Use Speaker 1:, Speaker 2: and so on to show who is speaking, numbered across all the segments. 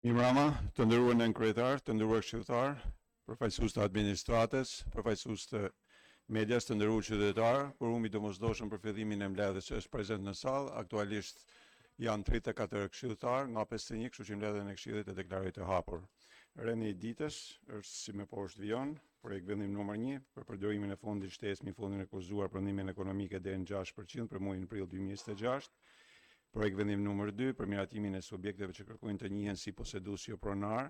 Speaker 1: Mirëmbrëma, të nderuar nën kryetar, të nderuar këshilltar, përfaqësues të administratës, përfaqësues të medias, të nderuar qytetarë, kurumi domosdoshëm për fillimin e mbledhjes që është prezant në sallë, aktualisht janë 34 këshilltar nga 51, kështu që mbledhjen e këshillit e deklaroj të hapur. Reni i ditës është si më poshtë vijon, projekt vendim numër 1 për përdorimin e fondit shtesë mbi fondin e kurzuar për ndihmën ekonomike deri në 6% për muajin prill 2026. Projekt vendim numër 2 për miratimin e subjekteve që kërkojnë të njihen si posedues jo pronar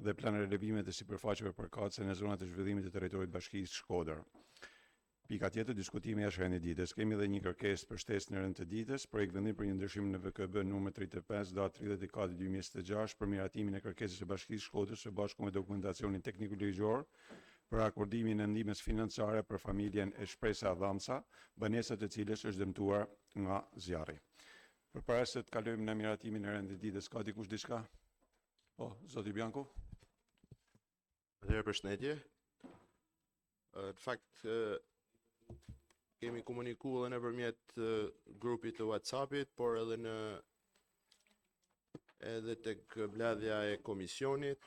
Speaker 1: dhe plan relevimet e sipërfaqeve përkatëse në zonat e zhvillimit të territorit të Bashkisë Shkodër. Pika tjetër, diskutimi jashtë rendit ditës. Kemi edhe një kërkesë për shtesë në rend të ditës, projekt vendim për një ndryshim në VKB numër 35 datë 34/2026 për miratimin e kërkesës së Bashkisë Shkodër së bashku me dokumentacionin tekniko-ligjor për akordimin e ndihmës financiare për familjen e Shpresa Dhamca, banesa e cilës është dëmtuar nga zjarri. Përpara se të kalojmë në miratimin e rendit ditës, ka dikush diçka? Po, zoti Bianco.
Speaker 2: Përshëndetje. Në fakt kemi komunikuar edhe nëpërmjet grupit të WhatsAppit, por edhe tek mbledhja e komisionit.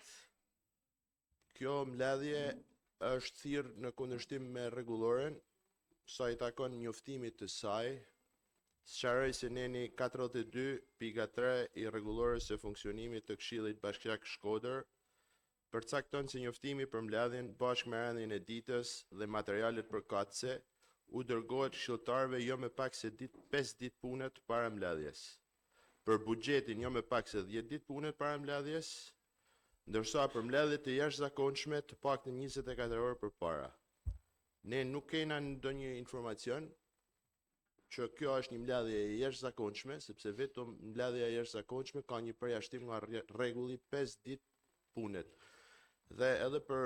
Speaker 2: Kjo mbledhje është thirrë në kundërshtim me rregulloren, sa i takon njoftimit të saj. Sqaroj se neni 42.3 i rregullorës së funksionimit të Këshillit Bashkiak Shkodër përcakton se njoftimi për mbledhjen bashkë me rendin e ditës dhe materialet përkatëse u dërgohet këshilltarëve jo më pak se 5 ditë punët para mbledhjes. Për buxhetin jo më pak se 10 ditë punët para mbledhjes, ndërsa për mbledhjet e jashtëzakonshme të paktën 24 orë përpara. Ne nuk kena ndonjë informacion që kjo është një mbledhje e jashtëzakonshme, sepse vetëm mbledhja e jashtëzakonshme ka një përjashtim nga rregulli 5 ditë punët. Dhe edhe për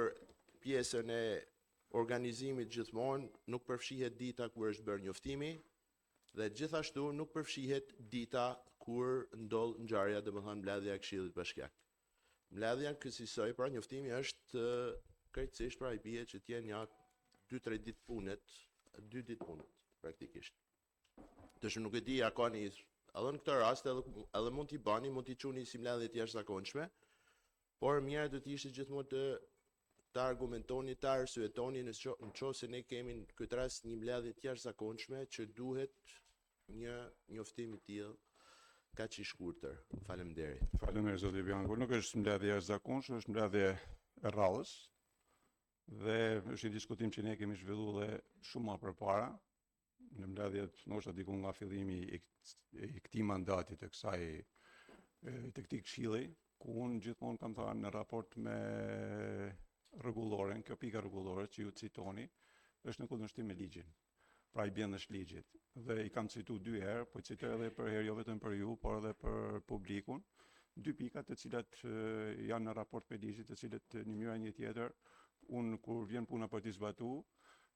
Speaker 2: pjesën e organizimit gjithmonë nuk përfshihet dita kur është bërë njoftimi dhe gjithashtu nuk përfshihet dita kur ndodh ngjarja, domethënë mbledhja e Këshillit Bashkiak. Mbledhja kësaj pra njoftimi është krejtësisht pra i bie që të jenë ja 2-3 ditë punët, 2 ditë punët praktikisht. Të nuk e di a ka një, edhe në këtë rast edhe mund t'i bani, mund t'i çuni si mbledhje të jashtëzakonshme, por mirë do të ishte gjithmonë të argumentoni, të arsyetoni nëse ne kemi në këtë rast një mbledhje të jashtëzakonshme që duhet një njoftim i tillë kaq i shkurtër. Faleminderit.
Speaker 1: Faleminderit zoti Bianco. Nuk është mbledhje e jashtëzakonshme, është mbledhje e rrallës. Dhe është një diskutim që ne kemi zhvilluar dhe shumë më përpara. Në mbledhjet ndoshta diku nga fillimi i këtij mandati të këtij këshilli, ku unë gjithmonë kam thënë në raport me rregulloren, kjo pika rregullore që ju citoni, është në kundërshtim me ligjin. Pra i bën është ligjit. Dhe i kam cituar 2 herë, po citoj edhe për herë jo vetëm për ju, por edhe për publikun, 2 pika të cilat janë në raport me ligjit, të cilat në mënyrë një tjetër, unë kur vjen puna për t'i zbatuar,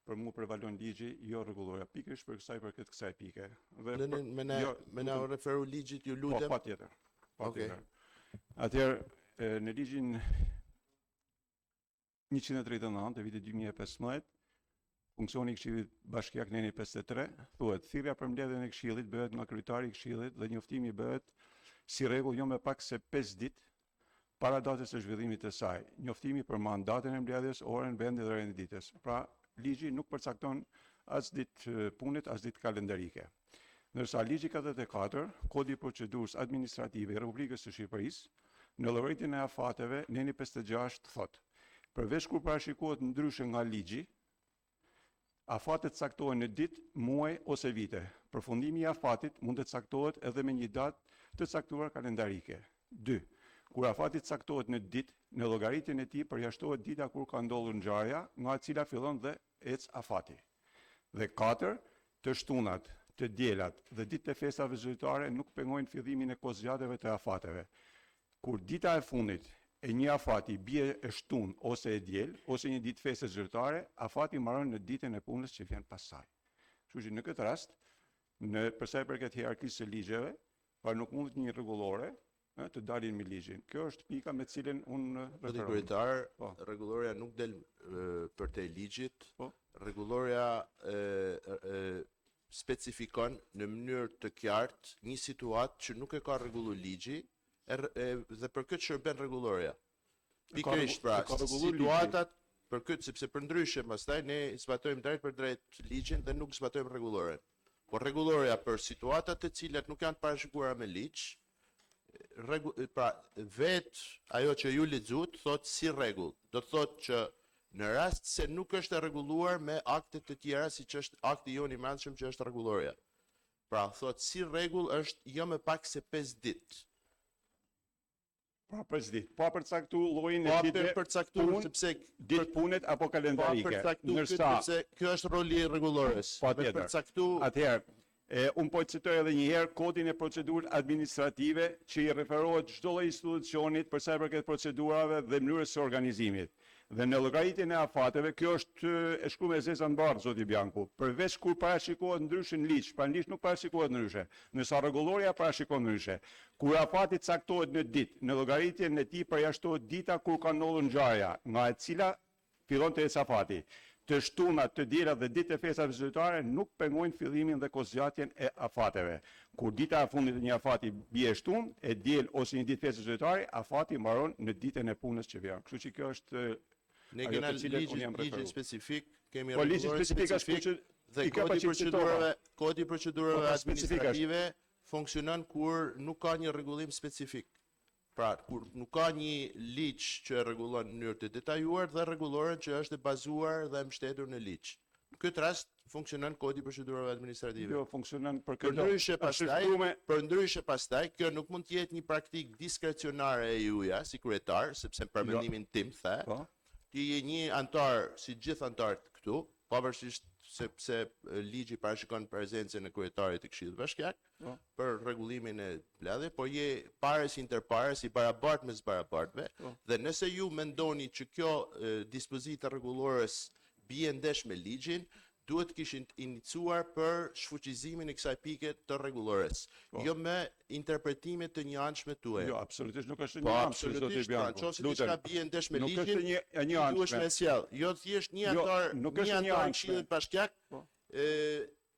Speaker 1: për mu prevalon ligji, jo rregulloria, pikërisht për kësaj pike.
Speaker 2: Dhe me na referu ligjit, ju lutem?
Speaker 1: Po, patjetër. Patjetër. Atëherë, në ligjin 139 të vitit 2015, funksioni i Këshillit Bashkiak neni 53, thuhet thirrja për mbledhjen e Këshillit bëhet nga kryetari i Këshillit dhe njoftimi bëhet si rregull jo më pak se 5 ditë para datës së zhvillimit të saj. Njoftimi përmban datën e mbledhjes, orën, vendin dhe rendin e ditës. Pra, ligji nuk përcakton as ditë punët, as ditë kalendarike. Ndërsa ligji 44, Kodi i Procedurës Administrative i Republikës së Shqipërisë, në llogaritjen e afateve, neni 56 thotë: përveç kur parashikohet ndryshe nga ligji, afatet caktohen në ditë, muaj ose vite. Përfundimi i afatit mund të caktohet edhe me një datë të caktuar kalendarike. 2. Kur afati caktohet në ditë, në llogaritjen e tij përjashtohet dita kur ka ndodhur ngjarja, nga e cila fillon dhe ec afati. Dhe 4. Të shtunat, të diellat dhe ditët e festave zyrtare nuk pengojnë fillimin e kozgjatëve të afateve. Kur dita e fundit e një afati bie e shtunë ose e diel, ose një ditë feste zyrtare, afati mbaron në ditën e punës që vjen pas saj. Kështu që në këtë rast, për sa i përket hierarkisë së ligjeve, pra nuk mund një rregullore të dalin me ligjin. Kjo është pika me cilën unë
Speaker 2: referoj. Kryetar, rregulloria nuk del përtej ligjit. Rregulloria specifikon në mënyrë të qartë një situatë që nuk e ka rregulluar ligji, dhe për këtë shërben rregulloria.
Speaker 1: Ka
Speaker 2: Pikërisht pra,
Speaker 1: ka rregulluar ligji.
Speaker 2: situatat për këtë sepse për ndryshe pastaj ne zbatojmë drejt për drejt ligjin dhe nuk zbatojmë rregulloren. Po rregulloria për situatat të cilat nuk janë parashikuara me ligj, pra ajo që ju lexuat thot si rregull. Do të thotë që në rast se nuk është e rregulluar me akte të tjera siç është akti jon i mëndshëm që është rregulloria. Pra thot si rregull është jo më pak se 5 ditë.
Speaker 1: Pa përcaktuar, pa përcaktuar llojin e
Speaker 2: Pa
Speaker 1: ditëve,
Speaker 2: përcaktuar
Speaker 1: punë,
Speaker 2: sepse
Speaker 1: ditë punet apo
Speaker 2: pa
Speaker 1: kalendarike.
Speaker 2: përcaktuar
Speaker 1: Ndërsa,
Speaker 2: këtë sepse kjo është roli i rregullores.
Speaker 1: Patjetër.
Speaker 2: Me përcaktuar
Speaker 1: atëherë, unë po të citoj edhe një herë kodin e procedurë administrative që i referohet çdo lloj institucionit për sa i përket procedurave dhe mënyrës së organizimit. Dhe në llogaritjen e afateve, kjo është e shkruar me zeza në bardhë, zoti Bianku. Përveç kur parashikohet ndryshe në ligj, pra në ligj nuk parashikohet ndryshe, ndërsa rregulloria parashikon ndryshe. Kur afati caktohet në ditë, në llogaritjen e tij përjashtohet dita kur ka ndodhur ngjarja, nga e cila fillon të ecë afati. Të shtunat, të diela dhe ditë e festave zyrtare nuk pengojnë fillimin dhe kozgjatjen e afateve. Kur dita e fundit e një afati bie shtunë, e diel ose një ditë festë zyrtare, afati mbaron në ditën e punës që vjen. Kështu që kjo është
Speaker 2: ne
Speaker 1: ajo
Speaker 2: kena
Speaker 1: të cilët unë jam
Speaker 2: ligjin
Speaker 1: referuar.
Speaker 2: specifik, kemi
Speaker 1: Po ligji
Speaker 2: rregulloren
Speaker 1: specifik është
Speaker 2: specifik dhe
Speaker 1: i ka
Speaker 2: kodi i procedurave
Speaker 1: Po, specifik është.
Speaker 2: administrative funksionon kur nuk ka një rregullim specifik. Pra, kur nuk ka një ligj që e rregullon në mënyrë të detajuar dhe rregulloren që është e bazuar dhe e mbështetur në ligj. Në këtë rast funksionon kodi i procedurave administrative.
Speaker 1: kjo funksionon për këtë.
Speaker 2: Për ndryshe pastaj, kjo nuk mund të jetë një praktik diskrecionare e juja si kryetar, sepse për mendimin tim the,
Speaker 1: Po.
Speaker 2: ti je një antar si gjithë antarët këtu, pavarësisht sepse ligji parashikon prezencën e kryetarit të Këshillit Bashkiak
Speaker 1: Po.
Speaker 2: për rregullimin e bledhjes, por je pares inter pares i barabart mes barabartëve.
Speaker 1: Po.
Speaker 2: Dhe nëse ju mendoni që kjo dispozitë rregullores bie ndesh me ligjin, duhet kishin inicuar për shfuqizimin e kësaj pike të rregullores.
Speaker 1: Po.
Speaker 2: Jo me interpretime të njëanshme tuaja.
Speaker 1: Jo, absolutisht nuk është
Speaker 2: Po,
Speaker 1: një anshme,
Speaker 2: absolutisht,
Speaker 1: zoti
Speaker 2: pra,
Speaker 1: Bianco.
Speaker 2: nëse diçka bie ndesh me
Speaker 1: Nuk është
Speaker 2: ligjin,
Speaker 1: një
Speaker 2: ti duhesh
Speaker 1: anshme.
Speaker 2: me sjell. Jo thjesht një
Speaker 1: Jo,
Speaker 2: antar,
Speaker 1: nuk
Speaker 2: një
Speaker 1: është një
Speaker 2: antar i
Speaker 1: anshme.
Speaker 2: Këshillit Bashkiak,
Speaker 1: Po.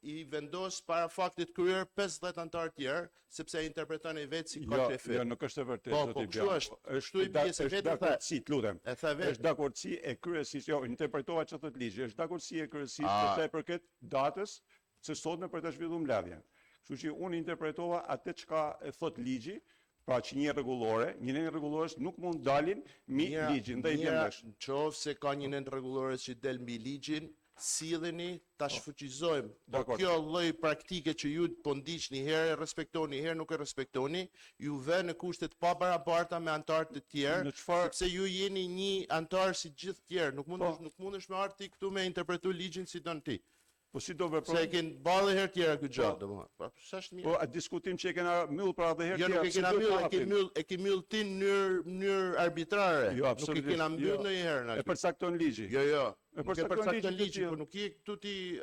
Speaker 2: i vendos para faktit kryer 50 antar tjerë, sepse ai interpreton ai vetë si
Speaker 1: Jo,
Speaker 2: kontrefe.
Speaker 1: jo, nuk është e vërtetë,
Speaker 2: Po,
Speaker 1: zoti
Speaker 2: po, kështu
Speaker 1: Bianco.
Speaker 2: është. Kështu i bie se
Speaker 1: është
Speaker 2: vetë tha.
Speaker 1: dakordsi, lutem.
Speaker 2: E tha vetë.
Speaker 1: Është dakordsi e kryesisë, jo, interpretova çfarë thot ligji, është dakordsi e kryesisë
Speaker 2: A.
Speaker 1: për sa i përket datës së sotme për të zhvilluar mbledhjen. Kështu që unë interpretova atë çka e thot ligji, pra që një rregullore, një nën rregullores nuk mund dalin mbi ligjin, ndaj vjendesh.
Speaker 2: Nëse ka një nën rregullores që del mbi ligjin, silleni ta shfuqizojmë. Po
Speaker 1: Dakor.
Speaker 2: kjo lloj praktike që ju po ndiqni, herë e respektoni, herë nuk e respektoni, ju vë në kushte të pabarabarta me antarët të tjerë,
Speaker 1: Në çfarë-
Speaker 2: sepse ju jeni një antar si gjithë tjerë, nuk mundesh
Speaker 1: Po.
Speaker 2: nuk mundesh me arti këtu me interpretu ligjin si don ti.
Speaker 1: Po si do
Speaker 2: Se e
Speaker 1: veprojmë?
Speaker 2: ken ballë herë tjera këtë gjë,
Speaker 1: Po.
Speaker 2: domethënë. Po s'është mirë.
Speaker 1: Po atë diskutim që e kena myll pra edhe herë
Speaker 2: Jo, nuk e
Speaker 1: si
Speaker 2: kena
Speaker 1: do
Speaker 2: myll,
Speaker 1: t'hapim?
Speaker 2: e ke myll ti në mënyrë arbitrare.
Speaker 1: Jo,
Speaker 2: Nuk e
Speaker 1: absolutisht,
Speaker 2: kena mbyll
Speaker 1: jo.
Speaker 2: ndonjëherë na.
Speaker 1: E përcakton ligji.
Speaker 2: Jo, jo.
Speaker 1: E
Speaker 2: Nuk e
Speaker 1: përcakton
Speaker 2: përcakton
Speaker 1: ligji
Speaker 2: ligji,
Speaker 1: të
Speaker 2: po
Speaker 1: tillë.
Speaker 2: nuk je këtu ti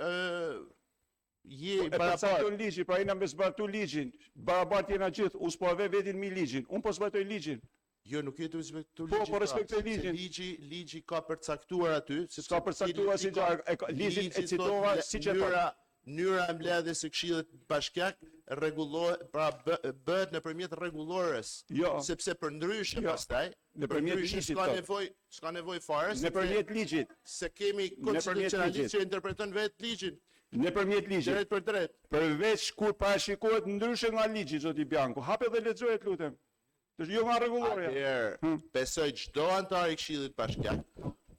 Speaker 2: je
Speaker 1: E
Speaker 2: barabart.
Speaker 1: përcakton ligji, pra jena me zbartu ligjin. Barabart jena gjithë, unë s'po e ve vetin mi ligjin. Unë po zbatoj ligjin.
Speaker 2: Jo, nuk je të respektu
Speaker 1: Po,
Speaker 2: ligjin.
Speaker 1: po respektoj
Speaker 2: pra, sepse
Speaker 1: ligjin.
Speaker 2: Ligji ka përcaktuar aty, sepse
Speaker 1: S'ka përcaktuar si ligjin e citova siç e thot.
Speaker 2: Mënyra e mbledhjes së Këshillit Bashkiak rregullohet, pra bëhet nëpërmjet rregullores.
Speaker 1: Jo.
Speaker 2: Sepse për ndryshe
Speaker 1: Jo.
Speaker 2: pastaj,
Speaker 1: Nëpërmjet ligjit,
Speaker 2: s'ka nevojë fare,
Speaker 1: Nëpërmjet ligjit.
Speaker 2: se kemi
Speaker 1: Nëpërmjet
Speaker 2: konstitucionalist
Speaker 1: ligjit.
Speaker 2: që interpreton vetë ligjin,
Speaker 1: Nëpërmjet ligjit.
Speaker 2: drejt për drejt.
Speaker 1: Përveç kur parashikohet ndryshe nga ligji, zoti Bianco. Hape dhe lexoje, lutem. Të jo nga rregulloria.
Speaker 2: Atëherë, besoj çdo antar i Këshillit Bashkiak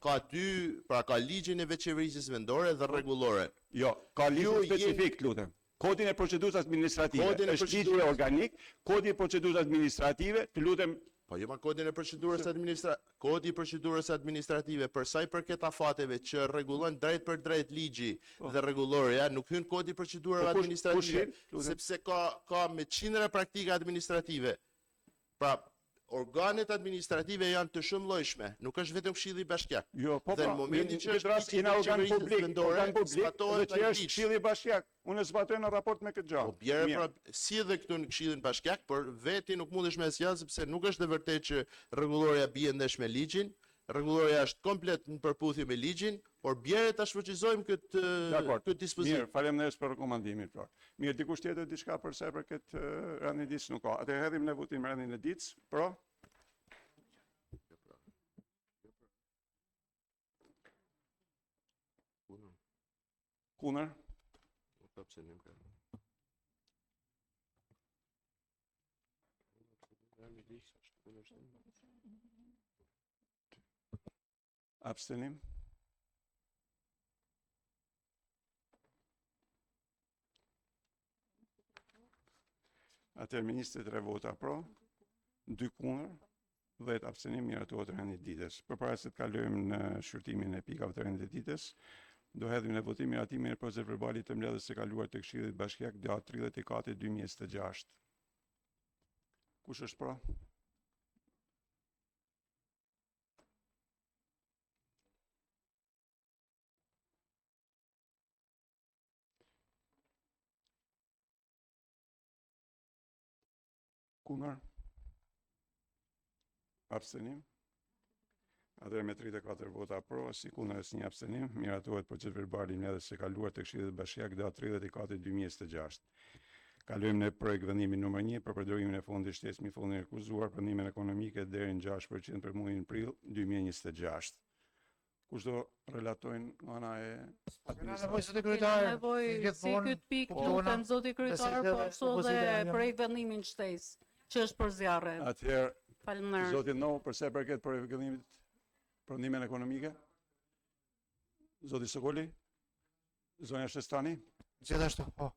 Speaker 2: ka ligjin e veçërisë vendore dhe rregulloren.
Speaker 1: Jo, ka
Speaker 2: Ju
Speaker 1: ligjin specifik, lutem. Kodin e procedurës administrative.
Speaker 2: Kodin e
Speaker 1: Është ligji
Speaker 2: procedurës-
Speaker 1: organik, kodi i procedurës administrative, të lutem.
Speaker 2: Po jo ma kodin e procedurës kodi i procedurës administrative për sa i përket afateve që rregullon drejt për drejt ligji dhe rregulloria, nuk hyn kodi i procedurave
Speaker 1: Po, kush
Speaker 2: administrative,
Speaker 1: hyn? Lutem.
Speaker 2: sepse ka me qindra praktika administrative. Pra, organet administrative janë të shumëllojshme, nuk është vetëm Këshilli Bashkiak.
Speaker 1: Jo, po
Speaker 2: Dhe në
Speaker 1: pra,
Speaker 2: momentin që
Speaker 1: në
Speaker 2: është
Speaker 1: këtë rast
Speaker 2: ligji
Speaker 1: jena organ
Speaker 2: veçërisë
Speaker 1: publik,
Speaker 2: vendore,
Speaker 1: organ publik,
Speaker 2: zbatohet
Speaker 1: dhe që
Speaker 2: ai
Speaker 1: është
Speaker 2: ligj.
Speaker 1: Këshilli Bashkiak. Unë zbatoj në raport me këtë gjë.
Speaker 2: Po bjerë
Speaker 1: Mirë.
Speaker 2: pra si edhe këtu në Këshillin Bashkiak, por veti nuk mundesh me sjell sepse nuk është e vërtetë që rregulloria bie ndesh me ligjin, Rregulloria është komplet në përputhje me ligjin, por bjerë ta shfuqizojmë këtë dispozit.
Speaker 1: Mirë, faleminderit për rekomandimin, Flor. Mirë, dikush tjetër diçka për sa i përket rendin e ditës nuk ka. Atëherë hedhim në votim rendin e ditës. Pro? Kundër? Abstenim? Atëherë 23 vota pro, 2 kundër, 10 abstenim, miratohet rendi i ditës. Përpara se të kalojmë në shqyrtimin e pikave të rendit të ditës, do hedhim në votim miratimin e procedurës verbale të mbledhjes së kaluar të Këshillit Bashkiak datë 34/2026. Kush është pro? Kundër? Abstenim? Atëherë me 34 vota pro, si kundër as një abstenim, miratohet procedura verbale e mbledhjes së kaluar të Këshillit Bashkiak datë 34/2026. Kalojmë në projekt vendimi numër 1 për përdorimin e fondit shtesë mbi fondin e refuzuar për ndihmën ekonomike deri në 6% për muajin prill 2026. Kush do relatojnë nga ana e
Speaker 3: administratës?
Speaker 4: Nevoj si këtë pikë lutem zoti kryetar, po ashtu dhe projekt vendimin shtesë që është për zjarre.
Speaker 1: Atëherë,
Speaker 4: Faleminderit.
Speaker 1: zoti No, për sa i përket projekt vendimit për ndihmën ekonomike? Zoti Sokoli? Zonja Shestani?
Speaker 3: Gjithashtu, po.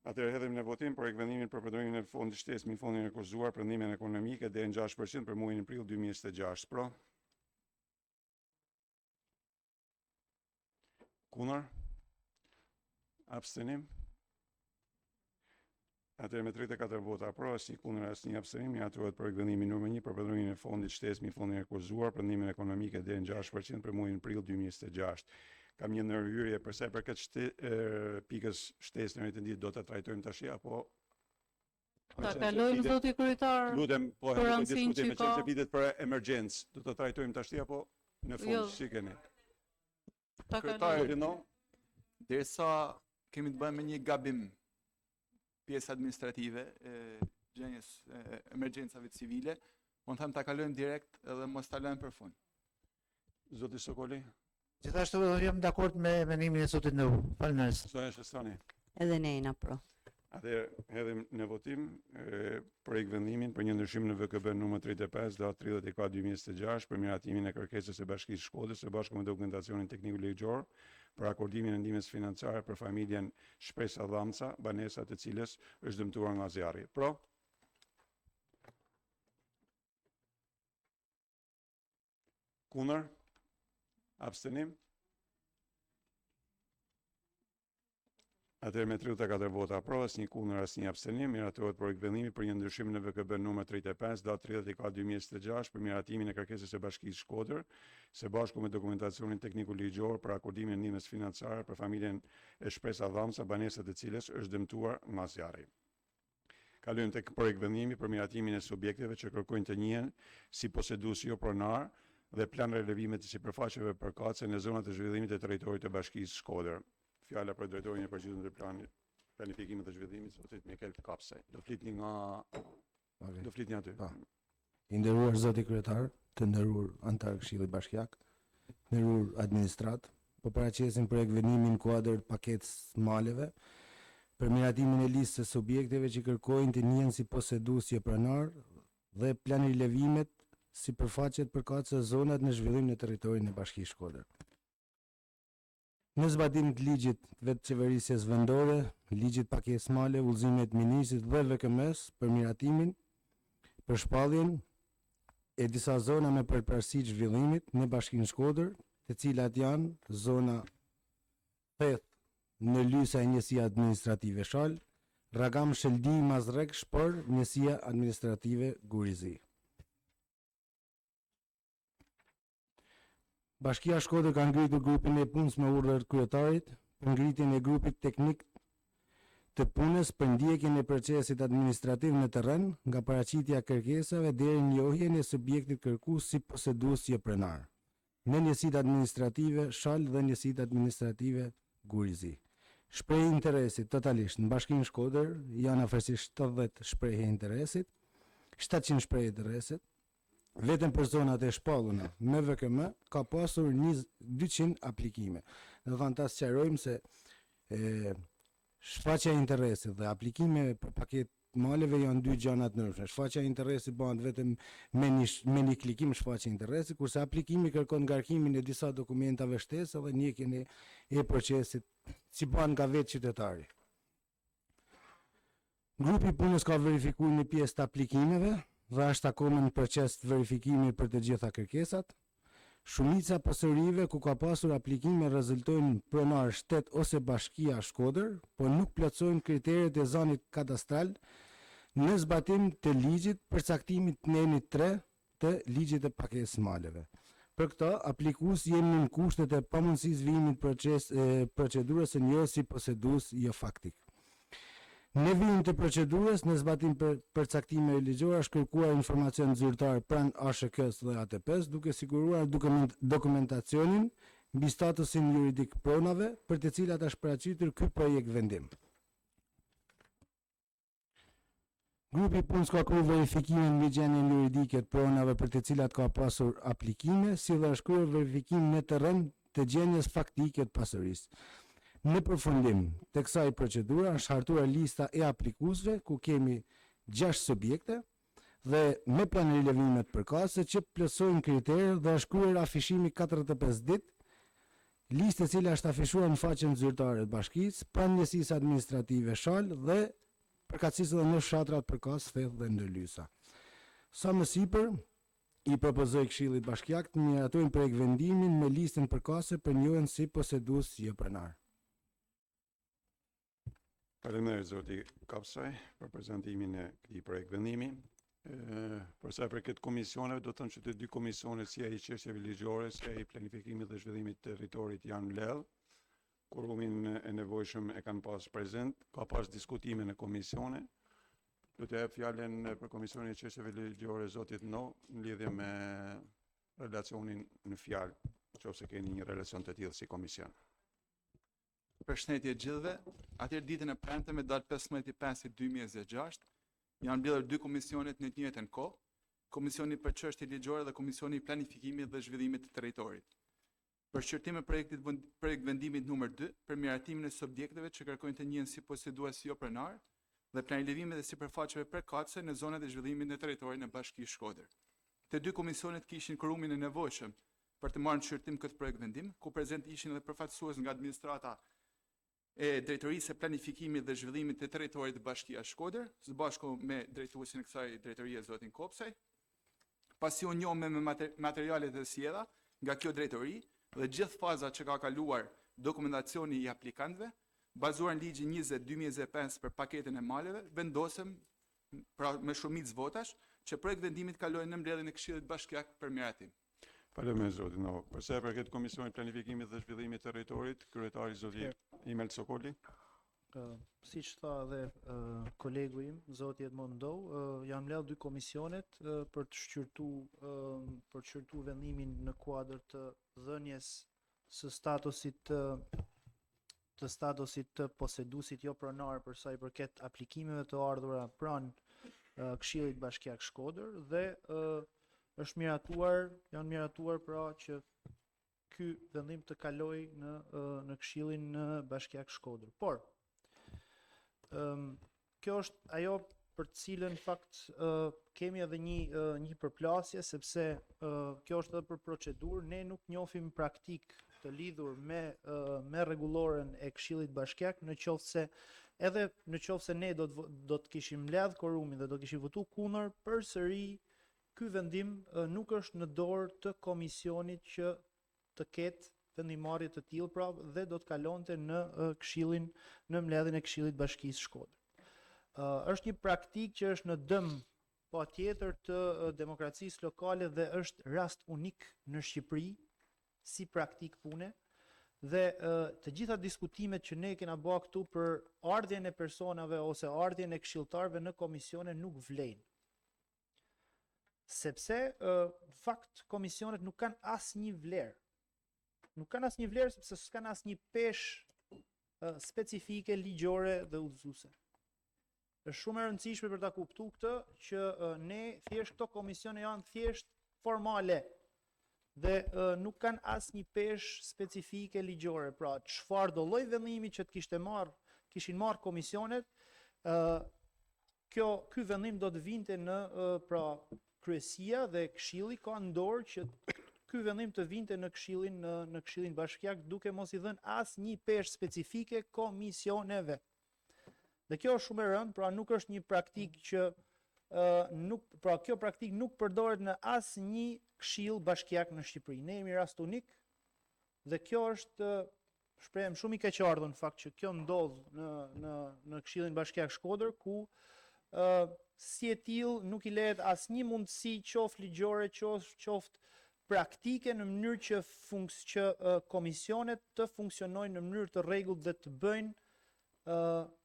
Speaker 1: Atëherë hedhim në votim projekt vendimin për përdorimin e fondit shtesë mbi fondin e refuzuar për ndihmën ekonomike deri në 6% për muajin prill 2026. Pro? Kundër? Abstenim? Atëherë me 34 vota pro, asnjë kundër, asnjë abstenim, miratohet projekt vendimi numër 1 për përdorimin e fondit shtesë mbi fondin e refuzuar për ndihmën ekonomike deri në 6% për muajin prill 2026. Kam një ndërhyrje për sa i përket pikës shtesë në të ditë, do ta trajtojmë tash apo
Speaker 4: Ta kalojmë zoti kryetar.
Speaker 1: Lutem, po
Speaker 4: për
Speaker 1: po
Speaker 4: anësinë
Speaker 1: diskutojmë
Speaker 4: që ka.
Speaker 1: çështje vitet për emergjencë. Do ta trajtojmë tash apo në fund
Speaker 4: Jo.
Speaker 1: si keni?
Speaker 4: Ta
Speaker 1: Kryetari
Speaker 4: kalojmë.
Speaker 1: Rino,
Speaker 5: Derisa kemi të bëjmë me një gabim pjesë administrative e gjenjes emergjencave civile, unë them ta kalojmë direkt edhe mos ta lëmë për fund.
Speaker 1: zoti Sokoli,
Speaker 3: Gjithashtu do jam dakord me mendimin e zotit Neu. Faleminderit.
Speaker 1: zonja Shestani.
Speaker 6: Edhe ne jena pro.
Speaker 1: Atëherë hedhim në votim projekt vendimin për një ndryshim në VKB numër 35 datë 34/2026 për miratimin e kërkesës së Bashkisë Shkodrës së bashku me dokumentacionin tekniko-ligjor për akordimin e ndihmës financiare për familjen Shpresa Dhamca, banesa të cilës është dëmtuar nga zjarri. Pro? Kundër? Abstenim? Atëherë me 34 vota pro, asnjë kundër, asnjë abstenim, miratohet projekt vendimi për një ndryshim në VKB numër 35 datë 34/2026 për miratimin e kërkesës së Bashkisë Shkodër së bashku me dokumentacionin tekniko-ligjor për akordimin e ndihmës financiare për familjen e Shpresa Dhamca, banesa të cilës është dëmtuar nga zjarri. Kalojmë tek projekt vendimi për miratimin e subjekteve që kërkojnë të njihen si posedues jo pronar dhe plan relevimit të sipërfaqeve përkatëse në zonat e zhvillimit të territorit të Bashkisë Shkodër. Fjala për drejtorin e përgjithshëm të planifikimit të zhvillimit, zotit Mikel Kapsaj. Do flitni aty.
Speaker 7: Po. I nderuar zoti kryetar, të nderuar antar Këshillit Bashkiak, nderuar administrat, po paraqesim projekt vendimi në kuadër paketës maleve për miratimin e listës së subjekteve që kërkojnë të njihen si posedues jo pronar dhe plani levimet sipërfaqet përkatëse zonat në zhvillim në territorin e Bashkisë Shkodër. Në zbatim të ligjit vetë qeverisjes vendore, ligjit paketës male, udhëzimet ministrit dhe VKM-s për miratimin, për shpalljen e disa zona me përparësi zhvillimit në Bashkinë Shkodër, të cilat janë zona theth në lysa e njësia administrative Shal, Ragam Sheldi Mazrek Shpër, njësia administrative Gurizi. Bashkia Shkodër ka ngritur grupin e punës me urdhër kryetarit për ngritjen e grupit teknik të punës për ndjekjen e procesit administrativ në terren, nga paraqitja e kërkesave deri në njohjen e subjektit kërkues si posedues jo pronar. Në njësitë administrative Shal dhe njësitë administrative Gurizi. Shprehje interesit totalisht në Bashkinë Shkodër janë afërsisht 70 shprehje interesit, 700 shprehje interesit. Vetëm për zonat e shpalluna me VKM ka pasur 200 aplikime. Do të thonë ta sqarojmë se shfaqja e interesit dhe aplikime për paketë maleve janë dy gjëra të ndryshme. Shfaqja e interesit bëhet vetëm me një klikim shfaqja e interesit, kurse aplikimi kërkon ngarkimin e disa dokumentave shtesë dhe ndjekjen e procesit si bën nga vetë qytetari. Grupi punës ka verifikuar një pjesë të aplikimeve dhe është akoma në proces të verifikimit për të gjitha kërkesat. Shumica pasurive ku ka pasur aplikime rezultojnë pronar shtet ose Bashkia Shkodër, por nuk plotësojnë kriteret e zonit kadastral në zbatim të ligjit përcaktimit të nenit 3 të ligjit të pakesës maleve. Për këtë, aplikuesi jemi në kushtet e pamundësisë vijimit procedurës së njohjes si posedues jo faktik. Në vijim të procedurës, në zbatim për përcaktimeve ligjore, është kërkuar informacion zyrtar pranë ASHK-s dhe ATP-s, duke siguruar dokumentacionin mbi statusin juridik pronave për të cilat është paraqitur ky projekt vendim. Grupi punës ka kryer verifikimin mbi gjendjen juridike të pronave për të cilat ka pasur aplikime, si dhe është kryer verifikim në terren të gjendjes faktike të pasurisë. Në përfundim të kësaj procedura është hartuar lista e aplikuesve ku kemi 6 subjekte dhe me plan rilevimet përkatëse që plotësojnë kriteret dhe është kryer afishimi 45 ditë, listë e cila është afishuar në faqen zyrtare të bashkisë, pranë njësisë administrative Shal dhe përkatësisë dhe në fshatrat përkatës, Thellë dhe Ndërlysa. Sa më sipër, i propozoj Këshillit Bashkiak të miratojnë projekt vendimin me listën përkatëse për njohjen si posedues jo pronar.
Speaker 1: Faleminderit zoti Kapsaj për prezantimin e këtij projekt vendimi. Për sa i përket komisioneve, do të thënë që të dy komisionet, si ai i çështjeve ligjore, si ai i planifikimit dhe zhvillimit të territorit janë mbledh. Kurumin e nevojshëm e kanë pas prezent, ka pas diskutime në komisione. Do të jap fjalën për komisionin e çështjeve ligjore zotit No në lidhje me relacionin në fjalë, nëse keni një relacion të tillë si komision.
Speaker 5: Përshëndetje gjithëve. Atëherë ditën e premteme datë 15/5/2026 janë mbledhur dy komisionet në të njëjtën kohë, Komisioni për çështje ligjore dhe Komisioni i planifikimit dhe zhvillimit të territorit. Për shqyrtim e projekt vendimit numër 2 për miratimin e subjekteve që kërkojnë të njihen si posedues jo pronar dhe planlevimit dhe sipërfaqeve përkatëse në zonat e zhvillimit në territorin e Bashkisë Shkodër. Të dy komisionet kishin kurumin e nevojshëm për të marrë në shqyrtim këtë projekt vendim, ku prezent ishin edhe përfaqësues nga administrata e Drejtorisë së Planifikimit dhe Zhvillimit të Territorit të Bashkia Shkodër, së bashku me drejtuesin e kësaj drejtorie zotin Kopsaj. Pasi u njohëm me materialet e sjella nga kjo drejtori dhe gjithë fazat që ka kaluar dokumentacioni i aplikantëve, bazuar në ligjin 20/2025 për paketën e maleve, vendosëm pra me shumicë votash që projekt vendimit kalojë në mbledhjen e Këshillit Bashkiak për miratim.
Speaker 1: Faleminderit zotin No. Për sa i përket Komisionit Planifikimit dhe Zhvillimit të Territorit, kryetari zoti Imel Sokoli.
Speaker 3: Siç tha dhe kolegu im, zoti Edmond Ndou, janë mbledhur dy komisionet për të shqyrtuar vendimin në kuadër të dhënies së statusit të poseduesit jo pronar për sa i përket aplikimeve të ardhura pranë Këshillit Bashkiak Shkodër dhe janë miratuar pra që ky vendim të kalojë në Këshillin Bashkiak Shkodër. Por kjo është ajo për të cilën në fakt kemi edhe një përplasje, sepse kjo është edhe për procedurë, ne nuk njohim praktik të lidhur me rregulloren e Këshillit Bashkiak, në qoftë se ne do të kishim mbledh korumin dhe do të kishim votuar kundër, përsëri ky vendim nuk është në dorë të komisionit që të ketë vendimarrje të tillë pra dhe do të kalonte në mbledhjen e Këshillit Bashkisë Shkodër. Është një praktikë që është në dëm patjetër të demokracisë lokale dhe është rast unik në Shqipëri si praktikë pune. Dhe të gjitha diskutimet që ne kena bërë këtu për ardhjen e personave ose ardhjen e këshilltarëve në komisione nuk vlejnë. Sepse fakt komisionet nuk kanë asnjë vlerë. Nuk kanë asnjë vlerë sepse s'kan asnjë peshë specifike ligjore dhe udhëzuese. Është shumë e rëndësishme për ta kuptuar këtë që ne thjesht këto komisione janë thjesht formale dhe nuk kanë asnjë peshë specifike ligjore. Pra, çfarë do lloj vendimi që kishin marrë komisionet, ky vendim do të vinte në pra kryesia dhe këshilli ka në dorë që ky vendim të vinte në këshillin bashkiak duke mos i dhënë asnjë peshë specifike komisioneve. Dhe kjo është shumë e rëndë, pra nuk është një praktikë që kjo praktikë nuk përdoret në asnjë këshill bashkiak në Shqipëri. Ne jemi rast unik dhe kjo është shprehem shumë i keqardhur në fakt që kjo ndodh në Këshillin Bashkiak Shkodër ku si e tillë nuk i lehet asnjë mundësi qoftë ligjore, qoftë praktike në mënyrë që komisionet të funksionojnë në mënyrë të rregullt dhe të bëjnë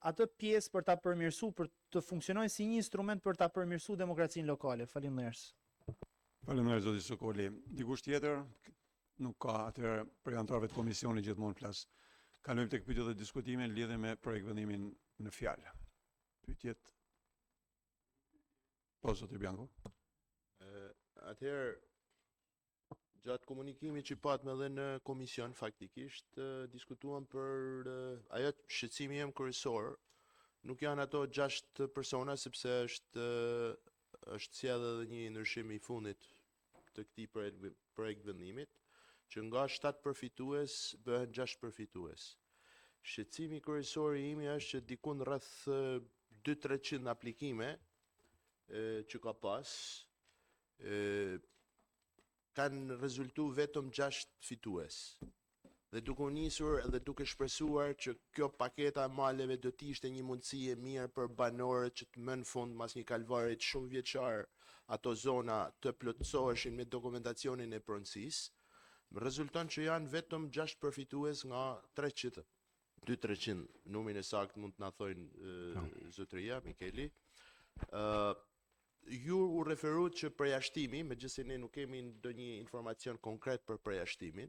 Speaker 3: atë pjesë për ta përmirësuar, për të funksionojnë si një instrument për ta përmirësuar demokracinë lokale. Faleminderit.
Speaker 1: Faleminderit zoti Sokoli. Dikush tjetër nuk ka, atëherë për anëtarëve të komisionit gjithmonë flas. Kalojmë tek pyetjet dhe diskutimin në lidhje me projekt vendimin në fjalë. Pyetjet. Po zoti Bianco.
Speaker 2: Atëherë gjatë komunikimit që patëm edhe në komision, faktikisht, diskutuam për ajo shqetësimi jem kryesor. Nuk janë ato 6 persona, sepse është sjellë edhe një ndryshim i fundit të këtij projekt vendimit, që nga 7 përfitues bëhen 6 përfitues. Shqetësimi kryesor i imi është që dikun rreth 200-300 aplikime që ka pas, kanë rezultu vetëm 6 fitues. Dhe duke nisur dhe duke shpresuar që kjo paketa e maleve do të ishte një mundësi e mirë për banorët që të mën fund mas një kalvarit shumë vjeçar ato zona të plotësoheshin me dokumentacionin e pronësisë, rezulton që janë vetëm 6 përfitues nga 300. 200-300, numrin e saktë mund të na thojnë zotëria, Mikeli. Ju u referuat që përjashtimi, megjithëse ne nuk kemi ndonjë informacion konkret për përjashtimin,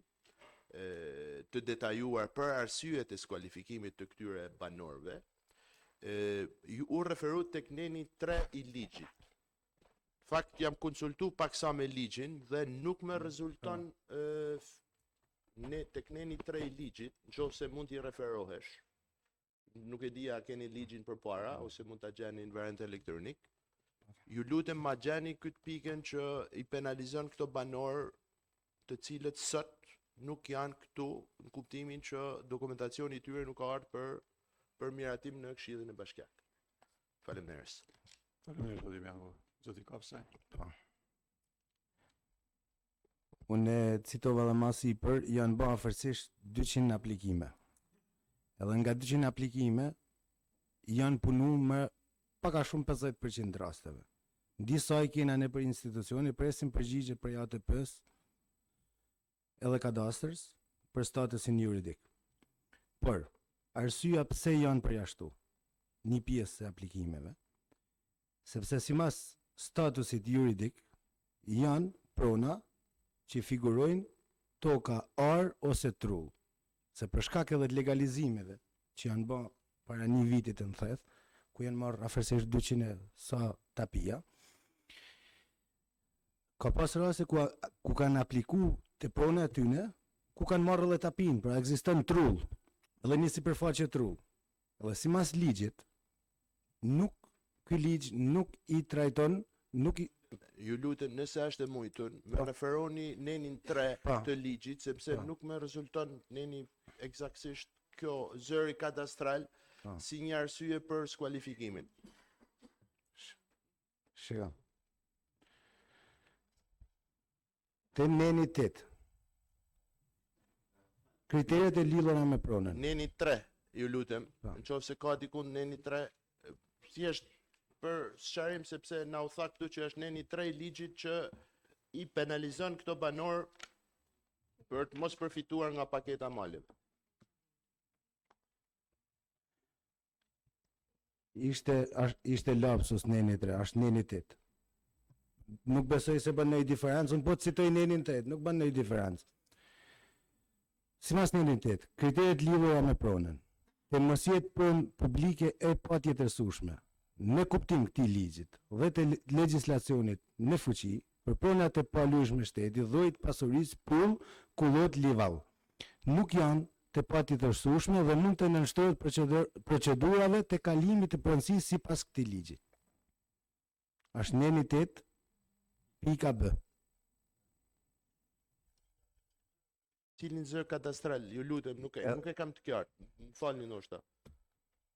Speaker 2: të detajuar për arsyet e skualifikimit të këtyre banorëve, ju u referuat tek neni 3 i ligjit. Fakt jam konsultu paksa me ligjin dhe nuk më rezulton tek neni 3 i ligjit, nëse mund t'i referohesh. Nuk e di a keni ligjin përpara ose mund ta gjeni në variant elektronik. Ju lutem ma gjeni këtë pikën që i penalizon këto banor të cilët sot nuk janë këtu në kuptimin që dokumentacioni i tyre nuk ka ardhur për miratim në Këshillin e Bashkiak. Faleminderit.
Speaker 1: Faleminderit zoti Bianco. Zoti Kapse.
Speaker 7: Unë citova dhe masi për janë bërë afërsisht 200 aplikime. Edhe nga 200 aplikime janë punu me paka shumë 50% rasteve. Disa i kena ne për institucioni, presim përgjigje për ATP-s edhe kadasters për statusin juridik. Por, arsyeja pse janë përjashtu një pjesë e aplikimeve, sepse simas statusit juridik janë prona që figurojnë toka ar ose trull. Se për shkak edhe të legalizimeve që janë bë para një vitit të thellë, ku janë marrë afërsisht 200 sa tapia, ka pas raste ku kanë apliku të prona atyne, ku kanë marrë edhe tapin, pra ekziston trull, edhe një sipërfaqe trull. Edhe simas ligjit, ky ligj nuk i trajton,
Speaker 2: Ju lutem, nëse është e mujtur, më referoni nenin 3 të ligjit, sepse nuk më rezulton neni eksaktësisht kjo zëri kadastral si një arsye për skualifikimin.
Speaker 7: Shika. Të neni 8. Kriteret e lidhura me pronën.
Speaker 2: Neni 3, ju lutem, nëse ka dikun neni 3, thjesht për sqarim sepse na u tha këtu që është neni 3 i ligjit që i penalizon këto banor për të mos përfituar nga paketa maleve.
Speaker 7: Ishte lapsus neni 3, është neni 8. Nuk besoj se bën ndonjë diferencë, unë po të citoj nenin 8, nuk bën ndonjë diferencë. Sipas nenin 8, kriteret lidhura me pronën, të mos jetë pronë publike e patjetërsueshme, në kuptim këtij ligjit dhe të legjislacionit në fuqi, për pronat e palyeshme shteti, dhojt pasurisë, pull, kullot, livall. Nuk janë të patjetërsueshme dhe mund të nënshtrohet procedurave të kalimit të pronësisë sipas këtij ligji. Është neni 8 pika B.
Speaker 2: Cilin zër kadastral, ju lutem, nuk e kam të qartë, më falni ndoshta.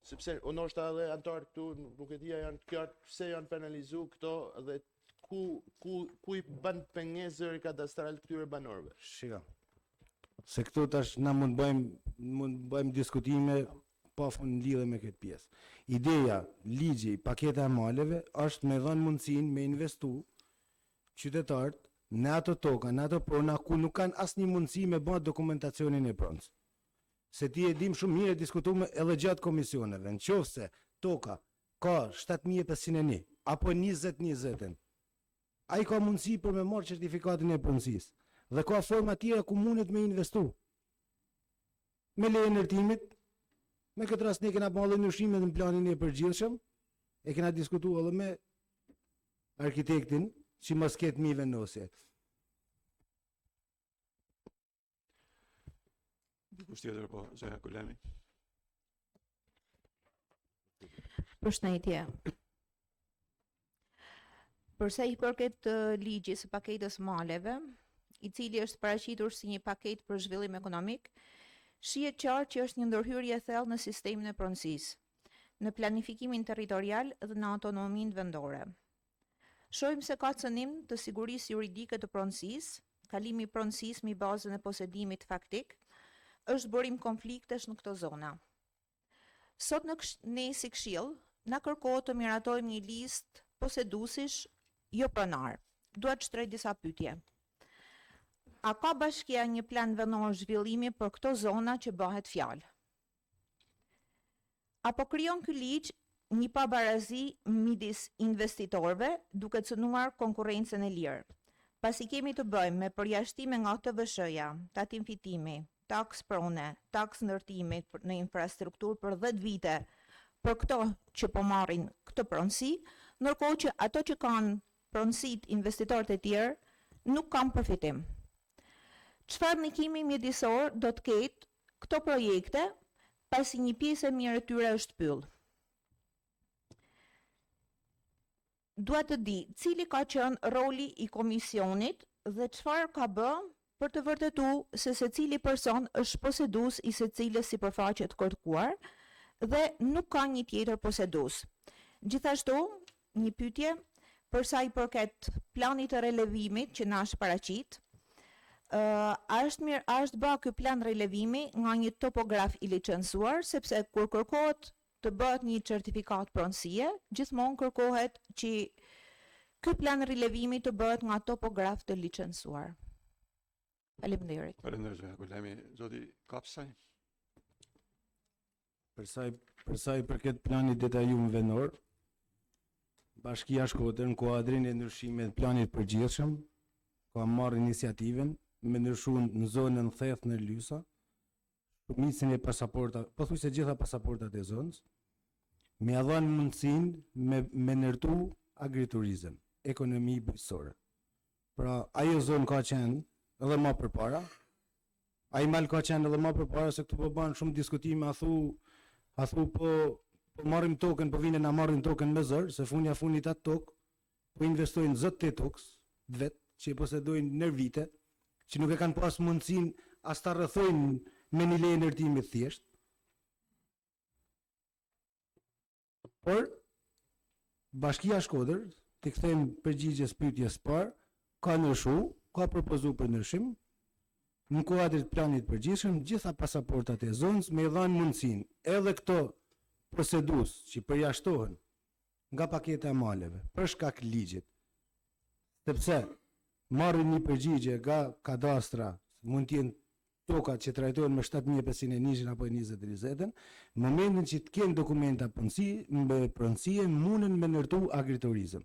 Speaker 2: Sepse ndoshta edhe antar këtu nuk e dia janë të qartë pse janë penalizuar këto dhe ku i bën pengesë zëri kadastral këtyre banorëve.
Speaker 7: Shika. Se këtu tash na mund bëjmë diskutime pa fund lidhe me këtë pjesë. Ideja, ligji, paketa e maleve është me dhënë mundësinë me investu qytetarët në ato toka, në ato prona ku nuk kanë asnjë mundësi me bërë dokumentacionin e pronës. Se ti e dim shumë mirë, diskutuar edhe gjatë komisioneve, nëse toka ka 7501 apo 2020, ai ka mundësi për me marrë certifikatin e pronësisë. Dhe ka forma tjera ku mundet me investu. Me leje ndërtimit, me këtë rast ne kena bërë ndryshimet në planin e përgjithshëm, e kena diskutuar edhe me arkitektin që mos ketë mi vendosje.
Speaker 1: Dikush tjetër po, Zoja Kulemi.
Speaker 6: Përshëndetje. Përsa i përket ligjit së paketës maleve, i cili është paraqitur si një paketë për zhvillim ekonomik, shihet qartë që është një ndërhyrje e thellë në sistemin e pronësisë, në planifikimin territorial dhe në autonominë vendore. Shohim se ka cënim të sigurisë juridike të pronësisë, kalimi i pronësisë mbi bazën e posedimit faktik, është bërim konfliktesh në këto zona. Sot ne si Këshill na kërkohet të miratojmë një listë poseduesish jo pronar. Dua të shtroj disa pyetje. A ka bashkia një plan vendor zhvillimi për këto zona që bëhet fjalë? Apo krijon ky ligj një pabarazi midis investitorëve duke cënuar konkurrencën e lirë? Pasi kemi të bëjmë me përjashtime nga TVSH-ja, tatim fitimi, taks prone, taks ndërtimi në infrastrukturë për 10 vite për këto që po marrin këtë pronësi, ndërkohë që ato që kanë pronësit investitorët e tjerë nuk kanë përfitim. Çfarë ndikimi mjedisor do të ketë këto projekte pasi një pjesë e mirë e tyre është pyll? Dua të di cili ka qenë roli i komisionit dhe çfarë ka bë për të vërtetuar se secili person është posedues i secilës sipërfaqe të kërkuar dhe nuk ka një tjetër posedues. Gjithashtu, një pyetje për sa i përket planit të relevimit që na është paraqit. A është bërë ky plan relevimi nga një topograf i licencuar, sepse kur kërkohet të bëhet një certifikat pronësie, gjithmonë kërkohet që ky plan relevimi të bëhet nga topograf të licencuar. Faleminderit.
Speaker 1: Faleminderit, Zoja Kulemi. Zoti Kapsaj.
Speaker 7: Për sa i përket planit detajuar vendor, Bashkia Shkodër në kuadrin e ndryshimit të planit përgjithshëm ka marrë iniciativën me ndryshuar në zonën theth në Lysa, shumicën e pasaportave, pothuajse gjitha pasaportat e zonës, me ia dhënë mundësinë me ndërtu agriturizëm, ekonomi bujqësore. Pra, ajo zonë ka qenë edhe më përpara, ai mal ka qenë edhe më përpara se këtu po bën shumë diskutime, a thu po marrim tokën, po vinë na marrin tokën me zor, se funit atë tokë, po investojnë zot të tokës, vetë, që i posedojnë në vite, që nuk e kanë pas mundësin as ta rrethojnë me një leje ndërtimi thjesht. Por, Bashkia Shkodër, të kthejmë përgjigjes pyetjes parë, ka ndryshu, ka propozu për ndryshim, në kuadrit planit përgjithshëm, gjitha pasaportat e zonës me dhanë mundësin, edhe këto procedues që përjashtohen nga paketa e maleve për shkak ligjit, sepse marrin një përgjigje nga kadastra mund të jenë tokat që trajtohen me 7500 e nishin apo e 20-30-ën, në momentin që të kenë dokumenta pronësie, mundën me ndërtu agriturizëm.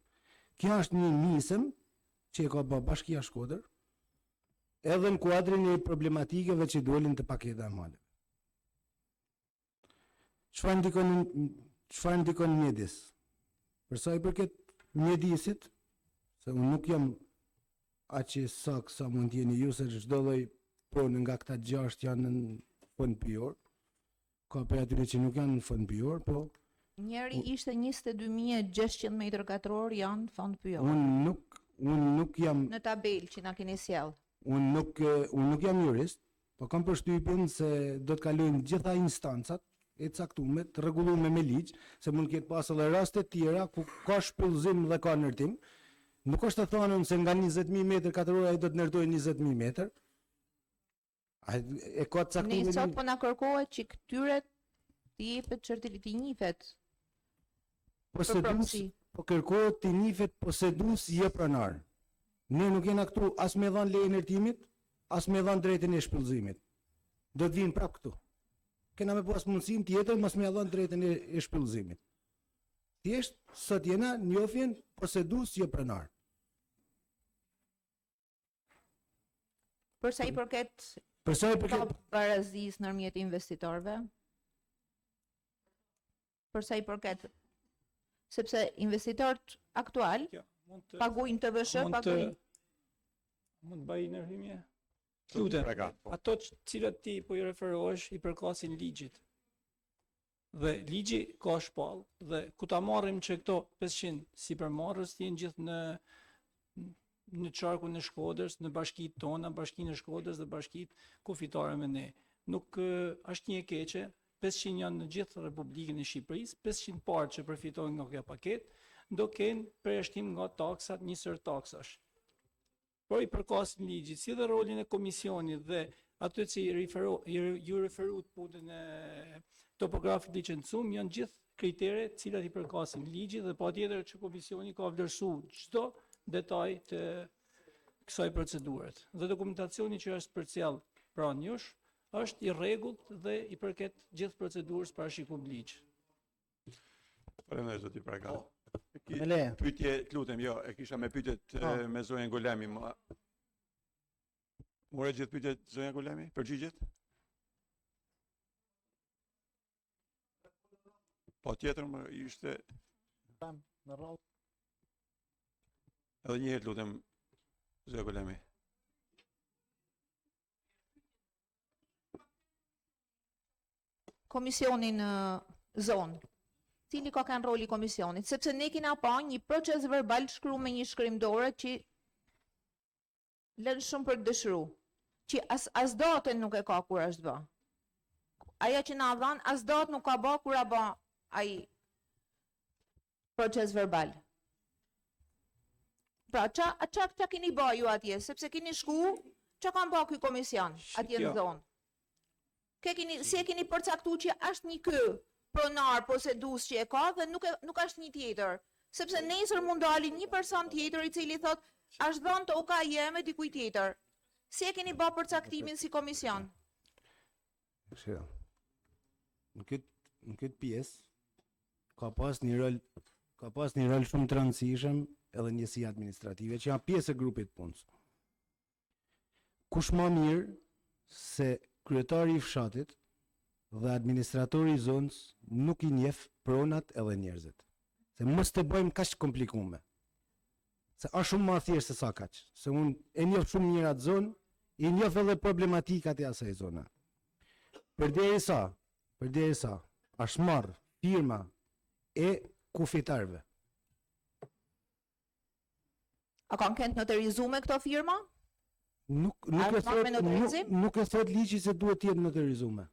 Speaker 7: Kjo është një nisëm që e ka bërë Bashkia e Shkodër, edhe në kuadrin e problematikeve që dolin të paketa e maleve. Çfarë ndikon mjedis? Për sa i përket mjedisit, se unë nuk jam aq i sakt sa mund të jeni ju, se çdo lloj pronë nga këta 6 janë në fond pyjor. Ka për atyre që nuk janë në fond pyjor, po
Speaker 6: Njeri ishte 22.600 m2 janë fond pyjor.
Speaker 7: unë nuk jam
Speaker 6: Në tabel që na keni sjell.
Speaker 7: unë nuk jam jurist, po kam përshtypjen se do të kalojnë gjitha instancat e caktuar të rregulluar me ligj, se mund të ketë pas edhe raste tjera ku ka shpëllëzim dhe ka ndërtim. Nuk është të thonë se nga 20.000 m2 ai do të ndërtojë 20.000 metër. E ka caktuar.
Speaker 6: Ne sot po na kërkohet që këtyre të jepet certifikati njifet.
Speaker 7: Po kërkohet të njifet posedues jo pronar. Ne nuk jena këtu as me dhënë leje ndërtimit, as me dhënë drejtën e shpëllëzimit. Do të vinë prapë këtu. Kena me pas mundësinë tjetër mos me dhënë drejtën e shpëllëzimit. Thjesht sot jena njofjen posedues jo pronar.
Speaker 6: Për sa i përket barazisë ndërmjet investitorëve, për sa i përket, sepse investitorët aktual paguajnë TVSH, paguajnë.
Speaker 8: Mund të bëj ndërhyrje? Lutem, ato cilat ti po i referohesh i përkasin ligjit. Dhe ligji ka shpall dhe ku ta marrim që këto 500 sipërmarrës të jenë gjithë në qarkun e Shkodrës, në bashkitë tona, bashkinë e Shkodrës dhe bashkitë kufitare me ne. Nuk është një e keqe, 500 janë në gjithë Republikën e Shqipërisë, 500 parë që përfitojnë nga kjo paketë, do kenë përjashtim nga taksat, njësër taksash. Por i përkasin ligjit, si dhe rolin e komisionit dhe ato që ju referuat punën e topografit licencum, janë gjithë kritere cilat i përkasin ligjit dhe patjetër që komisioni ka vlerësuar çdo detaj të kësaj proceduret. Dhe dokumentacioni që është përcjell pranë jush është i rregullt dhe i përket gjithë procedurës parashikuar ligj.
Speaker 1: Faleminderit zoti Praga.
Speaker 3: Me leje.
Speaker 1: Pyetje, lutem, jo, e kisha me pyetjet me zonjën Golemi. More gjithë pyetjet zonja Golemi? Përgjigjet? Po tjetër më ishte
Speaker 3: Në rrallë.
Speaker 1: edhe një herë lutem zonja Golemi.
Speaker 6: Komisioni në zonë. Cili ka kanë roli komisionit, sepse ne kena pa një proces verbal shkruar me një shkrimdore që lën shumë për të dëshiru, që as datën nuk e ka kur është bë. Aja që na dhan, as datë nuk ka bë kur a bë ai proces verbal. Pra, qa keni bë ju atje, sepse keni shku, qa kanë bë ky komision atje në zonë? Si e keni përcaktuar që është një kë pronar posedus që e ka dhe nuk është një tjetër. Sepse nesër mund dalin një person tjetër i cili thot është dhënë toka jeme dikujt tjetër. Si e keni bë përcaktimin si komision?
Speaker 7: Në këtë pjesë ka pas një rol shumë të rëndësishëm edhe njësia administrative që janë pjesë e grupit punës. Kush më mirë se kryetari i fshatit dhe administratori i zonës nuk i njeh pronat edhe njerëzit. Se mos të bëjmë kaq komplikume. Se është shumë më thjesht se sa kaq. Se unë e njoh shumë mirë atë zonë, i njoh edhe problematikat e asaj zone. Përderisa është marrë firma e kufitarëve.
Speaker 6: A kanë kënd notarizuar këto firma?
Speaker 7: Nuk e thot ligji se duhet të jetë notarizuar.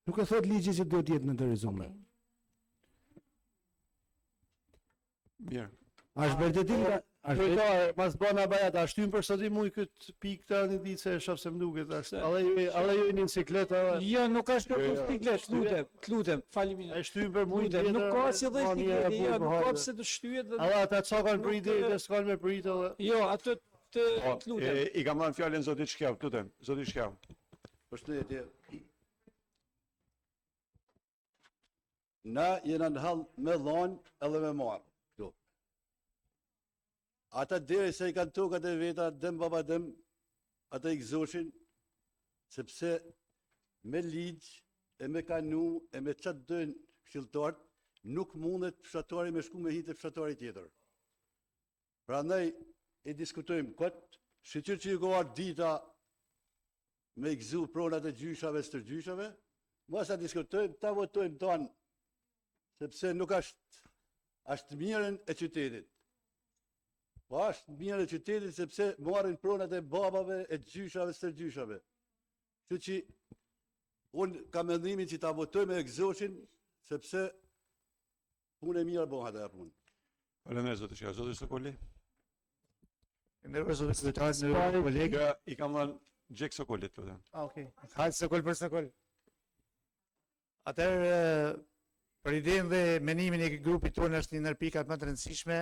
Speaker 7: Nuk e thot ligji se duhet të jetë notarizuar.
Speaker 1: Mirë.
Speaker 7: Është vërtetim
Speaker 9: Kryetar, mas bana bajat, a shtym për sot i muj këtë pikë të një ditë se shaf se më duket, alle ju një cikleta.
Speaker 8: Jo, nuk është për ciklet, lutem, faleminderit.
Speaker 9: A shtym për muj tjetër.
Speaker 8: Nuk ka si dhe cikleti, jo, nuk ka pse të shtyhet.
Speaker 9: Alla ata ca kanë pritë dhe s'kan me pritë edhe.
Speaker 8: Jo, atë të lutem.
Speaker 1: I kam dhënë fjalën zotit Shkjav, lutem, zoti Shkjav.
Speaker 9: Përshëndetje. Na jena në hall me dhon edhe me marr. Këtu. Ata deri se I kanë tokat e veta, dëm baba dëm, ata I gëzoshin, sepse me ligj, e me kanu, e me qatë dojnë këshilltarët, nuk mundet fshatari me shku me hitë fshatari tjetër. Pra ndaj, I diskutojmë këtë, shqyqyr që I goharë dita me I gëzu pronat e gjyshave, stërgjyshave, mos ta diskutojmë, ta votojmë tonë, sepse nuk është mirën e qytetit. Po është mirën e qytetit sepse marrin pronat e babave, e gjyshave, stërgjyshave. Që që unë kam mendimin që ta votojmë e gëzoshin, sepse punë e mirë bëhat e punë.
Speaker 1: Faleminderit zoti Shkjav, zoti Sokoli.
Speaker 10: Nërë zoti sekretar, nërë kolegë.
Speaker 1: I kam dhënë Gjek Sokolit, lutem.
Speaker 3: Okej.
Speaker 10: Hajtë Sokol për Sokol. Atëherë, për idenë dhe menimin e grupit tonë është një ndër pikat më të rëndësishme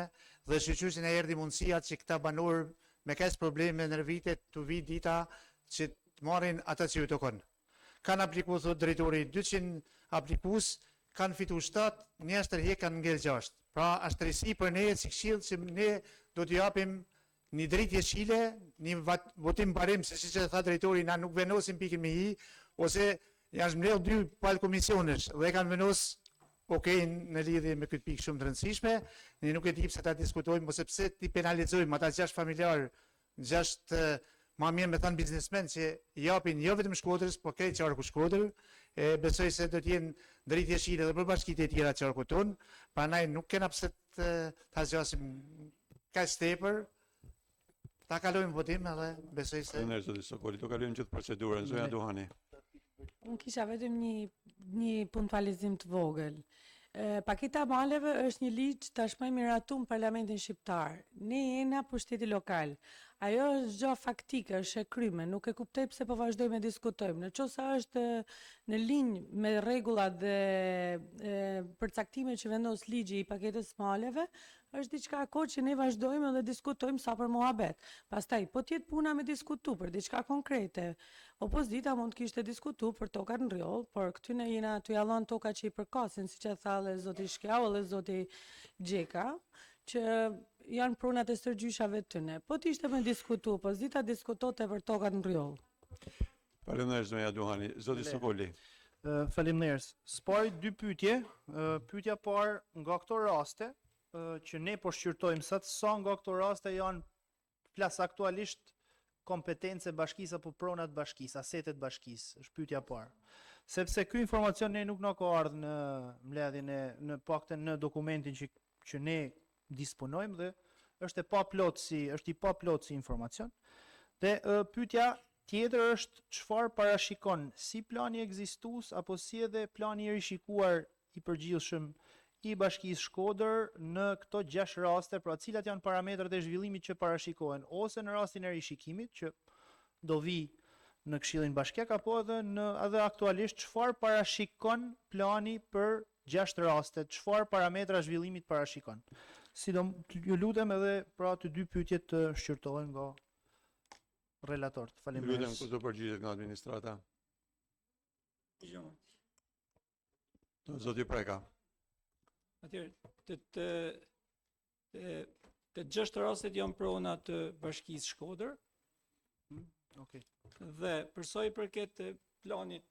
Speaker 10: dhe shqyqyr që ne erdhi mundësia që këta banor me kes probleme në vitet të vi dita që të marrin ata që ju tokon. Kanë apliku, thot drejtori, 200 aplikus, kanë fitu 7, një ashtërhje kanë ngel 6. Pra është risi për ne si këshill që ne do t'ju japim një drejt jeshile, një votim barim, se si që tha drejtori, na nuk venosim pikin me hi, ose janë zmledh 2 palë komisionesh dhe kanë venos në lidhje me këtë pikë shumë të rëndësishme, ne nuk e dim se ta diskutojmë, ose pse ti penalizojmë ata 6 familjarë, 6 ma mirë me thanë biznesmen që japin jo vetëm Shkodrës, po krejt qarku Shkodrë, besoj se do t'jenë drejt jeshile dhe për bashkite e tjera qarku tonë, prandaj nuk kena pse ta zgjasim kaq tepër, ta kalojmë votim edhe besoj se...
Speaker 1: Faleminderit zoti Sokoli, do kalojmë gjithë procedurën, zonja Duhani.
Speaker 4: Unë kisha vetëm një puntualizim të vogël. Paketa maleve është një ligj tashmë i miratum në Parlamentin Shqiptar. Ne jena pushteti lokal. Ajo është gjë faktike, është e kryme, nuk e kuptoj pse po vazhdojmë e diskutojmë. Në qoftë se është në linjë me rregullat dhe përcaktimet që vendos ligji I paketës maleve, është diçka kohë që ne vazhdojmë dhe diskutojmë sa për muhabet. Pastaj, po t'jetë puna me diskutu për diçka konkrete. Opozita mund të kishte diskutu për tokat në rjoll, por këtyne jena të jallon toka që I përkasin, si që tha dhe zoti Shkjau dhe zoti Gjeka, që janë pronat e stërgjyshave tëne. Po t'ishte me diskutu, opozita diskutote për tokat në rjoll.
Speaker 1: Faleminderit zonja Duhani, zoti Sokoli.
Speaker 3: Faleminderit. Spari 2 pyetje. Pyetja parë, nga këto raste që ne po shqyrtojmë sa nga këto raste janë flas aktualisht kompetence bashkisë apo pronat bashkisë, asetet bashkisë, është pyetja parë. Sepse ky informacion ne nuk na ka ardhur në mbledhjen në paktën në dokumentin që ne disponojmë dhe është I pa plot si informacion. Dhe pyetja tjetër është çfarë parashikon si plani ekzistues apo si edhe plani I rishikuar I përgjithshëm I bashkisë Shkodër në këto 6 raste, pra cilat janë parametrat e zhvillimit që parashikohen, ose në rastin e rishikimit që do vi në Këshillin Bashkiak, apo edhe aktualisht çfarë parashikon plani për 6 raste, çfarë parametra zhvillimit parashikon. Ju lutem edhe pra të 2 pyetjet të shqyrtohen nga relatorët. Faleminderit.
Speaker 1: Lutem kush do përgjigjet nga administrata. Zoti Preka.
Speaker 8: Atëherë, të 6 rastet janë prona të bashkisë Shkodër.
Speaker 3: Okej.
Speaker 8: Dhe përsa I përket planit,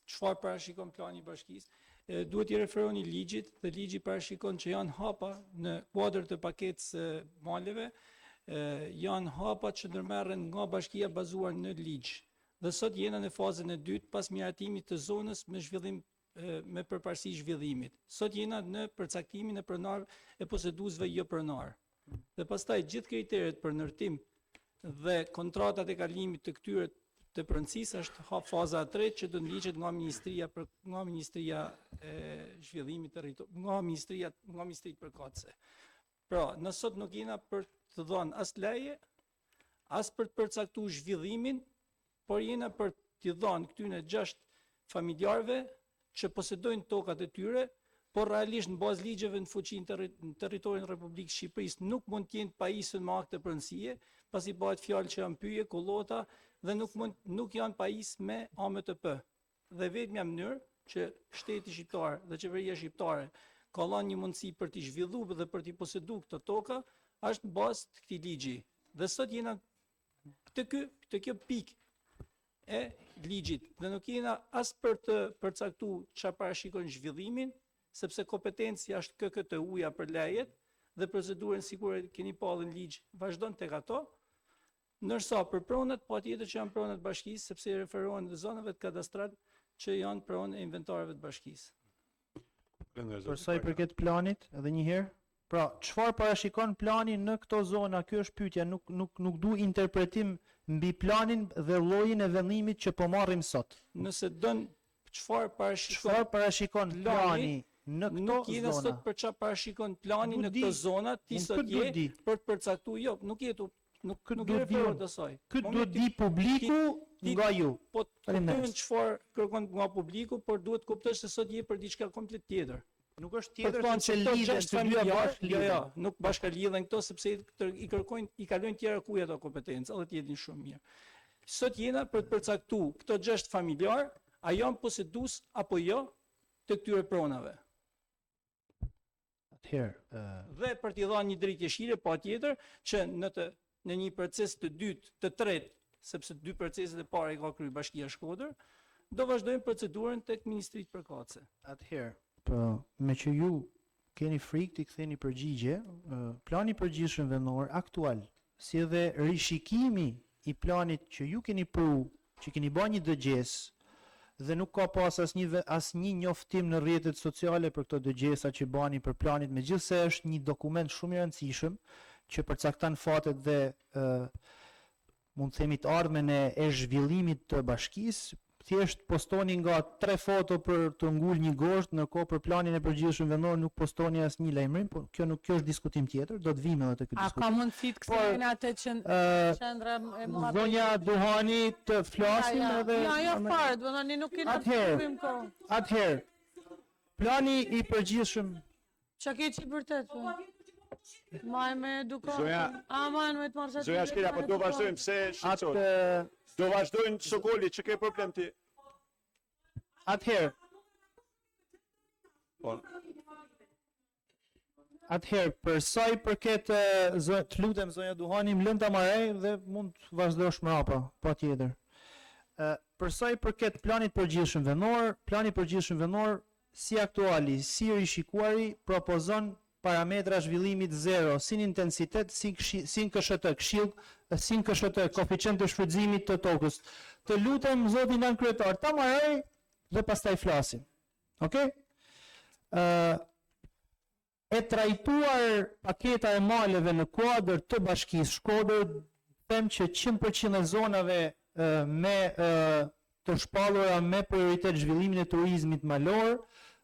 Speaker 8: çfarë parashikon plani I bashkisë, duhet I referoni ligjit, dhe ligji parashikon që janë hapa në kuadër të paketës maleve, janë hapa që ndërmerren nga bashkia bazuar në ligj. Dhe sot jena në fazën e dytë pas miratimit të zonës me zhvillim me përparësi zhvillimit. Sot jena në përcaktimin e pronar e poseduesve jo pronar. Dhe pastaj gjithë kriteret për ndërtim dhe kontratat e kalimit të këtyre të pronësisë është hap faza e tretë që do ndiqet nga Ministria e Zhvillimit nga Ministria përkatëse. Pra, në sot nuk jena për të dhënë as leje, as për të përcaktuar zhvillimin, por jena për të dhënë këtyre 6 familjarëve që posedojnë tokat e tyre, por realisht në bazë ligjeve në fuqi në territorin e Republikës së Shqipërisë nuk mund të jenë pajisur me akte pronësie, pasi bëhet fjalë që janë pyje, kollota dhe nuk janë pajisur me AMTP. Dhe vetmja mënyrë që shteti shqiptar dhe qeveria shqiptare ka dhënë një mundësi për t'i zhvilluar dhe për t'i poseduar këtë toka është në bazë të këtij ligji. Dhe sot jena këtë kjo pikë e ligjit dhe nuk jena as për të përcaktuar çfarë parashikon zhvillimin, sepse kompetencia është KKTU-ja për lejet dhe procedurën sikur e keni pa në ligj vazhdon tek ato. Ndërsa për pronat patjetër që janë pronat bashkisë, sepse i referohen në zonave të kadastrat që janë pronë e inventarëve të bashkisë.
Speaker 3: Për sa i përket planit, edhe një herë, pra çfarë parashikon plani në këto zona? Ky është pyetja, nuk du interpretim mbi planin dhe llojin e vendimit që po marrim sot.
Speaker 8: Nëse don çfarë
Speaker 3: parashikon plani në këto
Speaker 8: nuk jena
Speaker 3: zona?
Speaker 8: sot për çfarë parashikon plani në këto zona, ti sot je për të përcaktuar, jo, nuk je nuk e referohet asaj.
Speaker 3: Këtë duhet di publiku nga ju.
Speaker 8: Po kuptojnë çfarë kërkon nga publiku, por duhet kuptosh se sot je për diçka komplet tjetër.
Speaker 3: Nuk është tjetër se lidhen të dyja bashkë.
Speaker 8: Jo, nuk bashkë lidhen këto sepse i kërkojnë, i kalojnë tjera kuj ato kompetenca, edhe të jetin shumë mirë. Sot jena për të përcaktuar këto gjashtë familjar, a janë posedues apo jo të këtyre pronave. Dhe për t'i dhënë një drejtëjeshire patjetër që në një proces të dytë, të tretë, sepse dy proceset e para i ka kryer Bashkia Shkodër, do vazhdojmë procedurën tek Ministritë Përkatëse.
Speaker 3: Atëherë, me që ju keni frikë t'i ktheni përgjigje, plani i përgjithshëm vendor aktual, si edhe rishikimi i planit që ju keni që keni bërë një dëgjes dhe nuk ka pas asnjë njoftim në rrjetet sociale për këto dëgjesa që bani për planit, megjithse është një dokument shumë i rëndësishëm që përcakton fatet dhe mund të themi të ardhmen e zhvillimit të bashkisë. Thjesht postoni nga 3 foto për të ngul një gosht, ndërkohë për planin e përgjithshëm vendor nuk postoni asnjë lajmërim, por kjo është diskutim tjetër, do të vim edhe te ky diskutim.
Speaker 4: A ka mundësi të kthehen atë qendra e muhabetit?
Speaker 3: Zonja Duhani të flasim edhe
Speaker 4: Jo, fare, do të thoni nuk keni problem kohë.
Speaker 3: Atëherë, plani i përgjithshëm
Speaker 4: Çka ke ti vërtet? Maj me edukon. Aman me të marrë.
Speaker 1: Zoja Shkela, po do vazhdojmë pse shqetësohet. Do vazhdojnë Sokoli, që ke problem ti?
Speaker 3: Atëherë. Atëherë, për sa i përket të lutem zonja Duhani, më lën ta marrë dhe mund të vazhdosh mbrapa, patjetër. Për sa i përket planit përgjithshëm vendor, plani përgjithshëm vendor si aktuali, si rishikuari propozon parametra zhvillimit 0, si në intensitet, si në KSHT, si në KSHT, koeficient të shfrytëzimit të tokës. Të lutem zotin nën kryetar, ta marrë dhe pastaj flasim. Okej? E trajtuar paketa e maleve në kuadër të Bashkisë Shkodër, them që 100% e zonave me të shpallura me prioritet zhvillimin e turizmit malor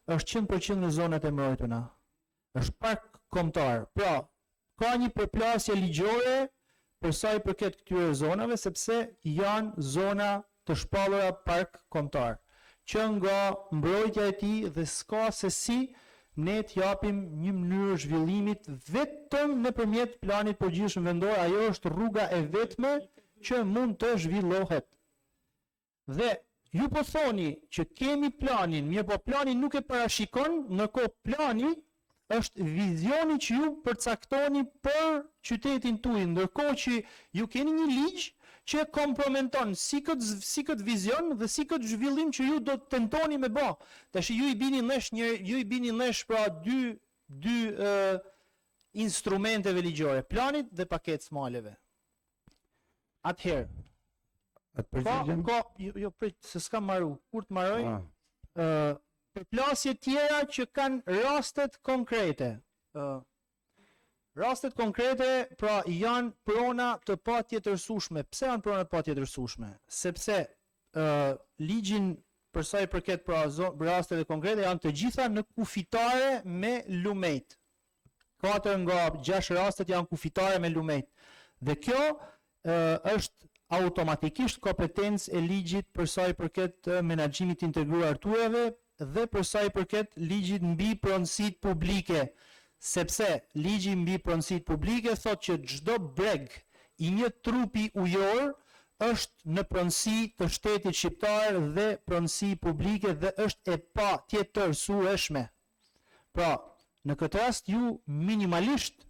Speaker 3: është 100% në zonat e mbrojtura. Është park kombëtar. Pra, ka një përplasje ligjore për sa i përket këtyre zonave, sepse janë zona të shpallura park kombëtar, që nga mbrojtja e tij dhe s'ka se si ne t'japim një mënyrë zhvillimit vetëm nëpërmjet planit përgjithshëm vendor. Ajo është rruga e vetme që mund të zhvillohet. Dhe ju po thoni që kemi planin, mirë po plani nuk e parashikon, ndërkohë plani është vizioni që ju përcaktoni për qytetin tuaj, ndërkohë që ju keni një ligj që kompromenton si këtë vizion dhe si këtë zhvillim që ju do të tentoni me bë. Tash ju i bini nesh pra dy instrumenteve ligjore, planit dhe paketës maleve. Atëherë, jo prit se s'kam marru, kur të marroj? Përplasje tjera që kanë rastet konkrete. Rastet konkrete, pra janë prona të patjetërsueshme. Pse janë prona të patjetërsueshme? Sepse ligjin për sa i përket pra rastet e konkrete janë të gjitha në kufitare me lumejt. 4 nga 6 rastet janë kufitare me lumejt. Dhe kjo është automatikisht kompetencë e ligjit për sa i përket menaxhimit integruar të ujave, dhe për sa i përket ligjit mbi pronësitë publike, sepse ligji mbi pronësitë publike thotë që çdo breg i një trupi ujor është në pronësi të shtetit shqiptar dhe pronësi publike dhe është e pa tjetërsueshme. Pra, në këtë rast ju minimalisht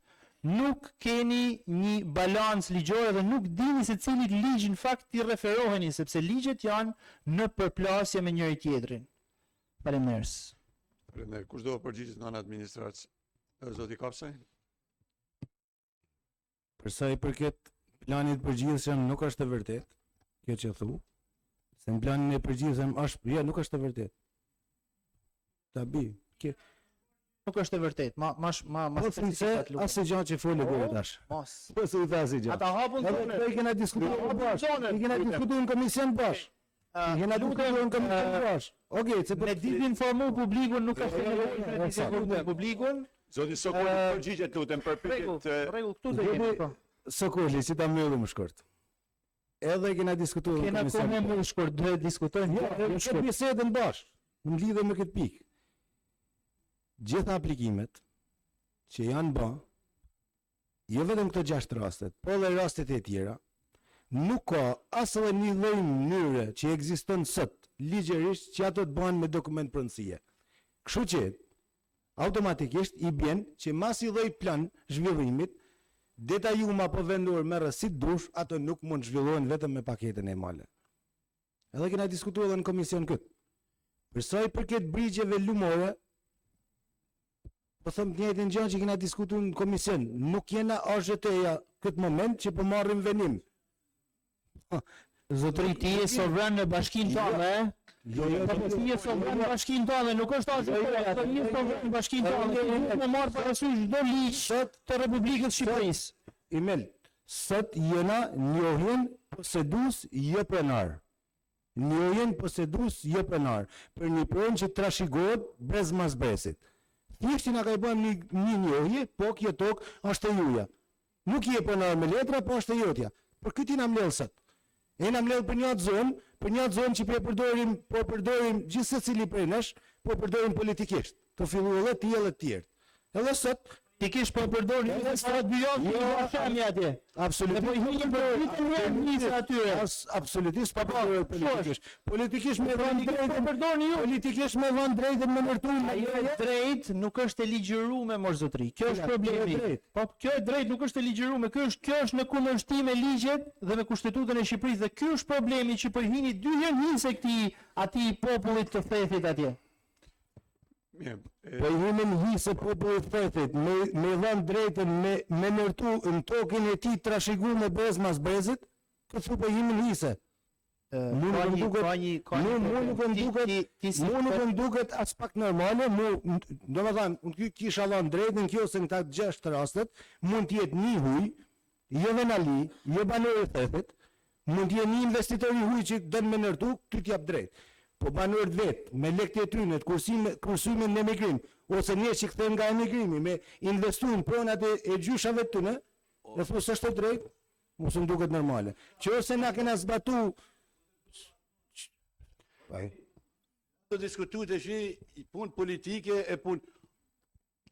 Speaker 3: nuk keni një balancë ligjore dhe nuk dini se cilit ligj në fakt t'i referoheni, sepse ligjet janë në përplasje me njëri tjetrin. Faleminderit.
Speaker 1: Faleminderit. Kush do të përgjigjet nga ana administratës? Zoti Kapsaj?
Speaker 7: Për sa i përket planit përgjithshëm nuk është e vërtet, kjo që thu, se në planin e përgjithshëm është, ja, nuk është e vërtet. Tabi,
Speaker 3: Nuk është e vërtet.
Speaker 7: po se asë gjë që folë deri tash.
Speaker 3: Mos.
Speaker 7: Po se i tha asë gjë.
Speaker 3: Ata hapun zonën.
Speaker 7: Ne kena diskutuar bashkë. Ne kena diskutuar në komision bashkë. Kena diskutuar në komision bashkë. Okej, se
Speaker 3: Ne ditë informu publikun, nuk është e informu publikun.
Speaker 1: Zoti Sokoli përgjigjet lutem për pyetjet.
Speaker 3: Rregull, këtu do jemi.
Speaker 7: Sokoli, si ta mbyllim më shkurt. Edhe kena diskutuar në
Speaker 3: Kena
Speaker 7: komision.
Speaker 3: kohë më shkurt, duhet diskutojmë.
Speaker 7: Ne kemi bisedën bashkë. Në lidhje me këtë pikë. Gjitha aplikimet që janë bë, jo vetëm këto 6 rastet, po edhe rastet e tjera, nuk ka as edhe një lloj mënyre që ekziston sot ligjërisht që ato të bëhen me dokument pronësie. Kështu që automatikisht i bjen që mas i lloj plan zhvillimit, detajum apo vendor merr si dush, ato nuk mund zhvillohen vetëm me paketën e male. Edhe kena diskutuar edhe në komision këtë. Për sa i përket brigjeve lumore, po them të njëjtën gjë që kena diskutuar në komision, nuk jena AZT-ja këtë moment që po marrim venim.
Speaker 3: Zotëri, ti je sovran në bashkinë tonë, ti je sovran në bashkinë tonë, nuk është AZT-ja, ti je sovran në bashkinë tonë, nuk më marr parasysh çdo ligj të Republikës së Shqipërisë.
Speaker 7: Imel, sot jena njohjen posedus jo pronar. Njohjen posedus jo pronar. Për një pronë që trashëgohet brez mas bresit. Thjesht na ka i bën një njohje, po kjo tokë është e juja. Nuk je pronar me letra, po është e jotja. Për këtë na mbledh sot. E na mbledh për një atë zonë që po përdorim gjithë secili prej nesh, po përdorim politikisht. Të filluar edhe ti edhe të tjerë. Edhe sot
Speaker 3: Ti kish po përdor një strat bilion shami atje.
Speaker 7: Absolutisht.
Speaker 3: Po i hiqin për vitin atyre.
Speaker 7: Absolutisht pa përdorur politikisht. Politikisht me vënë drejtë
Speaker 3: përdorni ju.
Speaker 7: Politikisht me vënë drejtë me ndërtuar
Speaker 3: Ajo e drejtë nuk është e ligjëruar mos zotri. Kjo është problemi. Po kjo e drejtë nuk është e ligjëruar, kjo është në kundërshtim me ligjet dhe me kushtetutën e Shqipërisë dhe ky është problemi që po i hini dy herë njëse atij popullit të thethit atje.
Speaker 7: Po i himin hisë popullit thethit, me dhënë drejtën me ndërtu në tokën e tij trashëguar me brez mas brezit, këtë po i himin hisë. Nuk më duket as pak normale, domethënë unë kisha dhënë drejtën kjo se në këta 6 rastet mund të jetë një huj, jo venali, jo banor i thethit, mund të jetë një investitor i huj që dën me ndërtu, ty t'jap drejt. Po banorët vetë, me lekët e tyre, kursimin në emigrim, ose njerëz që kthehen nga emigrimi, me investuin pronat e gjyshave të tyre, dhe thos është e drejtë, mos më duket normale. Që ose na kena zbatu
Speaker 9: të diskutuar të shi punë politike e punë.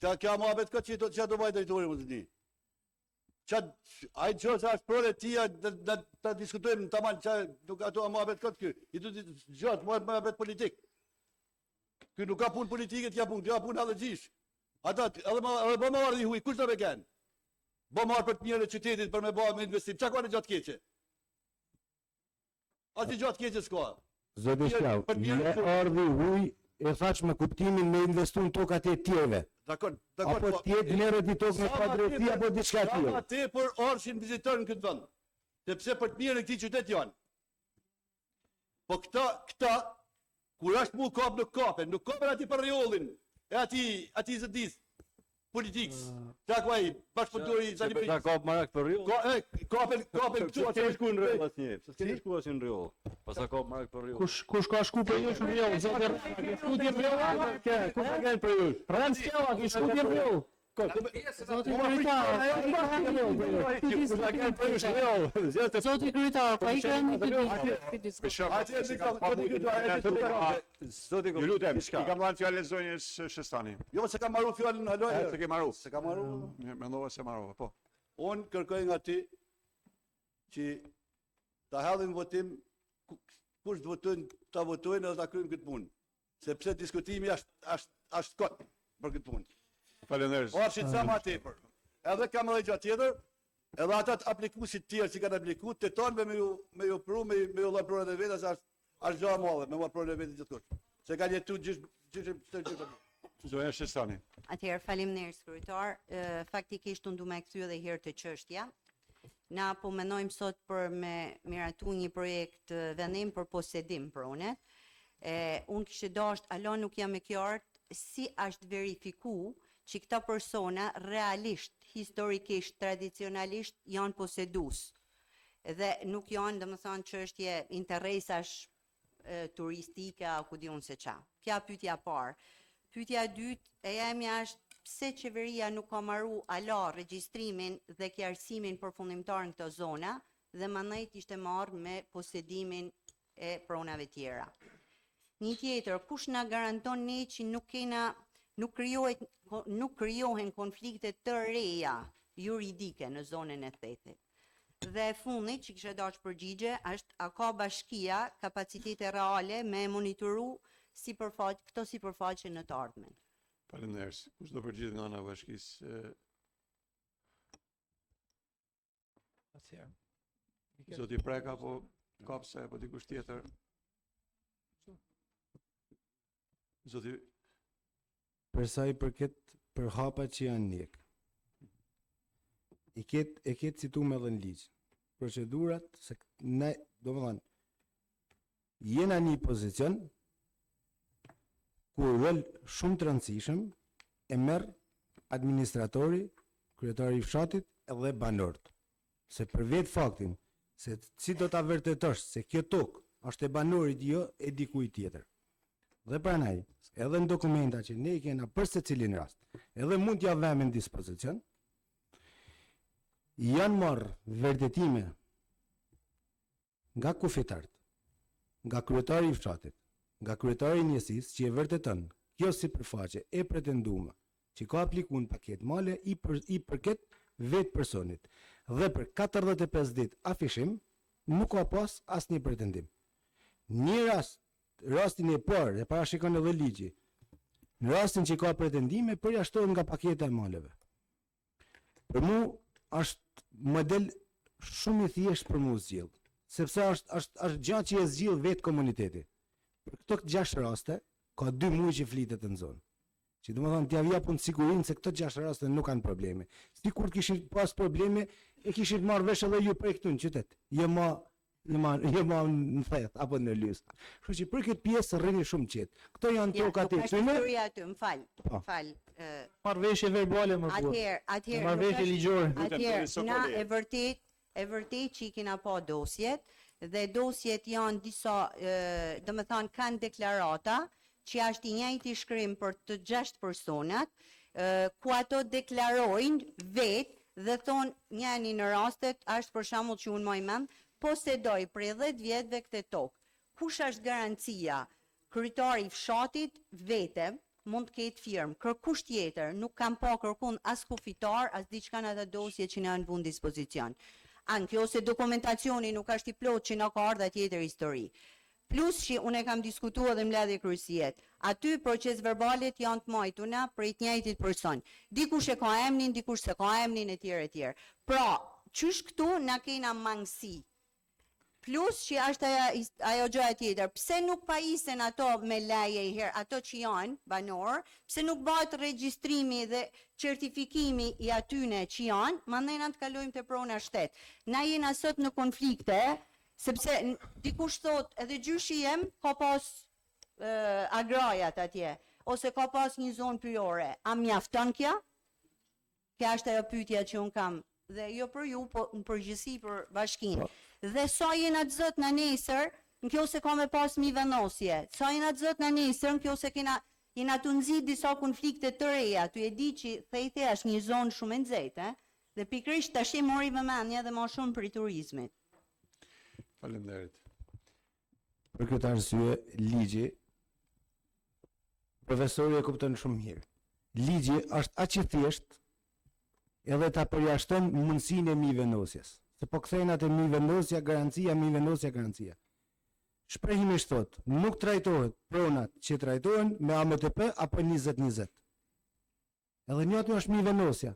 Speaker 9: Kjo muhabet këtë që do bëjë drejtori më të di. Ai gjë sa është pronë tia ta diskutojmë tamam nuk ato muhabet këtë ky. I do të gjatë muhabet politik. Ky nuk ka punë politike, t'ja punë hallëgjish. Ata edhe më marrë di huj, kush do me kanë? Bo marrë për të mirën e qytetit për me bëha me investim. Çka ka në gjatë keqe? Atë gjatë keqe s'ka.
Speaker 7: Zoti Shau, me ardhi huj e thash me kuptimin me investuar në tokat e tjerëve.
Speaker 9: Dakor.
Speaker 7: Apo tjetë merret i tokë me padrejti apo diçka tjetër.
Speaker 9: Sa tepër arshin vizitor në këtë vend. Sepse për të mirën e këtij qyteti janë. Po këta kur është mu kap nuk kapen aty për rjollin e aty zëdis politikës. Ta kuaj bashkëpunëtori tani për.
Speaker 11: Ta kap marak për rjoll.
Speaker 9: Kapen këtu aty
Speaker 11: shku në rjoll asnjë. S'ke shku as në rjoll. Pas ta kap marak për rjoll.
Speaker 3: Kush ka shku për ju në rjoll, zotë. Shku ti në rjoll? Ku ka kanë për ju? Rancëlla, ki shku ti në rjoll?
Speaker 4: Zoti kryetar, pa i kanë këtë
Speaker 1: Ju lutem, i kam dhënë fjalën zonjës Shestani.
Speaker 9: Jo, se kam marrë fjallën në lojë.
Speaker 1: Se ke marrë.
Speaker 9: Se kam marrë.
Speaker 1: Mendova se marrova, po.
Speaker 9: Unë kërkoj nga ti që ta hedhim votim, kush të votojnë, ta votojnë edhe ta kryjmë këtë punë. Sepse diskutimi është kot për këtë punë.
Speaker 1: Faleminderit.
Speaker 9: O shqetësa ma tepër. Edhe kam edhe gjatë tjetër, edhe ata të aplikuesit tjerë që kanë aplikuar, teton me ju pru, me ju lloj pronën e vetes, është gjë e madhe, me pronën e vetes gjithkusht. Se ka jetu gjithë.
Speaker 1: Zonja Shestani.
Speaker 12: Atëherë, faleminderit kryetar. Faktikisht unë du me kthyer edhe herë të çështja. Na po mendojmë sot për me miratu një projekt vendim për posedim pronet. Unë kishte dashur, alo nuk jam e qartë si është verifiku që këta persona realisht, historikisht, tradicionalisht janë posedus. Dhe nuk janë, domethënë, çështje interesash turistike apo di unë se qa. Kja pyetja parë. Pyetja e dytë e jemi është pse qeveria nuk ka marru ala regjistrimin dhe kjarsimin përfundimtar në këto zona dhe mandej ishte marrë me posedimin e pronave tjera. Një tjetër, kush na garanton ne që nuk krijohen konflikte të reja juridike në zonën e Thetit. Dhe e fundit që kisha dashur përgjigje është a ka bashkia kapacitete reale me monitoru këto sipërfaqe në të ardhmen.
Speaker 1: Faleminderit. Kush do përgjigjet nga ana e bashkisë? Zoti Preka apo Kapse apo dikush tjetër? Zoti
Speaker 7: Për sa i përket për hapat që janë njek. E ketë citu me dhe në ligjë. Procedurat, se ne, do më dhanë, jena një pozicion ku rol shumë të rëndësishëm e merr administratori, kryetari i fshatit edhe banorët. Se për vetë faktin se si do ta vërtetosh se kjo tokë është e banorit jo e dikujt tjetër. Dhe pranaj, edhe në dokumenta që ne i kena për secilin rast, edhe mund t'ja vëmë në dispozicion, janë marrë vërtetime nga kufitarët, nga kryetari i fshatit, nga kryetari i njësisë që e vërteton kjo sipërfaqe e pretenduar që ka aplikuar në paketë male i përket vetë personit dhe për 45 ditë afishim nuk ka pas asnjë pretendim. Një rastin e parë dhe parashikon edhe ligji. Në rastin që ka pretendime përjashtohet nga paketa e maleve. Për mu është model shumë i thjeshtë për mu zgjidh, sepse është gjë që e zgjidh vetë komuniteti. Për këto 6 raste ka 2 muaj që flitet në zonë. Që domethënë t'ia japun sigurinë se këto 6 raste nuk kanë probleme. Sikur kishin pas probleme, e kishin marrë vesh edhe ju për këtu në qytet. Jo ma në Thet apo në Lys. Kështu që për këtë pjesë rrini shumë qetë. Këto janë tokat e tyre.
Speaker 3: Marrëveshje verbale më burr.
Speaker 12: Atëherë,
Speaker 3: marrëveshje ligjore.
Speaker 12: Atëherë, na e vërtet që i kena pa dosjet dhe dosjet janë disa, domethënë kanë deklarata që është i njëjti shkrim për të 6 personat, ku ato deklarojnë vetë dhe thonë njëni në rastet është për shembull që unë më i mend, posedoj prej 10 vjetëve këtë tokë. Kush është garancia? Kryetari i fshatit vete mund të ketë firmë, kërkush tjetër nuk kam pa kërkun as kufitar, as diçka në ato dosje që na në vend dispozicion. Anke ose dokumentacioni nuk është i plot që na ka ardha tjetër histori. Plus që unë e kam diskutuar dhe mbledhje kryesiet. Aty proces verbalet janë të marrëtuna prej të njëjtit person. Dikush e ka emrin, dikush se ka emrin e tjerë e tjerë. Pra, çysh këtu na kena mangësi. Plus që është ajo gjëja tjetër, pse nuk pajisen ato me leje i herë, ato që janë banor, pse nuk bëhet regjistrimi dhe certifikimi i atyne që janë, mandej na të kalojmë te prona shtet. Na jena sot në konflikte, sepse dikush thot edhe gjyshi jem ka pas agrajat atje, ose ka pas një zonë pyjore, a mjafton kja? Kja është ajo pyetja që unë kam, dhe jo për ju, po në përgjithësi për bashkinë. Dhe sa jena të zot në nesër, në kjo se ka me pas mi vendosje, sa jena të zot në nesër, në kjo se kena Jena të nxit disa konflikte të reja, ty e di që thejte është një zonë shumë e nxehtë, dhe pikërisht tash e mori vëmendje dhe më shumë për turizmit.
Speaker 1: Faleminderit.
Speaker 7: Për këtë arsye, ligji, profesori e kupton shumë mirë. Ligji është aq i thjeshtë edhe ta përjashton mundësinë e mijëvendosjes. Se po kthehen atë mijëvendosja, garancia. Shprehimisht thot, nuk trajtohet pronat që trajtohen me AMTP apo 20-20. Edhe një aty është mijëvendosja.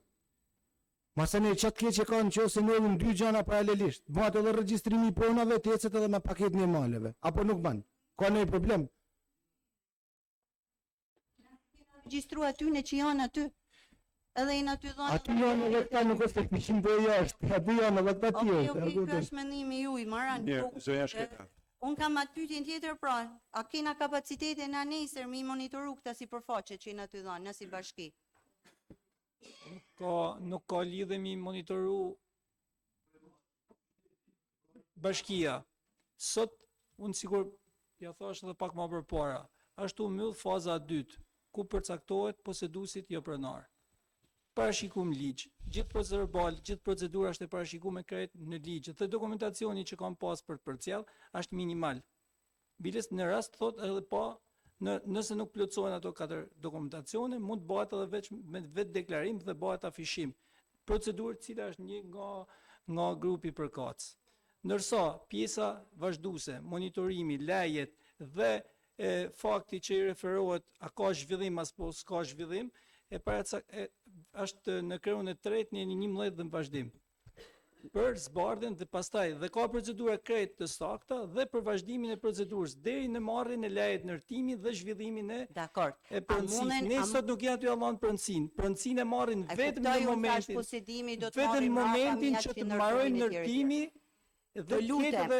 Speaker 7: Masane qatë keq e ka në qoftë se ndodhin dy gjëra paralelisht. Bëhet edhe regjistrimi i pronave, të ecet edhe me paketën e maleve, apo nuk ban. Ka ndonjë problem?
Speaker 12: Regjistru aty në që janë aty. Edhe janë aty dhënë.
Speaker 7: Aty janë edhe këta nuk është teknikim po jashtë. Aty janë edhe këta tjerë.
Speaker 12: Ky është mendimi juaj, Maran.
Speaker 1: Mirë, zonja Shketa.
Speaker 12: Un kam aty pyetjen tjetër pra, a kena kapacitete na nesër mi monitoru këta sipërfaqe që janë aty dhënë, na si bashki?
Speaker 8: Nuk ka lidhje me monitoru bashkia. Sot, unë sigur, ja thash edhe pak më përpara, ashtu mbyll faza e dytë, ku përcaktohet poseduesit jo pronar. Parashikum ligj, gjithë procedura verbal, gjithë procedura është e parashikuar krejt në ligj, dhe dokumentacioni që kam pas për të përcjell është minimal. Biles në rast thot edhe pa nëse nuk plotësohen ato 4 dokumentacione, mund të bëhet edhe vetë deklarim dhe bëhet afishim. Procedurë cila është një nga grupi përkatës. Ndërsa pjesa vazhduese, monitorimi, lejet dhe fakti që i referohet a ka zhvillim apo s'ka zhvillim, është në kreun e tretë në 11 dhe në vazhdim. Për zbardhjen dhe pastaj dhe ka procedura krejt të sakta dhe për vazhdimin e procedurës deri në marrjen e lejet ndërtimi dhe zhvillimin e pronësisë. Ne sot nuk janë aty avon pronësinë. Pronësinë e marrin vetëm në momentin që të mbarojnë ndërtimi dhe lutem.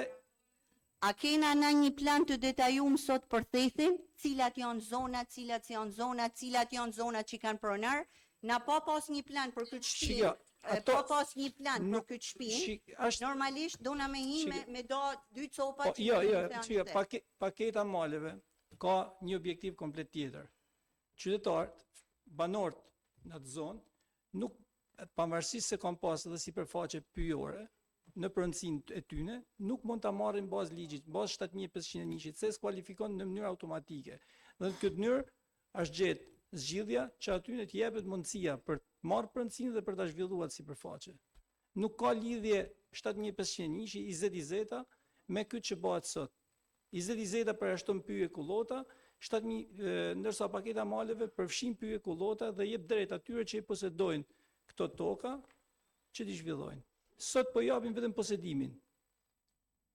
Speaker 12: A kena në një plan të detajum sot për thethin, cilat janë zonat, cilat janë zonat që kanë pronar, na pa pas një plan për këtë shtëpi, pa pas një plan për këtë shtëpi, normalisht do na me hime me do 2 copa që
Speaker 8: paketa maleve ka një objektiv komplet tjetër. Qytetarët, banorët në atë zonë, nuk pavarësisht se kanë pas edhe sipërfaqe pyjore, në pronësinë e tyne, nuk mund ta marrin bazë ligjit, bazë 7501, se skualifikon në mënyrë automatike. Dhe në këtë mënyrë është gjetë zgjidhja që atyne të jepet mundësia për të marrë pronësinë dhe për ta zhvilluar sipërfaqe. Nuk ka lidhje 7501 20-20 me këtë që bëhet sot. 20-20 përjashton pyje kullota, 7000 ndërsa paketa maleve përfshin pyje kullota dhe jep drejt atyre që i posedojnë këto toka që t'i zhvillojnë. Sot po japim vetëm posedimin.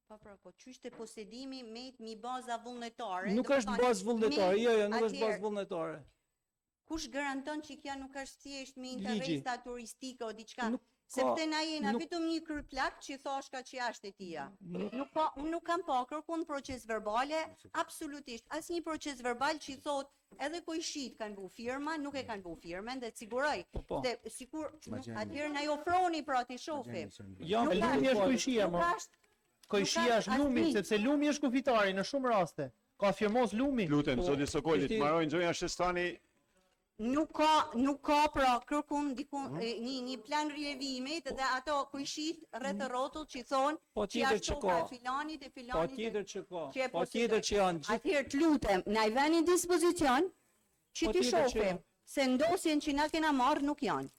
Speaker 12: Po çështë posedimi me mi baza vullnetare.
Speaker 8: Nuk është bazë vullnetare, jo, nuk është bazë vullnetare.
Speaker 12: Kush garanton që kjo nuk është thjesht me interesa turistike o diçka? Sepse na jena vetëm një kryplak që thoshka që është e tia. Unë nuk kam pa kërkun proces verbale, absolutisht. Asnjë proces verbal që thot edhe kojshit kanë bu firma, nuk e kanë bu firmen dhe të siguroj. Dhe sikur atëherë na i ofroni pra ti shohim.
Speaker 3: Jo, lumi është kojshia, më. Kojshia është lumi, sepse lumi është kufitari në shumë raste. Ka firmos lumi.
Speaker 1: Lutem, zoti Sokolit, mbarojnë zonja Shestani.
Speaker 12: Nuk ka pra kërkun një plan rilevimit dhe ato kujshit rreth rrotull që thonë që ashtu ka filanit e filanit.
Speaker 8: Po tjetër që ka. Po tjetër që janë gjithë.
Speaker 12: Atëherë të lutem, na i veni dispozicion që ti shohim se ndosjen që na kena marrë nuk janë.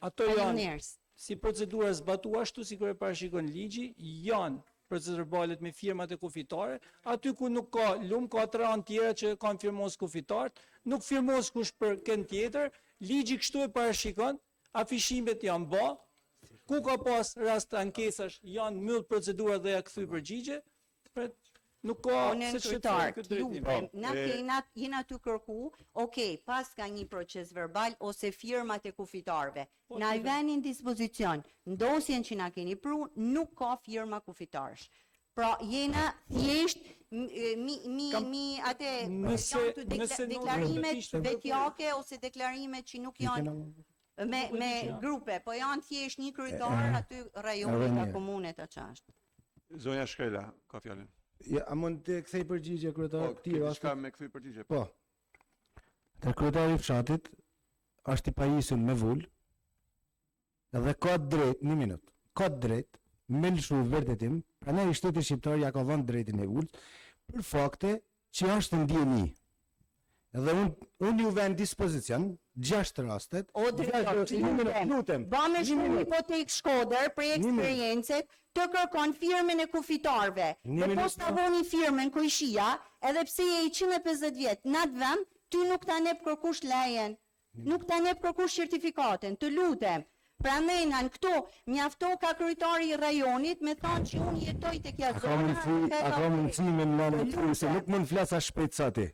Speaker 8: Ato janë si procedura zbatuar ashtu sikur e parashikon ligji, janë procedurë verbalet me firmat e kufitare, aty ku nuk ka lum, ka 3 anë tjera që kanë firmos kufitarët, nuk firmos kush për kënd tjetër, ligji kështu e parashikon, afishimet janë bë, ku ka pas rast ankesash janë mbyll procedura dhe ja kthy përgjigje, nuk ka
Speaker 12: se jena të kërku, pas ka një proces verbal ose firmat e kufitarve. Na i venin dispozicion, ndosjen që na keni pru, nuk ka firma kufitarsh. Pra jena thjesht deklarimet vetjake ose deklarimet që nuk janë me grupe, po janë thjesht një kryetar aty rajonit ka komunet atë çast.
Speaker 1: Zonja Shkrela, ka fjalën.
Speaker 7: Ja, a mund të kthej përgjigje kryetar këtij rasti?
Speaker 1: Ka me kthy përgjigje.
Speaker 7: Po. Te kryetari i fshatit është i pajisur me vull dhe ka drejt, një minut, ka drejt me lëshu vërtetim, prandaj shteti shqiptar ja ka dhënë drejtin e vullës për fakte që është ndjeni. Dhe unë ju vend dispozicion 6 rastet.
Speaker 12: O drejtor,
Speaker 7: lutem.
Speaker 12: Bamë shumë hipotek Shkodër për eksperiencet të kërkon firmën e kufitarëve. Dhe pos ta voni firmën Kojshia, edhe pse je i 150 vjet, në atë vend ty nuk ta nep kërkush lejen, nuk ta nep kërkush certifikatin, të lutem. Prandaj në këto mjafto ka kryetari i rajonit me thonë që unë jetoj tek ja zona.
Speaker 7: A ka mundësi me më se nuk mund flasa shpejt sa ti.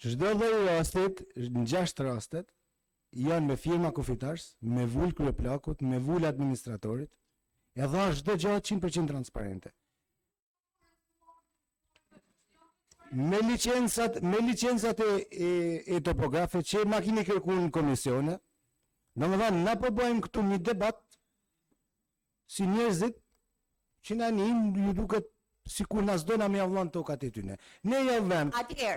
Speaker 7: Çdo lloj rastit, në 6 rastet, janë me firma kufitars, me vull kryeplakut, me vull administratorit, edhe është çdo gjë 100% transparente. Me licencat e topografe që ma kini kërku në komisione, domethënë na po bëjmë këtu një debat si njerëzit që na ju duket sikur na s'dona me avllon tokat e tyne. Ne javëm.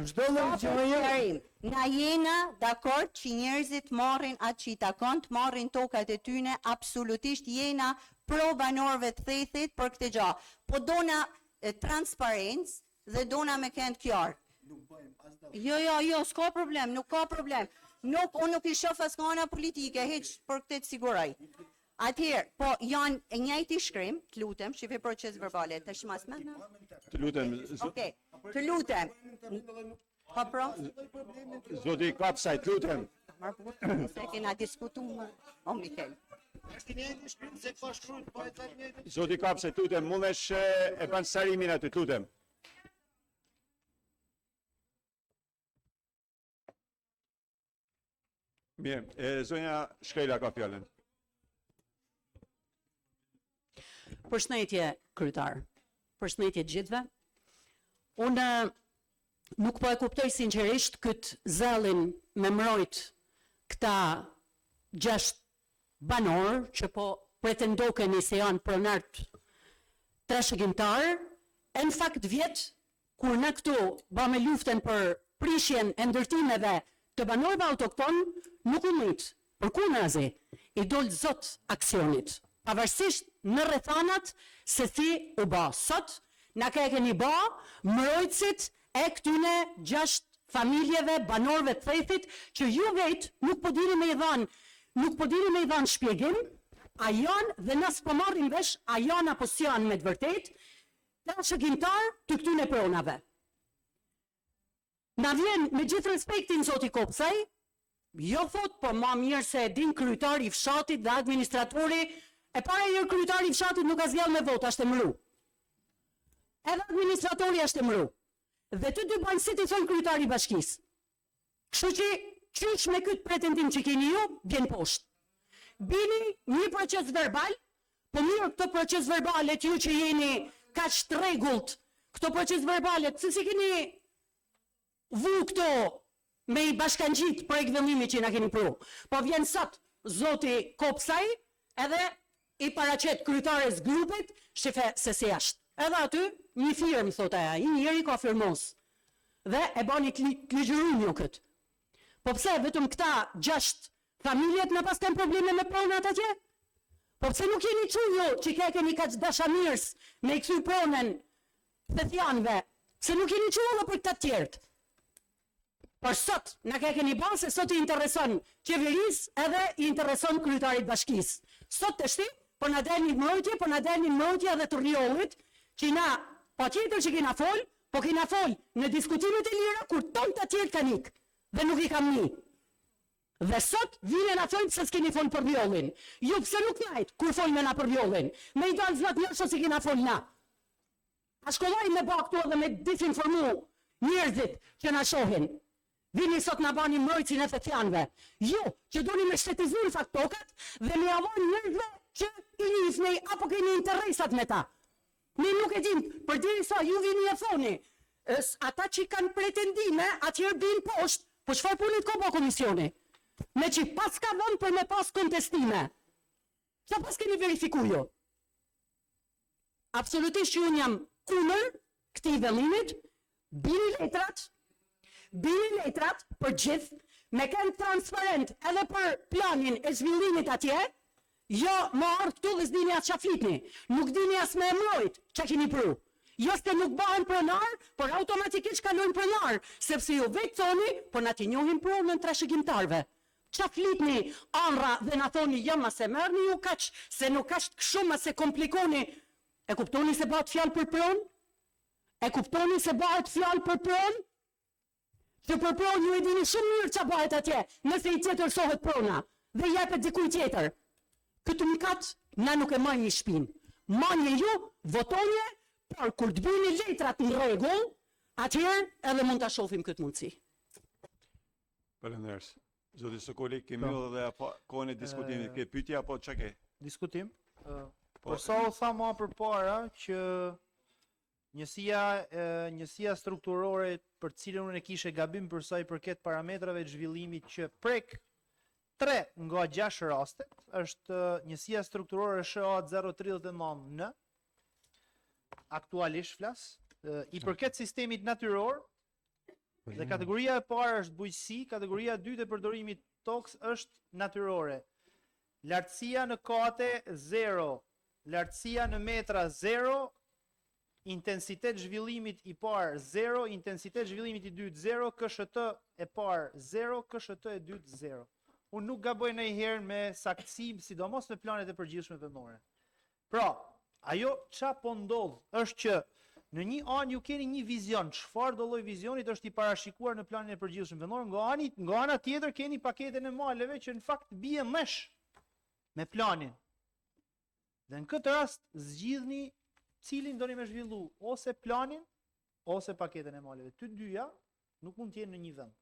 Speaker 7: Çdo lloj gjëje.
Speaker 12: Na jena dakord që njerëzit marrin atë që i takon, të marrin tokat e tyne, absolutisht jena pro banorëve të thethit për këtë gjë. Po dona transparencë dhe dona me kënd qartë. Jo, s'ka problem, nuk ka problem. Unë nuk i shoh as nga ana politike, hiç për këtë të siguroj. Atëherë, po janë e njëjti shkrim, të lutem, shifi proces verbale, tash mas më.
Speaker 1: Të lutem.
Speaker 12: Okej, të lutem. Po pro.
Speaker 1: Zoti Kapsaj, të lutem.
Speaker 12: Se kena diskutuar o Mikel.
Speaker 1: Zoti Kapsaj, të lutem, mundesh e ban sarimin aty, të lutem. Mirë, zonja Shkrela ka fjalën.
Speaker 13: Përshëndetje kryetar. Përshëndetje gjithëve. Unë nuk po e kuptoj sinqerisht këtë zellin me mbrojt këta 6 banorë që po pretendokeni se janë pronart trashëgimtar, e në fakt vjet kur në këtu bëme luftën për prishjen e ndërtimeve të banorëve autokton, nuk u mrit. Për kunazi, i dol zot aksionit. Pavarësisht në rrethanat se si u ba. Sot, na ka e keni ba mbrojtësit e këtyne 6 familjeve, banorëve të thethit, që ju vetë nuk po dini me i dhanë shpjegim, a janë dhe nësë po marrin vesh, a janë apo s'janë me të vërtet, trashëgimtar të këtyne pronave. Na vjen me gjithë respektin zoti Kopsaj, jo thot, po ma mirë se din kryetari i fshatit dhe administratori, e para herë kryetari i fshatit nuk ka zgjallë me vot, është emëru. Edhe administratori është emëru. Dhe të dy bajnë si të thonë kryetari i bashkisë. Kështu që qysh me këtë pretendim që keni ju, vjen poshtë. Bini një proces verbal, po mirë këto proces verbalet ju që jeni kaq të rregullt, këto proces verbalet, se si keni vu këto me i bashkangjit projekt vendimi që na keni pru. Po vjen sot zoti Kopsaj edhe i paraqet kryetares grupit, shife se si ashtë. Edhe aty një firmë, thot aja, i njëri ka firmos. Dhe e bani të ligjërum ju këtë. Po pse vetëm këta 6 familjet në pas kanë probleme me pronat atje? Po pse nuk jeni që ju që keni kaq dashamirës me i kthy pronën thethjanëve? Pse nuk jeni që edhe për këta tjertë? Por sot, na keni banë se sot i intereson qeveris edhe i intereson kryetarit bashkisë. Sot të shti, po na delni mbrojtje, po na delni mbrojtje edhe të rjollit, që na, pa tjetër që kena fol, po kena fol në diskutimet e lira, kur ton të tjertë kanë ikë, dhe nuk i kam një. Dhe sot, vine na thojnë se s'keni fol për rjollin. Ju pse nuk najtë, kur fol me na për rjollin. Me i dalë zlat njërë si kena fol na. A shkolloj me baktu edhe me disinformu njerëzit që na shohin. Vini sot na bani mbrojtësin e thethjanëve. Jo, që doni me shtetizur faktokat dhe me avon njerëzve që i njifni apo keni interesat me ta. Ne nuk e dim, për diri sa ju vini e thoni, ata që kanë pretendime, atjerë bin poshtë, po çfarë punit ka po komisioni? Me që pas ka vënd për me pas kontestime. Sa pas keni verifiku jo? Absolutisht që unë jam kundër këtij vendimit, bini letrat, bini letrat për gjithë, me kanë transparent edhe për planin e zhvillimit atje, jo më ardhë këtu dhe s'dini atë qa flitni, nuk dini as me emrojt që keni pru. Jo se nuk bëhen pronar, por automatikisht kalojnë pronar, sepse ju vetë thoni, por na ti njohim pronën trashëgimtarve. Qa flitni anra dhe na thoni jam ma se merrni ju kaq, se nuk ashtë shumë se komplikoni. E kuptoni se bëhet fjalë për pronë? E kuptoni se bëhet fjalë për pronë? Që për pronë ju e dini shumë mirë që bëhet atje, nëse i tjetërsohet prona, dhe jepet dikuj tjetër. Këtë mkat, na nuk e majnë një shpinë. Manje ju, votonje, por kur të bini letrat në rregull, atëherë edhe mund ta shohim këtë mundësi.
Speaker 1: Faleminderit. Zoti Sokoli, kemi edhe kohën e diskutimit, ke pyetje apo çka ke?
Speaker 3: Diskutim. Por sa u tha më përpara që njësia strukturore për cilën unë e kishe gabim për sa i përket parametrave të zhvillimit që prek 3 nga 6 rastet, është njësia strukturore SHA 039N, aktualisht flas, i përket sistemit natyror, dhe kategoria e parë është bujqësi, kategoria e dytë e përdorimit toks është natyrore. Lartësia në kate 0, lartësia në metra 0, intensitet zhvillimit i parë 0, intensitet zhvillimit i dytë 0, KSHT e parë 0, KSHT e dytë 0. Unë nuk gaboj ndonjëherë me saktësi, sidomos në planet e përgjithshme vendore. Pra, ajo qa po ndodh është që në një anë ju keni një vizion, çfarë do lloj vizionit është i parashikuar në planin e përgjithshëm vendor, nga ana tjetër keni paketën e maleve që në fakt bie mesh me planin. Dhe në këtë rast zgjidhni cilin doni me zhvillu, ose planin, ose paketën e maleve. Të dyja nuk mund të jenë në një vend.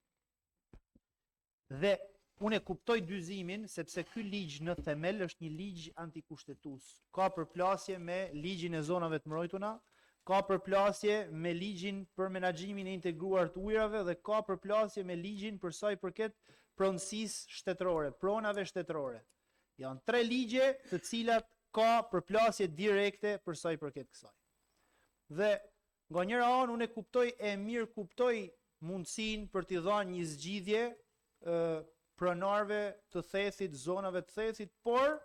Speaker 3: Dhe unë e kuptoj dyzimin, sepse ky ligj në themel është një ligj antikushtetues. Ka përplasje me ligjin e zonave të mbrojtuna, ka përplasje me ligjin për menaxhimin e integruar të ujrave dhe ka përplasje me ligjin për sa i përket pronësisë shtetërore, pronave shtetërore. Janë 3 ligje të cilat ka përplasje direkte për sa i përket kësaj. Dhe nga njëra anë unë e mirë kuptoj mundësinë për t'i dhënë një zgjidhje pronarëve të thethit, zonave të thethit, por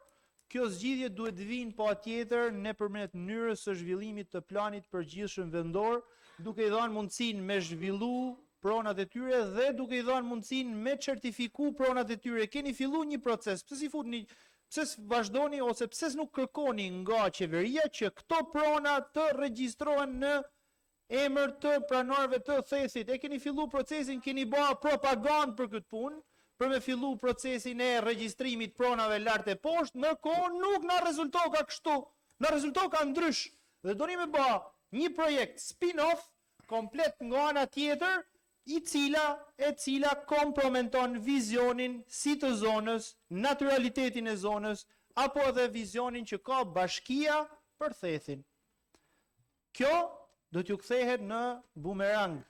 Speaker 3: kjo zgjidhje duhet vinë patjetër nëpërmjet mënyrës së zhvillimit të planit përgjithshëm vendor, duke i dhënë mundësinë me zhvillu pronat e tyre dhe duke i dhënë mundësinë me certifiku pronat e tyre. Keni filluar një proces, pse si futni, pse vazhdoni ose pse nuk kërkoni nga qeveria që këto prona të regjistrohen në emër të pranarëve të thethit. E keni filluar procesin, keni bërë propagandë për këtë punë, për me fillu procesin e regjistrimit pronave lart e poshtë, ndërkohë nuk na rezulto ka kështu, na rezulto ka ndrysh. Dhe doni me bë një projekt spin-off komplet nga ana tjetër, e cila kompromenton vizionin si të zonës, naturalitetin e zonës, apo edhe vizionin që ka bashkia për thethin. Kjo do t'ju kthehet në bumerang.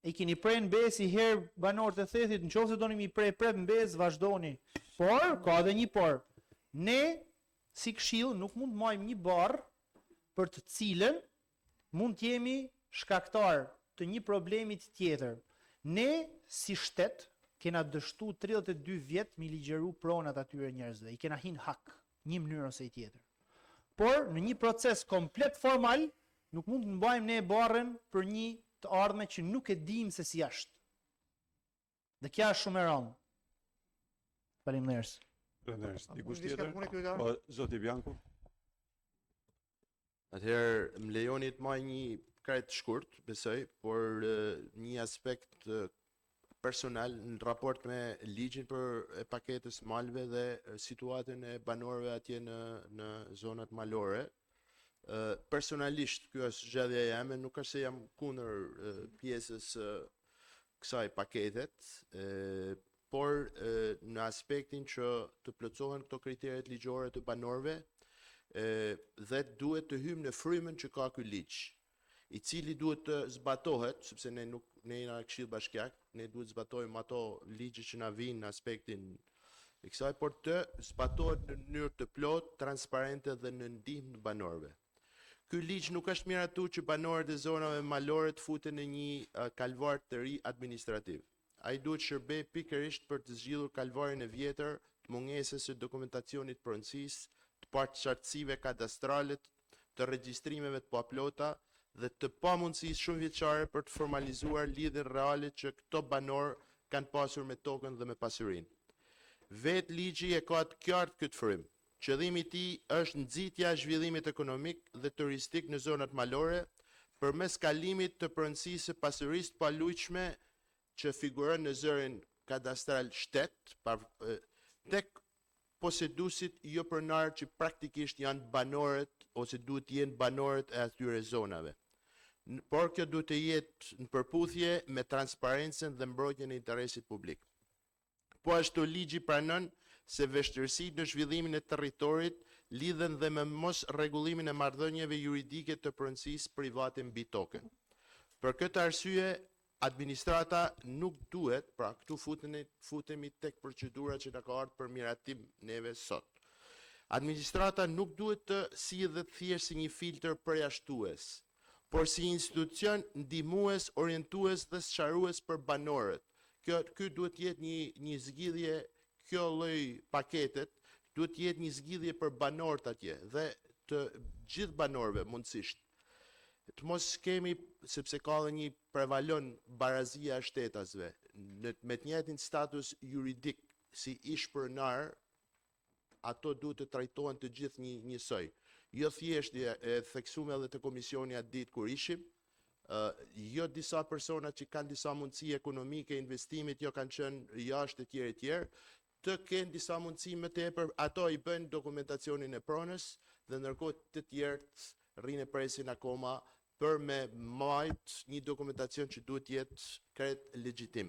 Speaker 3: E keni prej në besë i herë banorët e thethit, në qoftë se doni mi prej në besë, vazhdoni. Por, ka dhe një por. Ne, si këshill, nuk mund marrim një barë për të cilën mund t'jemi shkaktar të një problemit tjetër. Ne, si shtet, kena dështu 32 vjetë mi ligjeru pronat atyre njerëzve. I kena hin hak, një mënyrë ose i tjetër. Por, në një proces komplet formal, nuk mund të mbajmë ne barën për një të ardhme që nuk e dim se si ashtë. Dhe kja është shumë e rëndë. Faleminderit.
Speaker 1: Faleminderit. Dikush tjetër? Po, zoti Bianco.
Speaker 2: Atëherë, më lejoni të marr një krejt shkurt, besoj, por një aspekt personal në raport me ligjin për paketës malve dhe situatën e banorëve atje në zonat malore. Personalisht, kjo është zgjedhja jame, nuk është se jam kundër pjesës kësaj paketet, por në aspektin që të plotësohen këto kriteret ligjore të banorëve dhe duhet të hymë në frymën që ka ky ligj, i cili duhet të zbatohet, sepse ne jena Këshill Bashkiak, ne duhet të zbatojmë ato ligje që na vinë në aspektin e kësaj, por të zbatohet në mënyrë të plotë, transparente dhe në ndihmë të banorëve. Ky ligj nuk është miratu që banorët e zonave malore të futen në një kalvar të ri administrativ. Ai duhet shërbej pikërisht për të zgjidhur kalvarin e vjetër të mungesës së dokumentacionit pronësisë, të qartësive kadastrale, të regjistrimeve të paplota dhe të pamundësisë shumëvjeçare për të formalizuar lidhjen reale që këto banor kanë pasur me tokën dhe me pasurinë. Vetë ligji e ka të qartë këtë frymë. Qëllimi i tij është nxitja e zhvillimit ekonomik dhe turistik në zonat malore përmes kalimit të pronësisë së pasurisë të palujshme që figuron në zërin kadastral shtet tek poseduesit jo pronar që praktikisht janë banorët ose duhet të jenë banorët e atyre zonave. Por kjo duhet të jetë në përputhje me transparencën dhe mbrojtjen e interesit publik. Po ashtu ligji pranon se vështirësitë në zhvillimin e territorit lidhen dhe me mos rregullimin e marrëdhënieve juridike të pronësisë private mbi tokën. Për këtë arsye, administrata nuk duhet, pra këtu futemi tek procedura që na ka ardhur për miratim neve sot. Administrata nuk duhet të sillet thjesht si një filtr përjashtues, por si institucion ndihmues, orientues dhe sqarues për banorët. Ky duhet të jetë një zgjidhje, kjo lloj paketet duhet të jetë një zgjidhje për banorët atje dhe të gjithë banorëve mundësisht. Të mos kemi, sepse ka dhe një prevalon barazia e shtetasve, me të njëjtin status juridik si ishpronar, ato duhet të trajtohen të gjithë njësoj. Jo thjesht e theksuar edhe të komisioni atë ditë kur ishim, jo disa persona që kanë disa mundësi ekonomike, investimit jo kanë qenë jashtë e tjerë, të kenë disa mundësi më tepër, ato i bën dokumentacionin e pronës dhe ndërkohë të tjerët rrinë presin akoma për me majt një dokumentacion që duhet jetë krejt legjitim.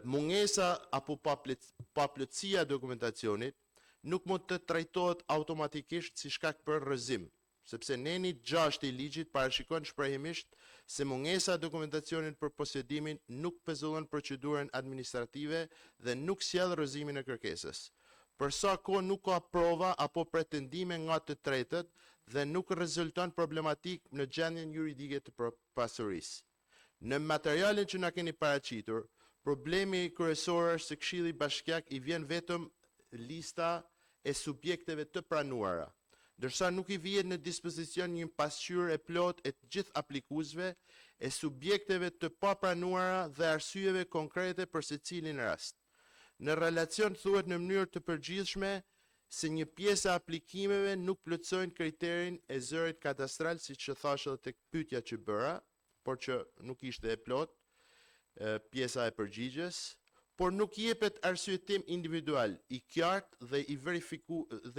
Speaker 2: Mungesa apo paplotësia e dokumentacionit nuk mund të trajtohet automatikisht si shkak për rrëzim, sepse neni 6 i ligjit parashikon shprehimisht se mungesa e dokumentacionit për posedimin nuk pezullon procedurën administrative dhe nuk sjell rrëzimin e kërkesës. Për sa kohë nuk ka prova apo pretendime nga të tretët dhe nuk rezulton problematik në gjendjen juridike të pasurisë. Në materialin që na keni paraqitur, problemi kryesor është se Këshilli Bashkiak i vjen vetëm lista e subjekteve të pranuara, ndërsa nuk i vjen në dispozicion një pasqyrë e plot e të gjithë aplikuesve e subjekteve të papranuara dhe arsyeve konkrete për secilin rast. Në relacion thuhet në mënyrë të përgjithshme se një pjesë e aplikimeve nuk plotësojnë kriterin e zërit kadastral, siç thash edhe tek pyetja që bëra, por që nuk ishte e plot pjesa e përgjigjes, por nuk jepet arsyetim individual i qartë dhe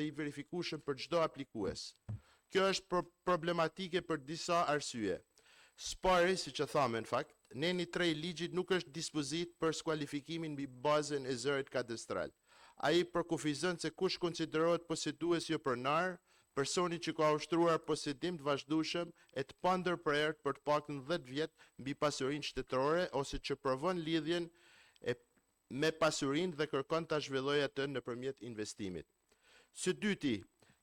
Speaker 2: i verifikueshëm për çdo aplikues. Kjo është problematike për disa arsye. Spari, siç e thamë në fakt, neni 3 i ligjit nuk është dispozit për skualifikimin mbi bazën e zërit kadastral. Ai përkufizon se kush konsiderohet posedues jo pronar, personi që ka ushtruar posedim të vazhdueshëm e të pandërprerët për të paktën 10 vjet mbi pasurinë shtetërore ose që provon lidhjen me pasurinë dhe kërkon ta zhvillojë atë nëpërmjet investimit. Së dyti,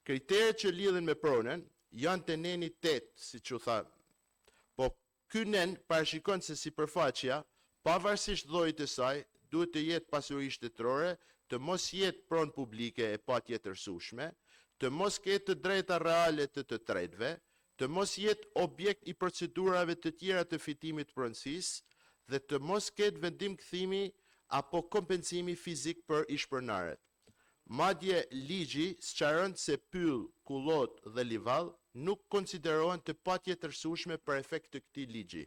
Speaker 2: kriteret që lidhen me pronën janë të neni 8, siç u tha. Po ky nen parashikon se sipërfaqja, pavarësisht llojit të saj, duhet të jetë pasuri shtetërore, të mos jetë pronë publike e patjetërsueshme, të mos ketë të drejta reale të tretëve, të mos jetë objekt i procedurave të tjera të fitimit të pronësisë dhe të mos ketë vendim kthimi apo kompensimi fizik për ishpronarët. Madje ligji sqaron se pyll, kullot dhe livall nuk konsiderohen të patjetërsueshme për efekt të këtij ligji.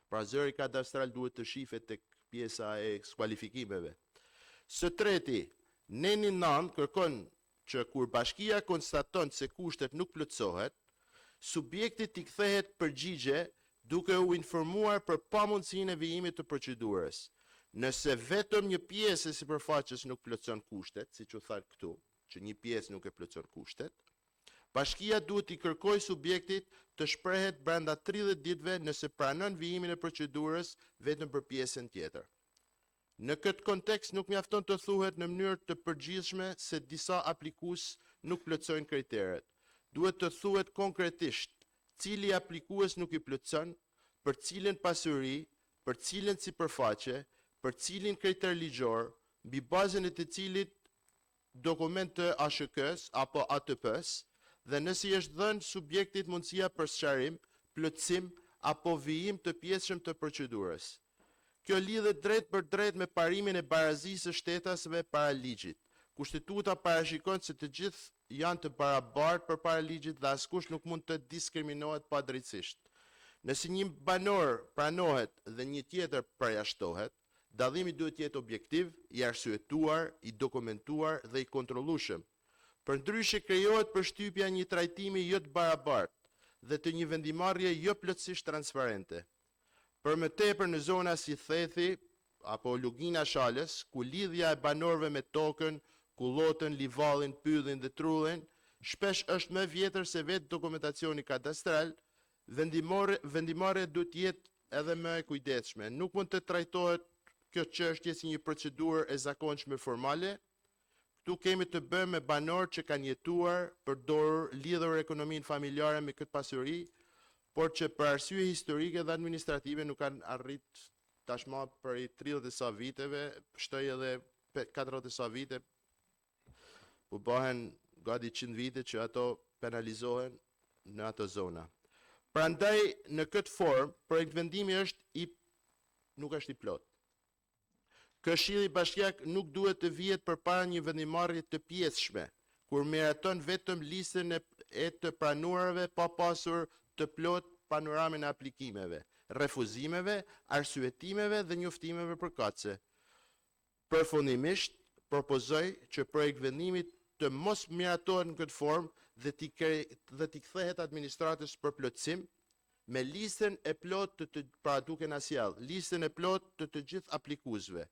Speaker 2: Pra zëri kadastral duhet të shihet tek pjesa e skualifikimeve. Së treti, neni 9 kërkon që kur bashkia konstaton se kushtet nuk plotësohet, subjekti t'i kthehet përgjigje duke u informuar për pamundësinë e vijimit të procedurës. Nëse vetëm një pjesë e sipërfaqes nuk plotëson kushtet, siç u tha këtu, që një pjesë nuk e plotëson kushtet, bashkia duhet i kërkojë subjektit të shprehet brenda 30 ditëve nëse pranon vijimin e procedurës vetëm për pjesën tjetër. Në këtë kontekst nuk mjafton të thuhet në mënyrë të përgjithshme se disa aplikues nuk plotësojnë kriteret. duhet të thuhet konkretisht cili aplikues nuk i plotson, për cilën pasuri, për cilën sipërfaqe, për cilin kriter ligjor, mbi bazën e të cilit dokument të ASHK-s apo ATP-s, dhe nëse i është dhënë subjektit mundësia për sqarim, plotësim apo vijim të pjesëshëm të procedurës. Kjo lidhet drejt për drejt me parimin e barazisë së shtetasve para ligjit. Kushtetuta parashikon se të gjithë janë të barabartë përpara ligjit dhe askush nuk mund të diskriminohet padrejtësisht. Nëse një banor pranohet dhe një tjetër përjashtohet, dallimi duhet të jetë objektiv, i arsyetuar, i dokumentuar dhe i kontrollueshëm. Përndryshe krijohet përshtypja një trajtimi jo të barabartë dhe të një vendimarrje jo plotësisht transparente. Për më tepër në zona si Thethi apo Lugina Shalës, ku lidhja e banorëve me tokën, kullotën, livallin, pyllin dhe trullin, shpesh është më vjetër se vetë dokumentacioni kadastral, vendimarrja duhet të jetë edhe më e kujdesshme. Nuk mund të trajtohet kjo çështje si një procedurë e zakonshme formale. Këtu kemi të bëjmë me banor që kanë jetuar, përdorur, lidhur ekonominë familjare me këtë pasuri, por që për arsye historike dhe administrative nuk kanë arrit tashmë për i 30 e sa viteve, shtoj edhe 40 e sa vite, u bëhen gati 100 vite që ato penalizohen në ato zona. Prandaj në këtë formë, projekt vendimi nuk është i plot. Këshilli Bashkiak nuk duhet të vihet përpara një vendimarrje të pjesshme, kur miraton vetëm listën e të pranuarve pa pasur të plot panoramën e aplikimeve, refuzimeve, arsyetimeve dhe njoftimeve përkatëse. Përfundimisht, propozoj që projekt vendimit të mos miratohet në këtë formë dhe t'i kthehet administratës për plotësim me listën e plot pra duke na sjell, listën e plot të gjithë aplikuesve,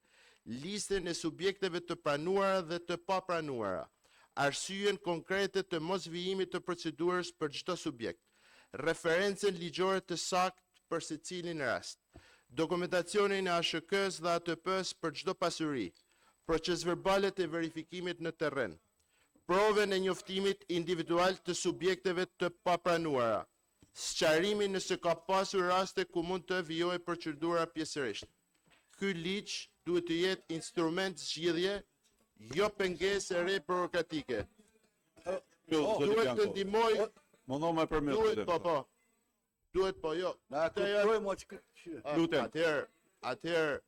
Speaker 2: listën e subjekteve të pranuara dhe të papranuara, arsyeën konkrete të mos vijimit të procedurës për çdo subjekt, referencën ligjore të saktë për secilin rast, dokumentacionin e ASHK-s dhe ATP-s për çdo pasuri, procesverbalet e verifikimit në terren, provën e njoftimit individual të subjekteve të papranuara, sqarimin nëse ka pasur raste ku mund të vijojë procedura pjesërisht. Ky ligj duhet të jetë instrument zgjidhje, jo pengesë e re burokratike. Duhet të ndihmojë.
Speaker 1: Mundohem më përmet.
Speaker 2: Duhet po jo.
Speaker 1: Lutem.
Speaker 2: Atëherë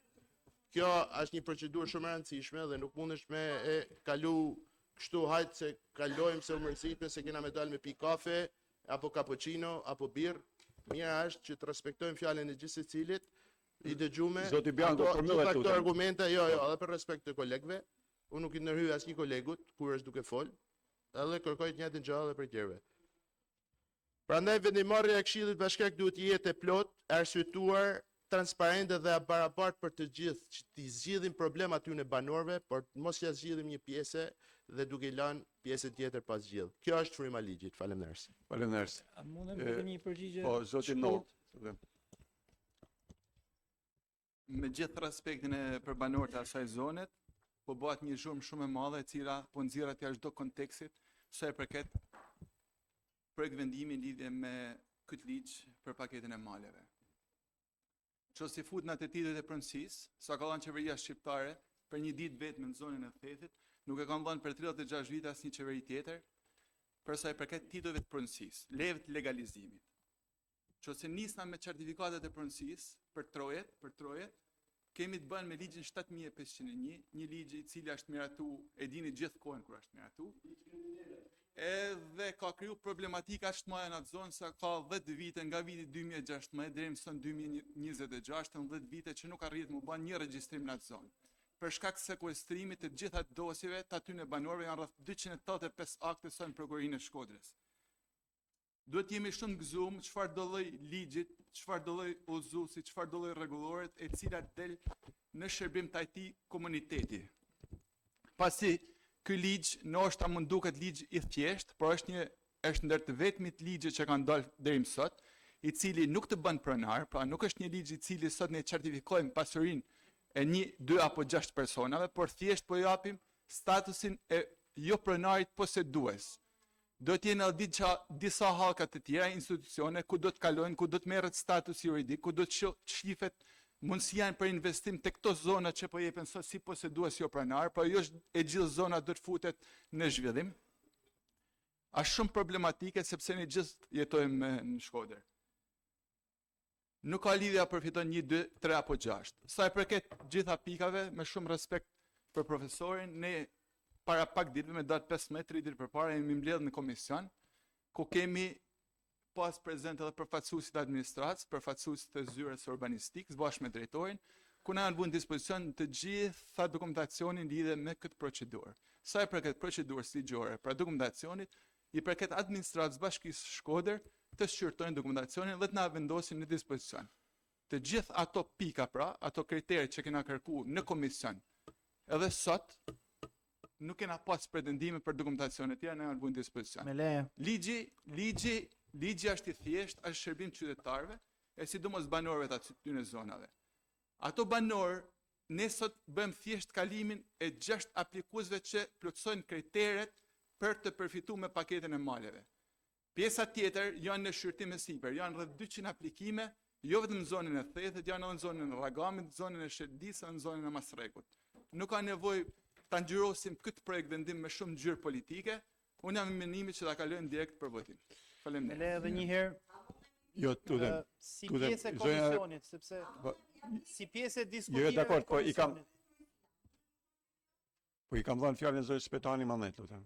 Speaker 2: kjo është një procedurë shumë e rëndësishme dhe nuk mundesh me e kalu kështu hajt se kalojmë se umërzitme se kena me dalë me pi kafe, apo cappuccino, apo birë. Mira është që të respektojmë fjalën e gjithë secilit, i dëgjume.
Speaker 1: Zoti Bianco,
Speaker 2: gjitha këto argumente, jo, edhe për respekt të kolegëve, unë nuk i ndërhyj asnjë kolegut kur është duke fol, edhe kërkoj të njëjtën gjë edhe për tjerëve. Prandaj vendimarrja e Këshillit Bashkiak duhet të jetë e plot, arsyetuar, transparente dhe e barabartë për të gjithë, që t'i zgjidhim problemat aty në banorëve, por mos ja zgjidhim një pjesë dhe duke lënë pjesën tjetër pa zgjidhur. Kjo është fryma e ligjit. Faleminderit.
Speaker 1: Faleminderit.
Speaker 8: A mundem të një përgjigje?
Speaker 1: Po, zoti Not.
Speaker 5: Me gjithë respektin e për banorët e asaj zonet, po bëhet një zhurmë shumë e madhe e cila po nxirret jashtë çdo kontekstit, sa i përket projekt vendimi lidhje me këtë ligj për paketën e maleve. Që si fut në të titët e pronësisë, sa ka dhënë qeveria shqiptare për një ditë vetëm në zonën e Thethit, nuk e kanë dhënë për 36 vite asnjë qeveri tjetër, për sa i përket titujve të pronësisë, leve të legalizimit. Që se nisna me certifikatet e pronësisë për trojet, kemi të bënë me ligjin 7501, një ligj i cili është miratu, e dini gjithë kohën kur është miratu, edhe ka kriju problematika është më në atë zonë, sa ka 10 vite nga viti 2016 deri në son 2026, 10 vite që nuk arrit më bën një regjistrim në atë zonë. Për shkak sekuestrimit të gjitha dosjeve të aty në banorëve janë rreth 285 akte sa në Prokurorinë e Shkodrës. Duhet jemi shumë gëzuar çfarë do lloj ligjit, çfarë do lloj uzusi, çfarë do lloj rregulloret e cilat del në shërbim të atij komuniteti. Pasi ky ligj ndoshta mund duket ligj i thjeshtë, por është ndër të vetmit ligje që kanë dalë deri më sot, i cili nuk të bën pronar, pra nuk është një ligj i cili sot ne certifikojmë pasurinë e 1, 2 apo 6 personave, por thjesht po japim statusin e jo pronarit posedues. Do të jenë edhe disa haka të tjera, institucione, ku do të kalojnë, ku do të merret status juridik, ku do të shifet mundësia për investim të këto zona që po jepen sot si posedues jo pranar, por jo e gjithë zona do të futet në zhvillim. Është shumë problematike sepse ne gjithë jetojmë në Shkodër. Nuk ka lidhja përfiton 1, 2, 3 apo 6. Sa e përket gjitha pikave, me shumë respekt për profesorin, ne para pak ditëve, me datë 15-30 ditë përpara, jemi mbledhur në komision, ku kemi pas prezent edhe përfaqësuesit administratës, përfaqësuesit të zyres urbanistikës bashkë me drejtorin, ku na janë vënë në dispozicion të gjitha dokumentacionin lidhe me këtë procedurë. Sa e përket procedurës ligjore për dokumentacionit, i përket administratës Bashkisë Shkodër të shqyrtojnë dokumentacionin dhe të na vendosin në dispozicion. Të gjithë ato pika pra, ato kriteret që kena kërku në komision, edhe sot, nuk kena pas pretendime për dokumentacione tjera, ne janë vënë në dispozicion.
Speaker 3: Me leje.
Speaker 5: Ligji është i thjesht, është shërbim qytetarëve, e sidomos banorëve të atyre zonave. Ato banorë, ne sot bëjmë thjesht kalimin e 6 aplikuesve që plotësojnë kriteret për të përfituar me paketën e maleve. Pjesa tjetër janë në shqyrtim e sipër, janë rreth 200 aplikime, jo vetëm në zonën e Thethit, janë edhe në zonën e Rragamit, në zonën e Shërdisë, në zonën e Masrekut. Nuk ka nevojë ta ngjyrosim këtë projekt vendim me shumë ngjyrë politike, unë jam i mendimit që ta kalojmë direkt për votim. Faleminderit.
Speaker 3: Me leje edhe një herë.
Speaker 1: Jo, tutem.
Speaker 3: Si pjesë e komisionit, sepse si pjesë e diskutimeve.
Speaker 1: Jo, dakord, po i kam dhënë fjalën zëri Spetani Mamet, lutem.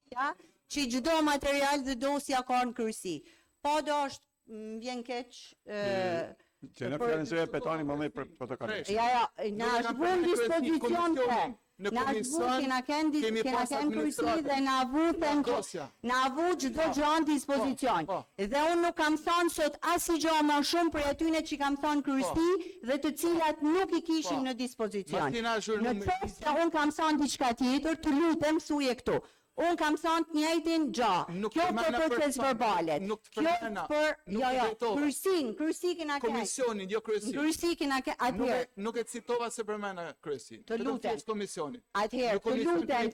Speaker 12: Ja, që çdo material dhe dosja ka në kryesi. Po do është vjen keq
Speaker 1: që në fjalën zëri Spetani Mamet për protokollin.
Speaker 12: Ja, na është vënë dispozicion të. Na kena kryesi dhe na avu çdo gjë në dispozicion. Dhe unë nuk kam thënë sot asgjë më shumë për atyne që kam thënë kryesi dhe të cilat nuk i kishim në dispozicion. Në qoftë se unë kam thënë diçka tjetër, të lutem thuje këtu. Unë kam thënë të njëjtin gjë. Kjo për proces verbalet. Kjo për kryesi kena keq.
Speaker 5: Komisionin, jo kryesi.
Speaker 12: Kryesi kena keq. Atëherë
Speaker 5: nuk e citova se përmenda kryesin.
Speaker 12: Të lutem
Speaker 5: komisionin.
Speaker 12: Atëherë, të lutem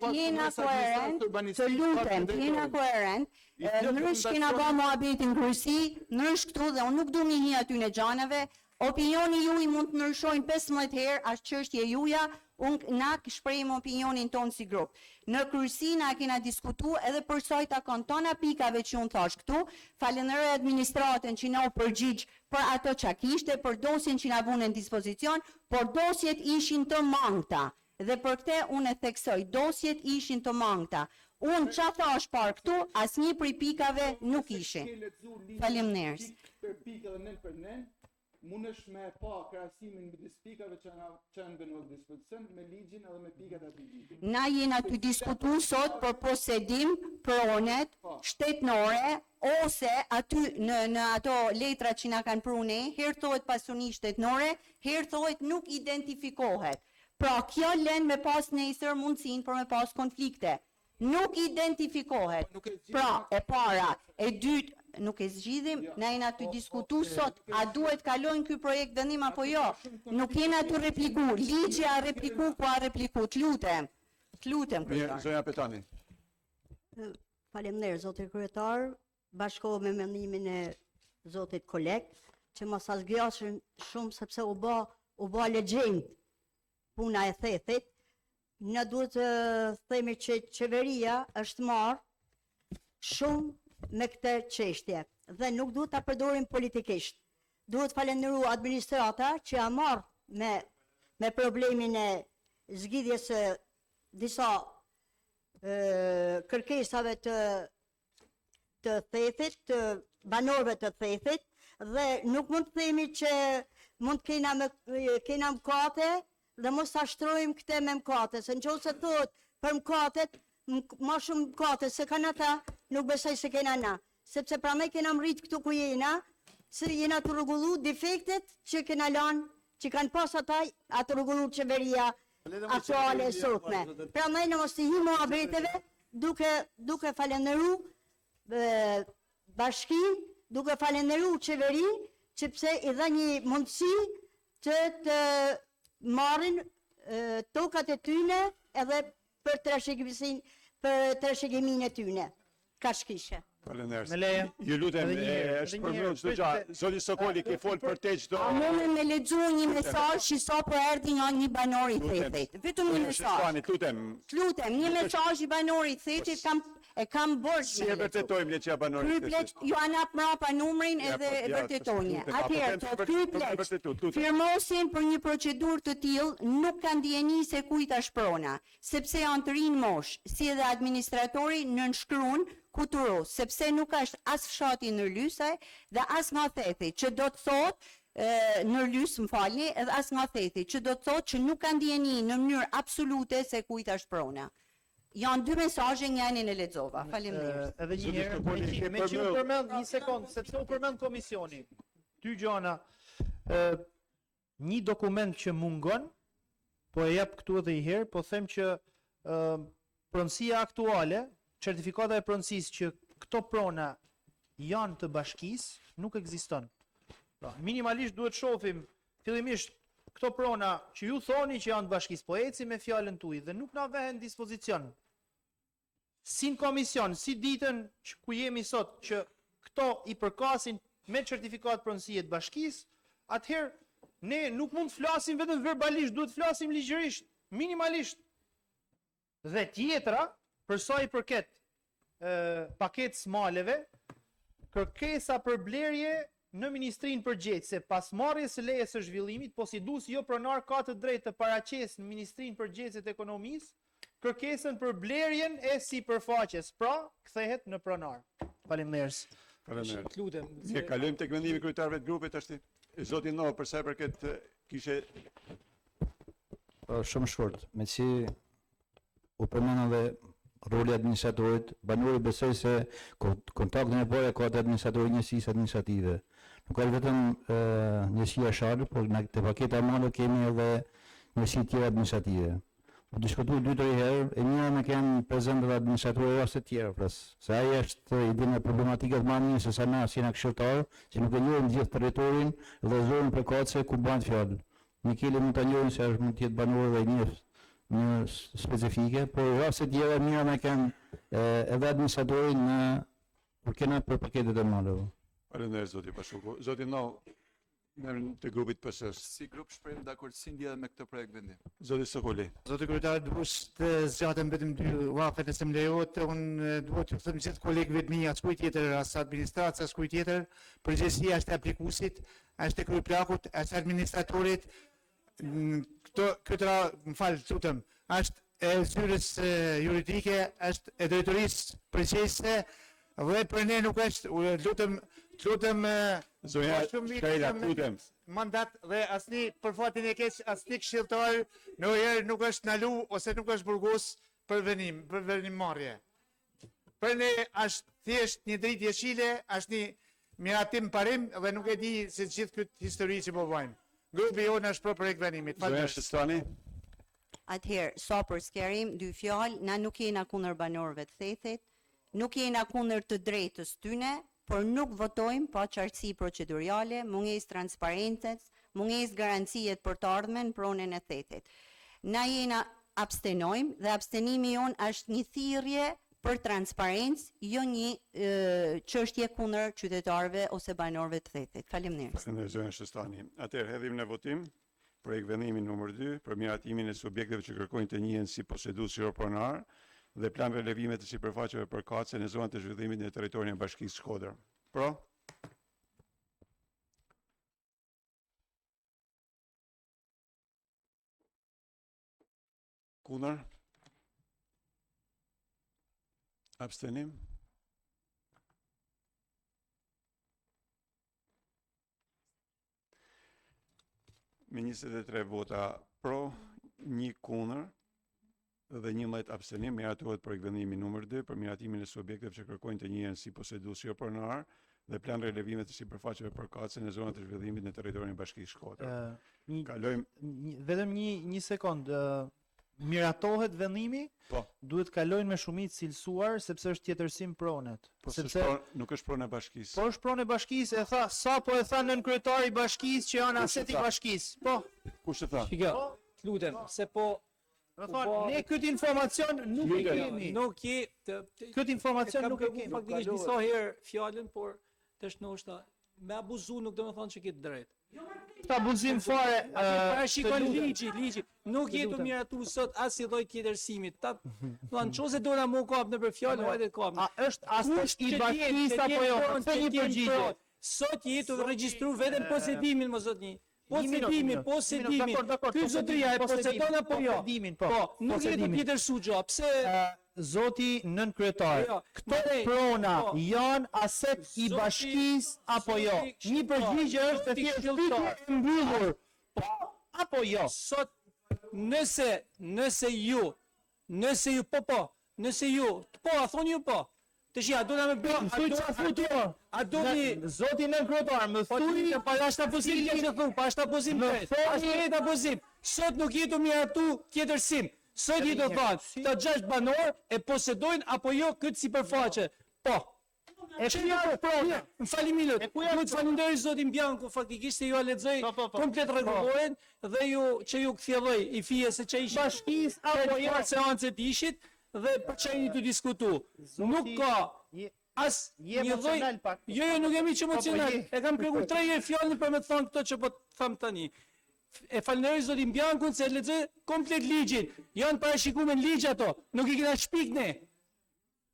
Speaker 12: të jena koherent, nërësh kena ba muhabetin kryesi, nërësh këtu dhe unë nuk du një hi aty në gjanave, opinioni ju i mund të nërshojnë 15 herë, ashtë çështje juja, unë na shprehim opinionin tonë si grup. Në kryesi na kena diskutu edhe për sa i takon tona pikave që unë thash këtu, falenderoj administratën që na u përgjigj për ato që kishte, për dosjen që na vënë në dispozicion, por dosjet ishin të mangta. Dhe për këtë unë e theksoj, dosjet ishin të mangta. Unë që thash par këtu, asnjë prej pikave nuk ishin. Faleminderit.
Speaker 5: Për pikë dhe nën për nën, mundesh me pa krahasimin midis pikave që janë vënë në dispozicion me ligjin edhe me pikat e atij ligji.
Speaker 12: Na jena të diskutu sot për posedim, pronet, shtetnore, ose aty në ato letra që na kanë prune, herë thohet pasuni shtetnore, herë thohet nuk identifikohet. Pra kjo len me pas nesër mundësin për me pas konflikte. Nuk identifikohet. Pra, e para, e dytë, nuk e zgjidhim, na jena të diskutu sot, a duhet kalojnë ky projekt vendim apo jo? Nuk jena të repliku, ligji a repliku, ku a repliku, të lutem. Të lutem, kryetar.
Speaker 1: Zonja Petani.
Speaker 14: Faleminderit, zotë kryetar, bashkohu me mendimin e zotit koleg, që mos asgjashin shumë sepse u bë legjend puna e Thethit. Ne duhet të themi që qeveria është marrë shumë me këtë çështje dhe nuk duhet ta përdorim politikisht. Duhet falenderu administrata që a marrë me problemin e zgjidhjes së disa kërkesave të Thethit, të banorëve të Thethit, dhe nuk mund të themi që mund të kena mëkate dhe mos ta shtrojmë këtë me mëkate, se nëse thotë për mëkatet, ma shumë mëkate se kanë ata, nuk besoj se kena na. Sepse pra me kena mrit këtu ku jena, se jena të rregullu defektet që kena lanë, që kanë pas ata, atë rregullu qeveria aktuale e sotme. Pra me në mos të hi muhabeteve, duke falenderu bashkin, duke falenderu qeverin, që pse i dha një mundësi të marrin tokat e tyne edhe për trashëgimisin për trashëgiminë e tyne. Ka shkishe.
Speaker 1: Faleminderit.
Speaker 3: Me leje.
Speaker 1: Ju lutem,
Speaker 3: Edhe një herë,
Speaker 1: është
Speaker 3: edhe
Speaker 1: për
Speaker 3: një
Speaker 1: mbrojtje çdo gjë.
Speaker 3: herë,
Speaker 1: Zoti Sokoli ke fol për te çdo.
Speaker 12: A mund me lexu një mesazh që sa po erdhi nga një banor i Thetit. Vetëm një mesazh.
Speaker 1: Lutem.
Speaker 12: Lutem, një mesazh i banorit Thetit kam borxh
Speaker 1: Si e vërtetojmë le që ja banori
Speaker 12: Ky pleq, ju anap mrapa numrin
Speaker 1: Ja,
Speaker 12: edhe
Speaker 1: po,
Speaker 12: e
Speaker 1: ja,
Speaker 12: vërtetonje.
Speaker 1: lutem,
Speaker 12: Atëherë,
Speaker 1: apo
Speaker 12: thot
Speaker 1: them
Speaker 12: ky
Speaker 1: për
Speaker 12: pleq,
Speaker 1: vërtetut, lutem.
Speaker 12: firmosin për një procedurë të tillë nuk ka ndjeni se kujt ta shprona, sepse janë të rinë mosh, si edhe administratori nënshkruan Kuturos, sepse nuk është as fshati Ndërlysaj dhe as nga Thethi, që do të thotë Ndërlys, më falni, edhe as nga Thethi, që do të thotë që nuk ka ndjeni në mënyrë absolute se kujt ta shprona. Janë dy mesazhe, njënin e lexova. Faleminderit.
Speaker 3: Edhe një herë, me që u përmend një sekond, sepse u përmend komisioni. Dy gjëna. Një dokument që mungon, po e jap këtu edhe i herë, po them që pronësia aktuale, certifikata e pronësisë që këto prona janë të bashkisë nuk ekziston. Pra, minimalisht duhet shohim fillimisht këto prona që ju thoni që janë të bashkisë, po eci me fjalën tuaj dhe nuk na vehen dispozicion. Si në komision, si ditën që ku jemi sot, që këto i përkasin me certifikat pronësie të bashkisë, atëherë ne nuk mund të flasim vetëm verbalisht, duhet të flasim ligjërisht, minimalisht. Dhe tjetra, për sa i përket paketës maleve, kërkesa për blerje në Ministrinë Përgjegjëse, pas marrjes së lejes së zhvillimit, posjeduesi jo pronar ka të drejtë të paraqesë në Ministrinë Përgjegjëse të Ekonomisë kërkesën për blerjen e sipërfaqes, pra kthehet në pronar. Faleminderit.
Speaker 1: Faleminderit.
Speaker 8: Lutem.
Speaker 1: Ne kalojmë tek vendimi i kryetarëve të grupit tash. Zoti No, për sa i përket kishe
Speaker 15: shumë shkurt, me që u përmend edhe roli i administratorit, banori besoj se kontaktin e parë ka te administratori i njësisë administrative. Nuk ka vetëm njësia sharë, por në te paketa male kemi edhe njësi tjera administrative. Po diskutuar 2-3 herë, e njëra me kanë prezent edhe administratorë ose të tjerë pres. Se ai është ide në problematikat më mirë se sa na si na këshilltar, që nuk e njohim gjithë territorin dhe zonën përkatëse ku bën fjalë. Mikeli mund ta njohim se është mund të jetë banor dhe një specifike, por raste të tjera njëra me kanë edhe administratorin në kur kena për paketet e maleve.
Speaker 1: Faleminderit zoti Pashuku. Zoti No, në të grupit PS-s.
Speaker 5: Si grup shprehim dakordsi ndjedhe me këtë projekt vendim.
Speaker 1: Zoti Sokoli.
Speaker 10: Zoti kryetar, duhet të zgjatem vetëm 2 rafe nëse më lejohet, unë duhet t'ju them gjithë kolegëve të mi, as kujt tjetër, as administratës, as kujt tjetër, përgjegjësia është e aplikuesit, është e kryeplakut, është administratorit, këto, më fal, lutem, është e zyrës juridike, është e drejtorisë përgjegjëse, dhe për ne nuk është, lutem
Speaker 1: Zonja Shkajla, lutem.
Speaker 10: Mandat dhe asni për fatin e keq, asni këshilltar në herë nuk është nalu ose nuk është burgos për venimmarrje. Për ne është thjesht një dritë jeshile, është një miratim parim dhe nuk e di se gjithë këtë histori që po vajnë. Grupi jonë është për projekt venimit.
Speaker 1: Zonja Shestani.
Speaker 12: Atëherë, sa për skerim, 2 fjalë, na nuk jena kundër banorëve të Thethit, nuk jena kundër të drejtës tyne, por nuk votojmë pa qartësi procedurale, mungesë transparentës, mungesë garancijet për të ardhmen pronën e Thethit. Na jena abstenojmë dhe abstenimi jon është një thirrje për transparencë, jo një çështje kundër qytetarëve ose banorëve të Thethit. Faleminderit.
Speaker 1: Faleminderit zonja Shestani. Atëherë hedhim në votim projekt vendimi numër 2 për miratimin e subjekteve që kërkojnë të njihen si posedues jo pronar dhe plan relevime të sipërfaqeve përkatëse në zonat e zhvillimit në territorin e Bashkisë Shkodër. Pro? Kundër? Abstenim? Me 23 vota pro, 1 kundër dhe 11 abstenim, miratohet projekt vendimi numër 2 për miratimin e subjekteve që kërkojnë të njihen si posedues jo pronar dhe plan relevime të sipërfaqeve përkatëse në zonat e zhvillimit në territorin e Bashkisë Shkodër. Kalojmë
Speaker 3: vetëm një sekond. Miratohet vendimi?
Speaker 1: Po.
Speaker 3: Duhet kalojnë me shumicë cilësuar sepse është tjetërsim pronet.
Speaker 1: Po
Speaker 3: sepse
Speaker 1: nuk është pronë e bashkisë.
Speaker 3: Po është pronë e bashkisë, e tha, sapo e tha nën kryetari i bashkisë që janë aset i bashkisë. Po.
Speaker 1: Kush e tha?
Speaker 8: Shiko, lutem, se po
Speaker 3: Do thonë, ne këtë informacion nuk e kemi.
Speaker 8: Nuk je
Speaker 3: Këtë informacion nuk e kemi.
Speaker 8: Faktikisht disa herë fjalën, por tash ndoshta me abuzu nuk do të thonë që ke drejt.
Speaker 3: Këtë abuzim fare.
Speaker 8: Parashikon ligji. Nuk je të miratu sot as i lloj tjetër simit. Thonë nëse do na më kap nëpër fjalë, hajde kap.
Speaker 3: A është as i bashkisë apo jo? Këtë një përgjigje.
Speaker 8: Sot je të regjistru vetëm posedimin, më zotni. Posedimin. Ky zotëria e posedon apo jo? Po, nuk je të tjetër sugjo. Pse
Speaker 3: Zoti nën kryetar, këto prona janë aset i bashkisë apo jo? Një përgjigje është të thjeshtë e mbyllur. Po apo jo?
Speaker 8: Sot nëse ju, a thoni ju po. Tash ja do na më bëj, a do ni
Speaker 3: Zoti nën kryetar, më thuj
Speaker 8: para shtapozim që thon, para shtapozim. Shtapozim. Sot nuk je të miratu tjetër sim. Sot je të thonë, të 6 banor e posedojnë apo jo këtë sipërfaqe. Po.
Speaker 3: E kuja është prona?
Speaker 8: Më fali minut. Ju të falenderoj zotin Bianco, faktikisht se ju a lexoj komplet rregullohen dhe që ju kthjelloj i fije se që ishin
Speaker 3: bashkisë apo jo
Speaker 8: seancët ishit dhe për çajin të diskutu. Nuk ka as një lloj. Jo, nuk jam hiç emocional. E kam kërkuar 3 herë fjalën për më të thonë këto që po them tani. E falenderoj zotin Biancun se lexoi komplet ligjin. Janë parashikuar në ligj ato, nuk i kena shpik ne.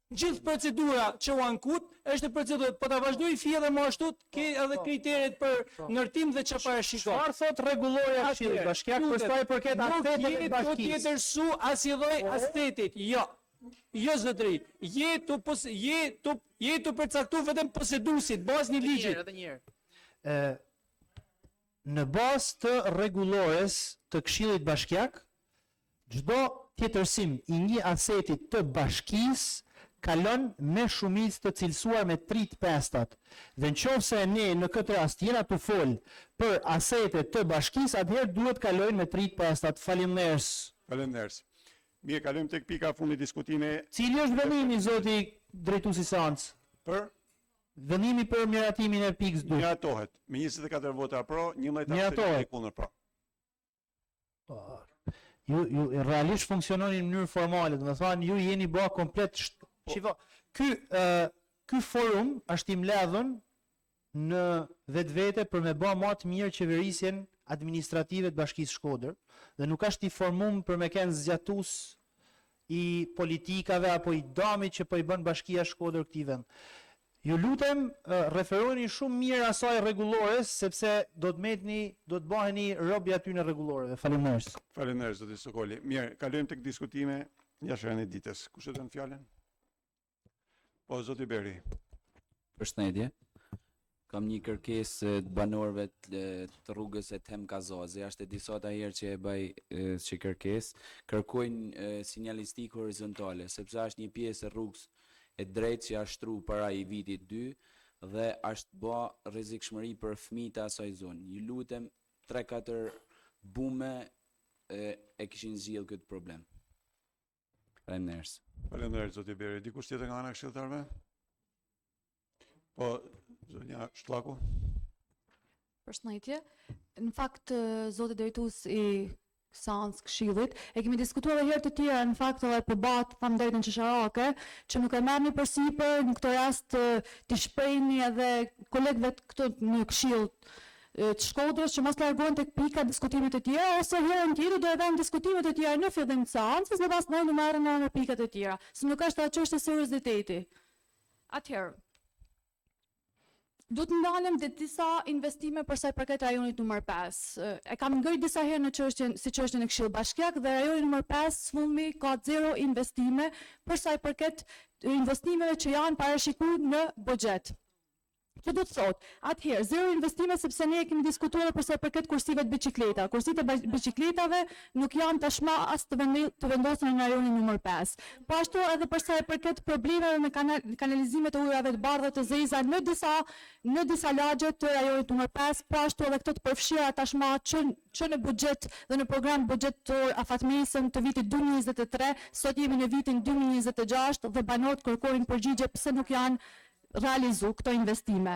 Speaker 8: Gjithë procedura që u ankut është procedurë, po ta vazhdoj fije dhe më ashtu ke edhe kriteret për ndërtim dhe çfarë parashikon.
Speaker 3: Çfarë thot rregulloria e Këshillit Bashkiak për sa i përket astetit të bashkisë?
Speaker 8: Nuk tjetër su as i lloj astetit. Jo. Jo zotëri. Je të përcaktuar vetëm poseduesit, bazë një ligji.
Speaker 3: Edhe një herë. Në bazë të rregullores të Këshillit Bashkiak, çdo tjetërsim i një aseti të bashkisë kalon me shumicë të cilësuar me 3/5. Dhe nëse ne në këtë rast jena të fol për asete të bashkisë, atëherë duhet kalojnë me 3/5. Faleminderit.
Speaker 1: Mirë, kalojmë tek pika fundi diskutime.
Speaker 3: Cili është vendimi zoti drejtuesi seancë?
Speaker 1: Për
Speaker 3: vendimi për miratimin e pikës 2.
Speaker 1: Miratohet me 24 vota pro, 11 abstenime kundër pro.
Speaker 3: Ju realisht funksiononi në mënyrë formale, do të thonë ju jeni bë komplet Shivo, ky forum është i mbledhur në vetvete për me bë më të mirë qeverisjen administrative të Bashkisë Shkodër dhe nuk është i formuar për me kenë zgjatues i politikave apo i damit që po i bën Bashkia Shkodër këtij vend. Ju lutem referoni shumë mirë asaj rregullores sepse do të bëheni robi aty në rregulloreve. Faleminderit.
Speaker 1: Faleminderit zoti Sokoli. Mirë, kalojmë tek diskutime jashtë e ditës. Kush e don fjalën? Po, zoti Beri.
Speaker 16: Përshëndetje. Kam një kërkesë të banorëve të rrugës e Them Kazazi. Është e disata herë që e bëj që kërkesë. Kërkojnë sinjalistikë horizontale, sepse është një pjesë e rrugës e drejtë që është shtruar para i vitit 2 dhe është bë rrezikshmëri për fëmijët e asaj zonë. Ju lutem 3-4 bume e kishin zgjidhur këtë problem. Faleminderit.
Speaker 1: Faleminderit zoti Beri. Dikush tjetër nga ana këshilltarëve? Po, zonja Shtullaku.
Speaker 17: Përshëndetje. Në fakt zoti drejtues i seancë Këshillit, e kemi diskutuar edhe herë të tjera në fakt edhe për bat famdërtën çesharake, që nuk e merrni përsipër në këtë rast të shprehni edhe kolegëve këtu në Këshill të Shkodrës që mos largohen tek pika diskutimet e tjera ose herën tjetër do e vëmë diskutimet e tjera në fillim të seancës dhe pastaj në marrën në pikat e tjera, se nuk është ajo çështje serioziteti. Atëherë do të ndalem dhe disa investime për sa i përket rajonit numër 5. E kam ngërë disa herë në çështjen si çështjen e Këshillit Bashkiak dhe rajoni numër 5 sfumi ka 0 investime për sa i përket investimeve që janë parashikuar në buxhet. Që do të thotë, atëherë, 0 investime sepse ne kemi diskutuar për sa i përket kursive të biçikleta. Kursitë e biçikletave nuk janë tashmë as të vendosur në rajonin numër 5. Po ashtu edhe për sa i përket problemeve me kanalizimet e ujërave të bardhë të zeza në disa lagje të rajonit numër 5, po ashtu edhe këto të përfshira tashmë që në buxhet dhe në program buxhetor afatmesëm të vitit 2023, sot jemi në vitin 2026 dhe banorët kërkojnë përgjigje pse nuk janë realizu këto investime.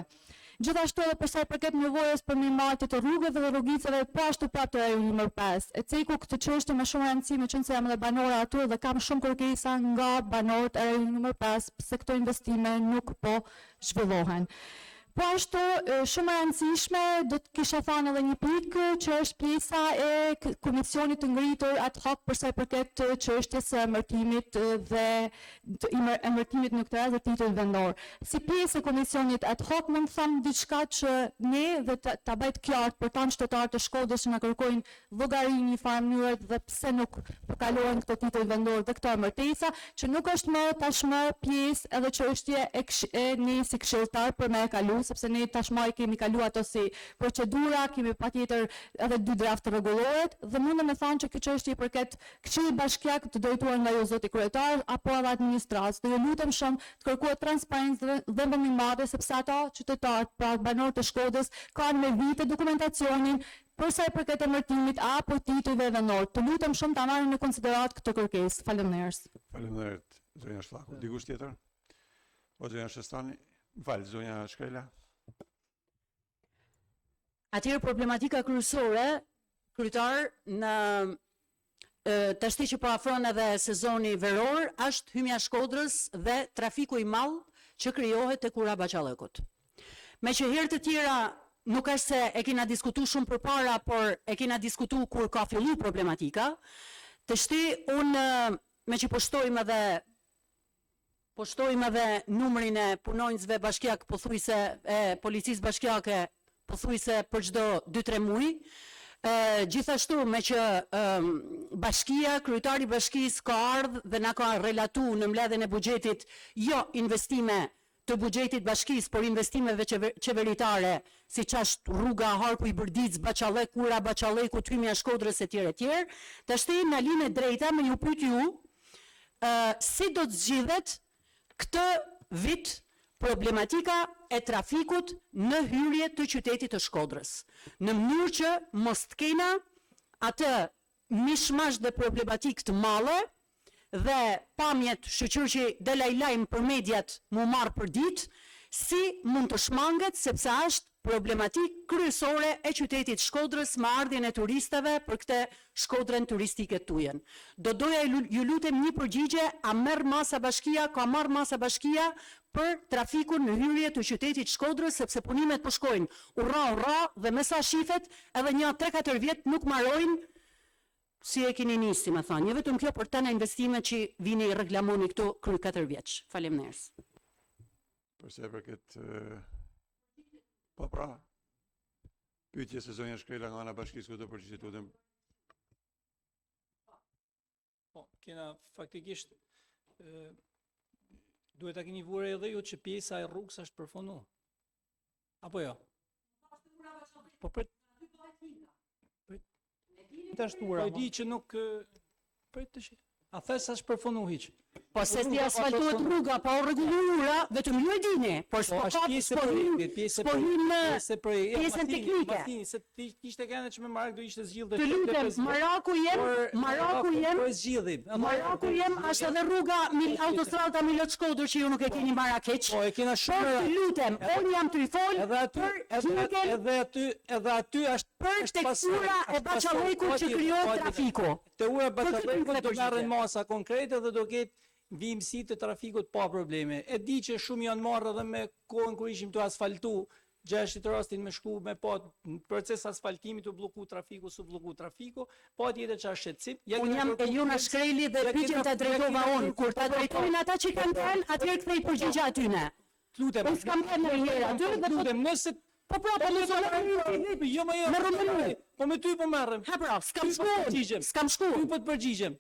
Speaker 17: Gjithashtu edhe për sa i përket nevojës për mirëmarrje të rrugëve dhe rrugicave poashtu prapë të rajonit numër 5. E ceku këtë çështje me shumë rëndësi, me qenë se jam edhe banore aty dhe kam shumë kërkesa nga banorët e rajonit numër 5 se këto investime nuk po zhvillohen. Po ashtu, shumë e rëndësishme, do të kisha thënë edhe një pikë që është pjesa e komisionit të ngritur ad hoc për sa i përket çështjes së emërtimit dhe emërtimit në këtë rast të titullit vendor. Si pjesë e komisionit ad hoc mund të them diçka që ne dhe ta bëjt qartë për tan shtetarët të Shkodrës që na kërkojnë llogari në një farë mënyrë dhe pse nuk përkalohen këto titull vendor dhe këto emërtesa, që nuk është më tashmë pjesë edhe çështje e ne si këshilltar për me e kalu, sepse ne tashmë i kemi kalu ato si procedura, kemi patjetër edhe 2 draft rregullohet dhe mundem të them që kjo çështje i përket Këshillit Bashkiak të drejtuar nga ju zoti kryetar apo edhe administratës. Do ju lutem shumë të kërkohet transparencë dhe mbështetje sepse ato qytetarët, pra banorët e Shkodrës kanë me vite dokumentacionin për sa i përket emërtimit apo titujve vendor. Të lutem shumë ta marrin në konsiderat këtë kërkesë. Faleminderit.
Speaker 1: Faleminderit, zonja Shllaku. Dikush tjetër? Po zonja Shestani? Falë, zonja Shkrela.
Speaker 13: Atëherë problematika kryesore, kryetar, në tashti që po afron edhe sezoni veror, është hymja Shkodrës dhe trafiku i madh që krijohet te Kura Baqallëkut. Me që herë të tjera nuk është se e kena diskutuar shumë përpara, por e kena diskutuar kur ka filluar problematika. Tashti unë me që postojmë edhe numrin e punonjësve bashkiak pothuajse e policisë bashkiake pothuajse për çdo 2-3 muaj. Gjithashtu me që bashkia, kryetari i bashkisë ka ardhur dhe na ka relatu në mbledhjen e buxhetit jo investime të buxhetit bashkisë, por investimeve qeveritare, siç është rruga Harku i Bërdic, Baqallëk, Kura Baqallëku, hymja Shkodrës etj. Tashti na linë drejta me ju pyet ju si do të zgjidhet këtë vit problematika e trafikut në hyrje të qytetit të Shkodrës, në mënyrë që mos të kena atë mishmash dhe problematik të male dhe pamjet shqyqyr që delajlajmë për mediat mu marë për ditë, si mund të shmanget sepse është problematik kryesore e qytetit Shkodrës me ardhjen e turistave për këtë Shkodrën turistike tujen. Doja ju lutem një përgjigje, a merr masa bashkia, ka marr masa bashkia për trafikun në hyrje të qytetit Shkodrës, sepse punimet po shkojnë urra dhe me sa shifet edhe një 3-4 vjet nuk marrojnë si e keni nisi, më thonë. Një vetëm kjo për tëna investime që vini reklamoni këtu kry 4 vjeç. Faleminderit.
Speaker 1: Përse përket po pra, pyetje se zonja Shkrela nga ana bashkisë ku do përgjigjet lutem.
Speaker 8: Po, kena faktikisht duhet ta keni vure edhe ju që pjesa e rrugës është përfunduar. Apo jo? Po për
Speaker 3: të shtuara.
Speaker 8: Po di që nuk prit të shi. A thes është përfunduar hiç.
Speaker 13: Po se ti asfaltohet rruga pa u rregulluara, vetëm ju e dini, por s'po ka pjesë teknike.
Speaker 8: Se ti kishte kanë që me Marak do ishte zgjidhur.
Speaker 13: Të lutem, Maraku jem është edhe rruga autostrada Milot Shkodër që ju nuk e keni Marak hiç.
Speaker 8: Po e kena shumë.
Speaker 13: Të lutem, unë jam të fol
Speaker 8: edhe aty është
Speaker 13: për tektura e Baqallëkut që krijohet trafiku.
Speaker 8: Te ura Baqallëkut do marrin masa konkrete dhe do ketë vimësi të trafikut pa probleme. E di që shumë janë marrë edhe me kohën kur ishim të asfaltu, gjashtit rastin me shku me pa në proces asfaltimi të bloku trafiku, su bloku trafiku, pa tjetër që është shqetësim.
Speaker 13: Unë jam e ju në shkreli dhe pyetjen të drejtova unë, kur të drejtojnë ata që kanë thënë, atëherë kthej përgjigje atyne.
Speaker 8: Lutem.
Speaker 13: Unë s'kam thënë ndonjëherë aty dhe
Speaker 8: lutem, nëse
Speaker 13: po pra,
Speaker 8: po me ty po merrem.
Speaker 13: Ha pra, s'kam shku.
Speaker 8: Ty po të përgjigjem.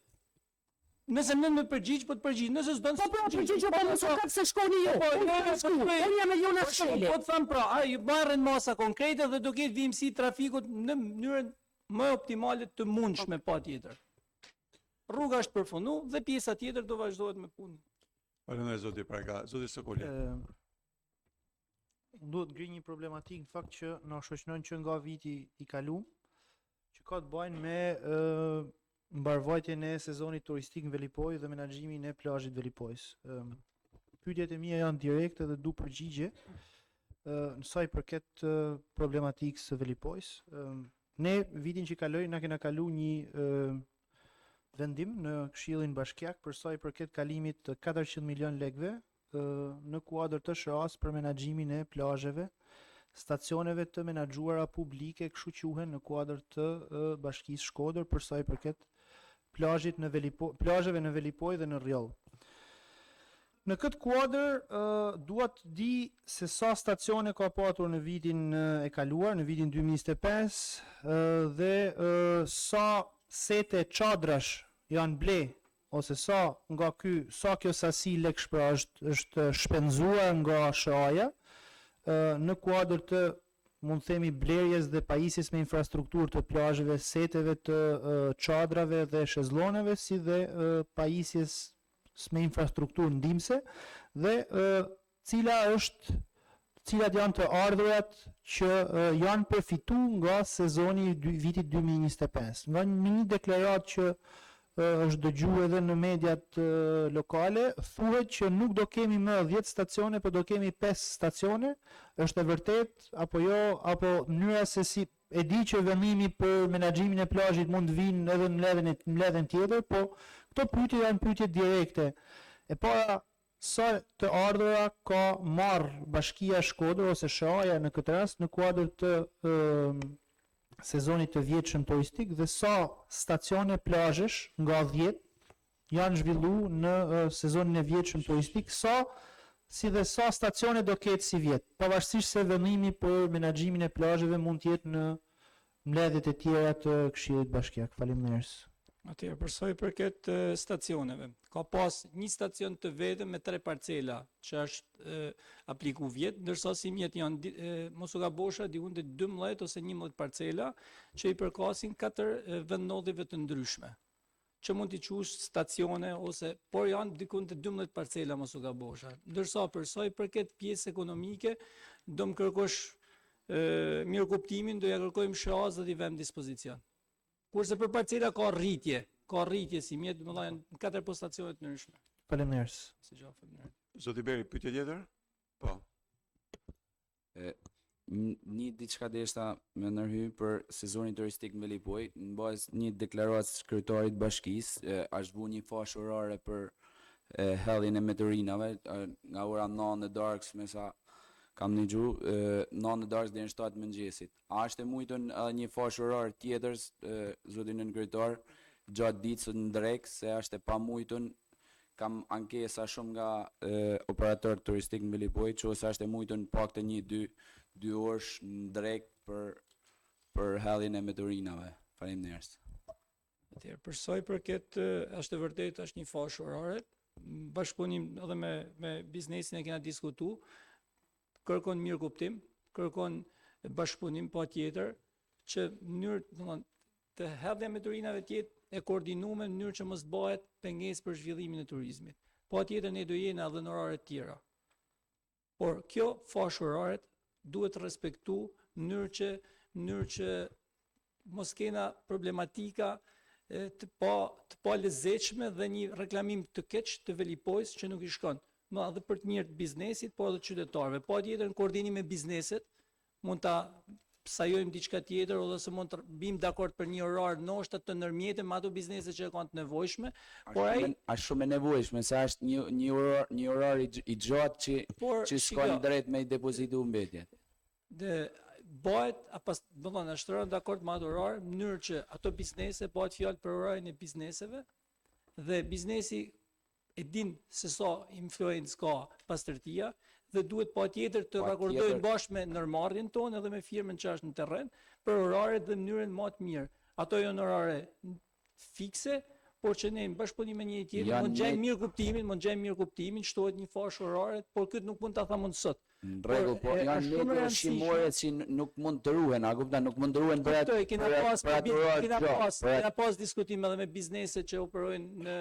Speaker 8: Nëse më përgjigj, po të përgjigj. Nëse s'don.
Speaker 13: Po pra, përgjigjo po mos ka pse shkoni ju. Unë jam me ju në shkeli.
Speaker 8: Po të them pra, ai marrin masa konkrete dhe do ketë vimësi trafikut në mënyrën më optimale të mundshme patjetër. Rruga është përfunduar dhe pjesa tjetër do vazhdohet me punë.
Speaker 1: Faleminderit zoti Praga, zoti Sokoli.
Speaker 3: Unë duhet ngri një problematik në fakt që na shoqëron që nga viti i kaluar, që ka të bëjnë me mbarvajtjen e sezonit turistik në Velipoj dhe menaxhimin e plazhit Velipojs. Pyetjet e mia janë direkte dhe du përgjigje. në sa i përket problematikës së Velipojs. Ne vitin që kaloi na kena kalu një vendim në Këshillin Bashkiak për sa i përket kalimit të 400 milion lekëve në kuadër të SHA-s për menaxhimin e plazheve, stacioneve të menaxhuara publike, kështu quhen në kuadër të Bashkisë Shkodër për sa i përket plazheve në Velipoj dhe në Rjoll. Në këtë kuadër dua të di se sa stacione ka patur në vitin e kaluar, në vitin 2025 dhe sa sete çadrash janë ble ose sa kjo sasi lekësh pra është shpenzuar nga SHA-ja në kuadër të mund të themi blerjes dhe pajisjes me infrastrukturë të plazheve, seteve të çadrave dhe shezlloneve, si dhe pajisjes me infrastrukturë ndihmëse dhe cilat janë të ardhurat që janë përfituar nga sezoni i vitit 2025. Nga një deklaratë që është dëgjuar edhe në mediat lokale, thuhet që nuk do kemi më 10 stacione, por do kemi 5 stacione. Është e vërtet apo jo, apo mënyra se si e di që vendimi për menaxhimin e plazhit mund të vinë edhe në mbledhjen tjetër, po këto pyetje janë pyetje direkte. E para, sa të ardhura ka marr Bashkia Shkodër ose SHA-ja në këtë rast në kuadër të sezonit të vjetshëm turistik dhe sa stacione plazhesh nga 10 janë zhvilluar në sezonin e vjetshëm turistik, si dhe sa stacione do ketë si vjet, pavarësisht se vendimi për menaxhimin e plazheve mund të jetë në mbledhjet e tjera të Këshillit Bashkiak. Faleminderit.
Speaker 8: Atëherë, për sa i përket stacioneve, ka pas një stacion të vetëm me 3 parcela që është apliku vjet, ndërsa si mjet janë mos u gabosha diun të 12 ose 11 parcela që i përkasin 4 vendodhjeve të ndryshme, që mund t'i qush stacione ose por janë dikun të 12 parcela mos u gabosha. Ndërsa për sa i përket pjesë ekonomike, do më kërkosh mirëkuptimin, do ja kërkojmë SHA-s dhe t'i vëmë dispozicion. Kurse për parcela ka rritje si mjet, do të thonë 4 postacione të ndryshme.
Speaker 3: Faleminderit.
Speaker 8: Si gjë, faleminderit.
Speaker 1: Zoti Beri, pyetje tjetër? Po.
Speaker 16: Një diçka deshta me ndërhy për sezonin turistik në Velipoj, në bazë një deklaratë të kryetarit bashkisë, është bu një fashë orare për hedhjen e meteorinave nga ora 9 e darkës me sa kam një gju, 9 e darkës deri në 7 mëngjesit. A është e mujtën edhe një fashë orare tjetër, zotin nën kryetar, gjatë ditës në drek, se është e pamujtën, kam ankesa shumë nga operator turistik në Velipoj, që ose është e mujtën pak të 1-2 orësh në drek për hedhjen e meteorinave. Faleminderit.
Speaker 8: Atëherë, për sa i përket është e vërtet është një fashë orare, bashkëpunim edhe me biznesin e kena diskutu, kërkon mirë kuptim, kërkon bashkëpunim pa tjetër, që mënyrë të hedhja meteorinave tjetë e koordinuar në mënyrë që mos bëhet pengesë për zhvillimin e turizmit. Pa tjetër ne do jena edhe në orare të tjera. Por kjo fashë orare duhet respektu në mënyrë që mos kena problematika të pa lezetshme dhe një reklamim të keq të Velipojs që nuk i shkon. Ma edhe për të mirë të biznesit, po edhe të qytetarëve. Pa tjetër në koordinim me bizneset, mund ta sajojmë diçka tjetër, ose se mund të bim dakord për një orar ndoshta të ndërmjetëm ato biznese që kanë të nevojshme, por ai
Speaker 16: është shumë e nevojshme, se është një orar i gjatë që shkon drejt me depozitu mbetje.
Speaker 8: Dhe bëhet do të thonë shtron dakord me ato orar, në mënyrë që ato biznese bëhet fjalë për orarin e bizneseve dhe biznesi e din se sa influencë ka pastërtia dhe duhet pa tjetër të rakordojnë bashkë me nërmarrjen tonë edhe me firmën që është në terren për oraret dhe mënyrën më të mirë. Ato janë orare fikse, por që ne në bashkëpunim me një tjetër mund gjejmë mirë kuptimin, shtohet një fashë orare, por këtë nuk mund ta them unë sot.
Speaker 16: Në rregull, po janë media shimore që nuk mund të ruhen, a kupton, nuk mund të ruhen për atë.
Speaker 8: Kena pas diskutim edhe me biznese që operojnë në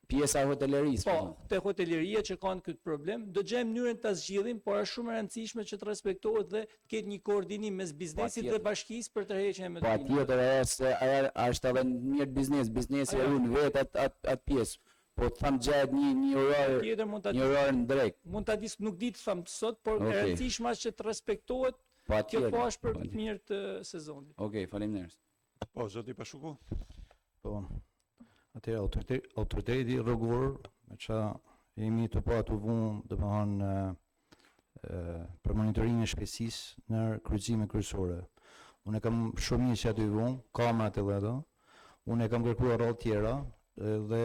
Speaker 16: pjesa e hotelerisë.
Speaker 8: Po, te hoteleria që kanë këtë problem, do gjejmë mënyrën ta zgjidhim, por është shumë e rëndësishme që të respektohet dhe të ketë një koordinim mes biznesit dhe bashkisë për tërheqjen e meteorinave.
Speaker 16: Patjetër, është edhe mirë biznesi e unë vetë atë pjesë.
Speaker 15: Po të tham gjatë një orar,
Speaker 8: Tjetër mund ta
Speaker 15: një orar në drejt.
Speaker 8: mund ta dis nuk di të them sot, por e
Speaker 15: Okej.
Speaker 8: rëndësishme është që të respektohet kjo
Speaker 15: Patjetër.
Speaker 8: po është për të mirë të sezonit.
Speaker 16: Okej, faleminderit.
Speaker 1: Po, zoti Pashuku.
Speaker 15: Po, atëherë autoriteti rrugor, me qa jemi të pa të vunë, dhe më hanë për monitorimin e shpejtësisë në kryqëzime kryesore. Unë e kam shumë mirë që aty vunë, kamerat edhe ato. Unë e kam kërkuar rrallë tjera dhe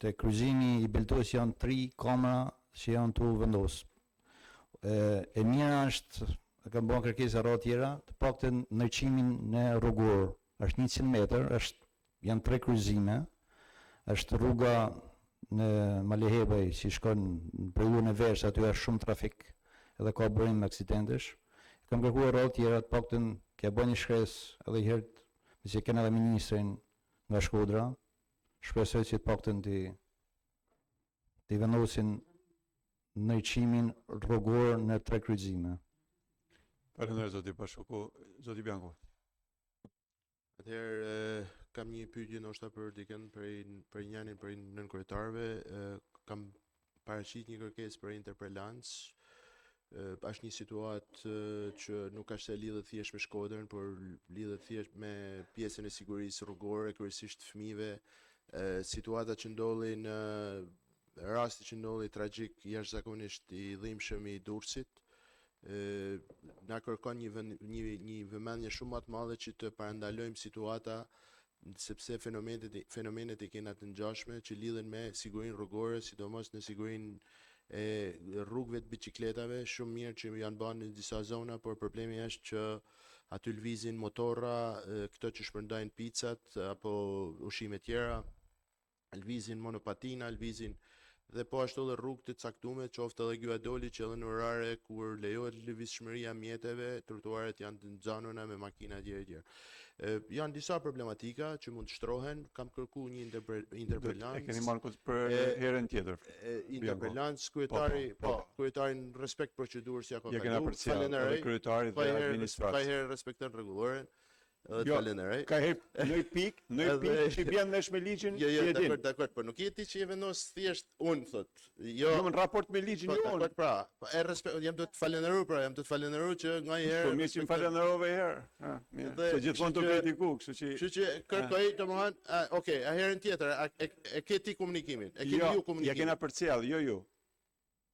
Speaker 15: te kryqëzimi i Beltos janë 3 kamera që janë tu vendos. E mira është, e kam bën kërkesa rrallë tjera, të paktën ndërqimin në rrugor. Është 100 metër, janë 3 kryqëzime. Është rruga në Malehebaj që shkon në periudhën e verës, aty është shumë trafik edhe ka bërim me aksidentesh. Kam kërkuar rrallë tjera, të paktën kja bën një shkresë edhe i herët, që kena edhe ministrin nga Shkodra. Shpresoj që të paktën të vendosin ndërqimin rrugor në 3 kryqëzime.
Speaker 1: Faleminderit zoti Pashuku, zoti Bianco.
Speaker 2: Atëherë kam një pyetje ndoshta për dikën për njërin për nën kryetarëve, kam paraqit një kërkesë për interpelancë. Është një situatë që nuk është se lidhet thjesht me Shkodrën, por lidhet thjesht me pjesën e sigurisë rrugore, kryesisht fëmijëve, situata që ndodhi në rasti që ndodhi tragjik jashtëzakonisht i dhimbshëm i Durrësit. Na kërkon një vëmendje shumë më të madhe që të parandalojmë situata, sepse fenomenet e kena të ngjashme që lidhen me sigurinë rrugore, sidomos në sigurinë e rrugëve të biçikletave, shumë mirë që janë bërë në disa zona, por problemi është që aty lvizin motorra, këto që shpërndajnë picat apo ushqime tjera, lvizin monopatina, lvizin dhe po ashtu edhe rrugë të caktuara, qoftë edhe Gyadoli që edhe në orare kur lejohet lëvizshmëria mjeteve, trotuaret janë të nxanura me makina etj. Janë disa problematika që mund të shtrohen, kam kërkuar një interpelancë.
Speaker 1: E keni marrë për herën tjetër.
Speaker 2: Interpelancë kryetari në respekt procedurës ja ka kaluar.
Speaker 1: Ja kena përcjell edhe kryetari dhe administratë.
Speaker 2: Ka herë respekton rregulloren. Edhe falenderoj.
Speaker 1: Ka herë në pikë që bën nesh me ligjin.
Speaker 2: Jo, dakor, po nuk je ti që je vendos thjesht unë thot.
Speaker 1: Jo, në raport me ligjin jo unë.
Speaker 2: Pra, jam do të falenderoj që nga një herë.
Speaker 1: Po mirë që më falenderove herë. Se gjithmonë të kritiku, kështu
Speaker 2: që kërkoj domethënë, okay, a herën tjetër e ke ti komunikimin. E keni ju komunikimin.
Speaker 1: Ja kena përcjell, jo.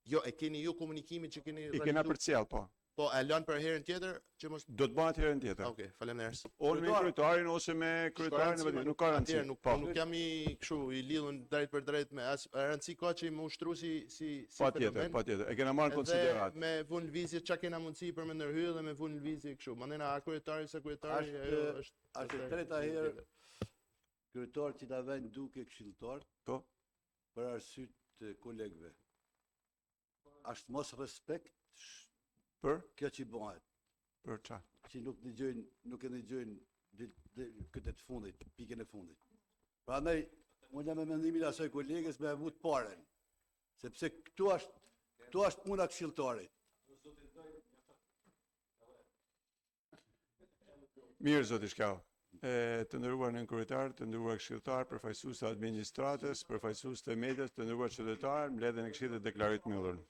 Speaker 2: Jo, e keni ju komunikimin që keni
Speaker 1: realizuar. I kena përcjell, po.
Speaker 2: Po, e lën për herën tjetër që mos
Speaker 1: do të bëhet herën tjetër.
Speaker 2: Okej, faleminderit.
Speaker 1: Ose me kryetarin ose me kryetarin, nuk ka rëndësi.
Speaker 2: Nuk jam i kështu i lidhur drejt për drejt me as rëndësi ka që më ushtru si fenomen.
Speaker 1: Patjetër. E kena marrë konsiderat.
Speaker 2: Me vun lvizje çka kena mundësi për me ndërhyrje dhe me vun lvizje kështu. Mandena a kryetari se kryetari
Speaker 9: është e treta herë kryetar që ta vën duke këshilltar.
Speaker 1: Po.
Speaker 9: Për arsye të kolegëve. Është mos respekt
Speaker 1: për
Speaker 9: kjo që bëhet.
Speaker 1: Për çfarë?
Speaker 9: Që nuk e dëgjojnë këtë të fundit, pikën e fundit. Prandaj unë jam me mendimin e asaj kolegës me vut parën. Sepse këtu është puna këshilltarit.
Speaker 1: Mirë zoti Shkau. Të nderuar nën kryetar, të nderuar këshilltar, përfaqësues të administratës, përfaqësues të medias, të nderuar qytetarë, mbledhjen e Këshillit deklarohet mbyllur.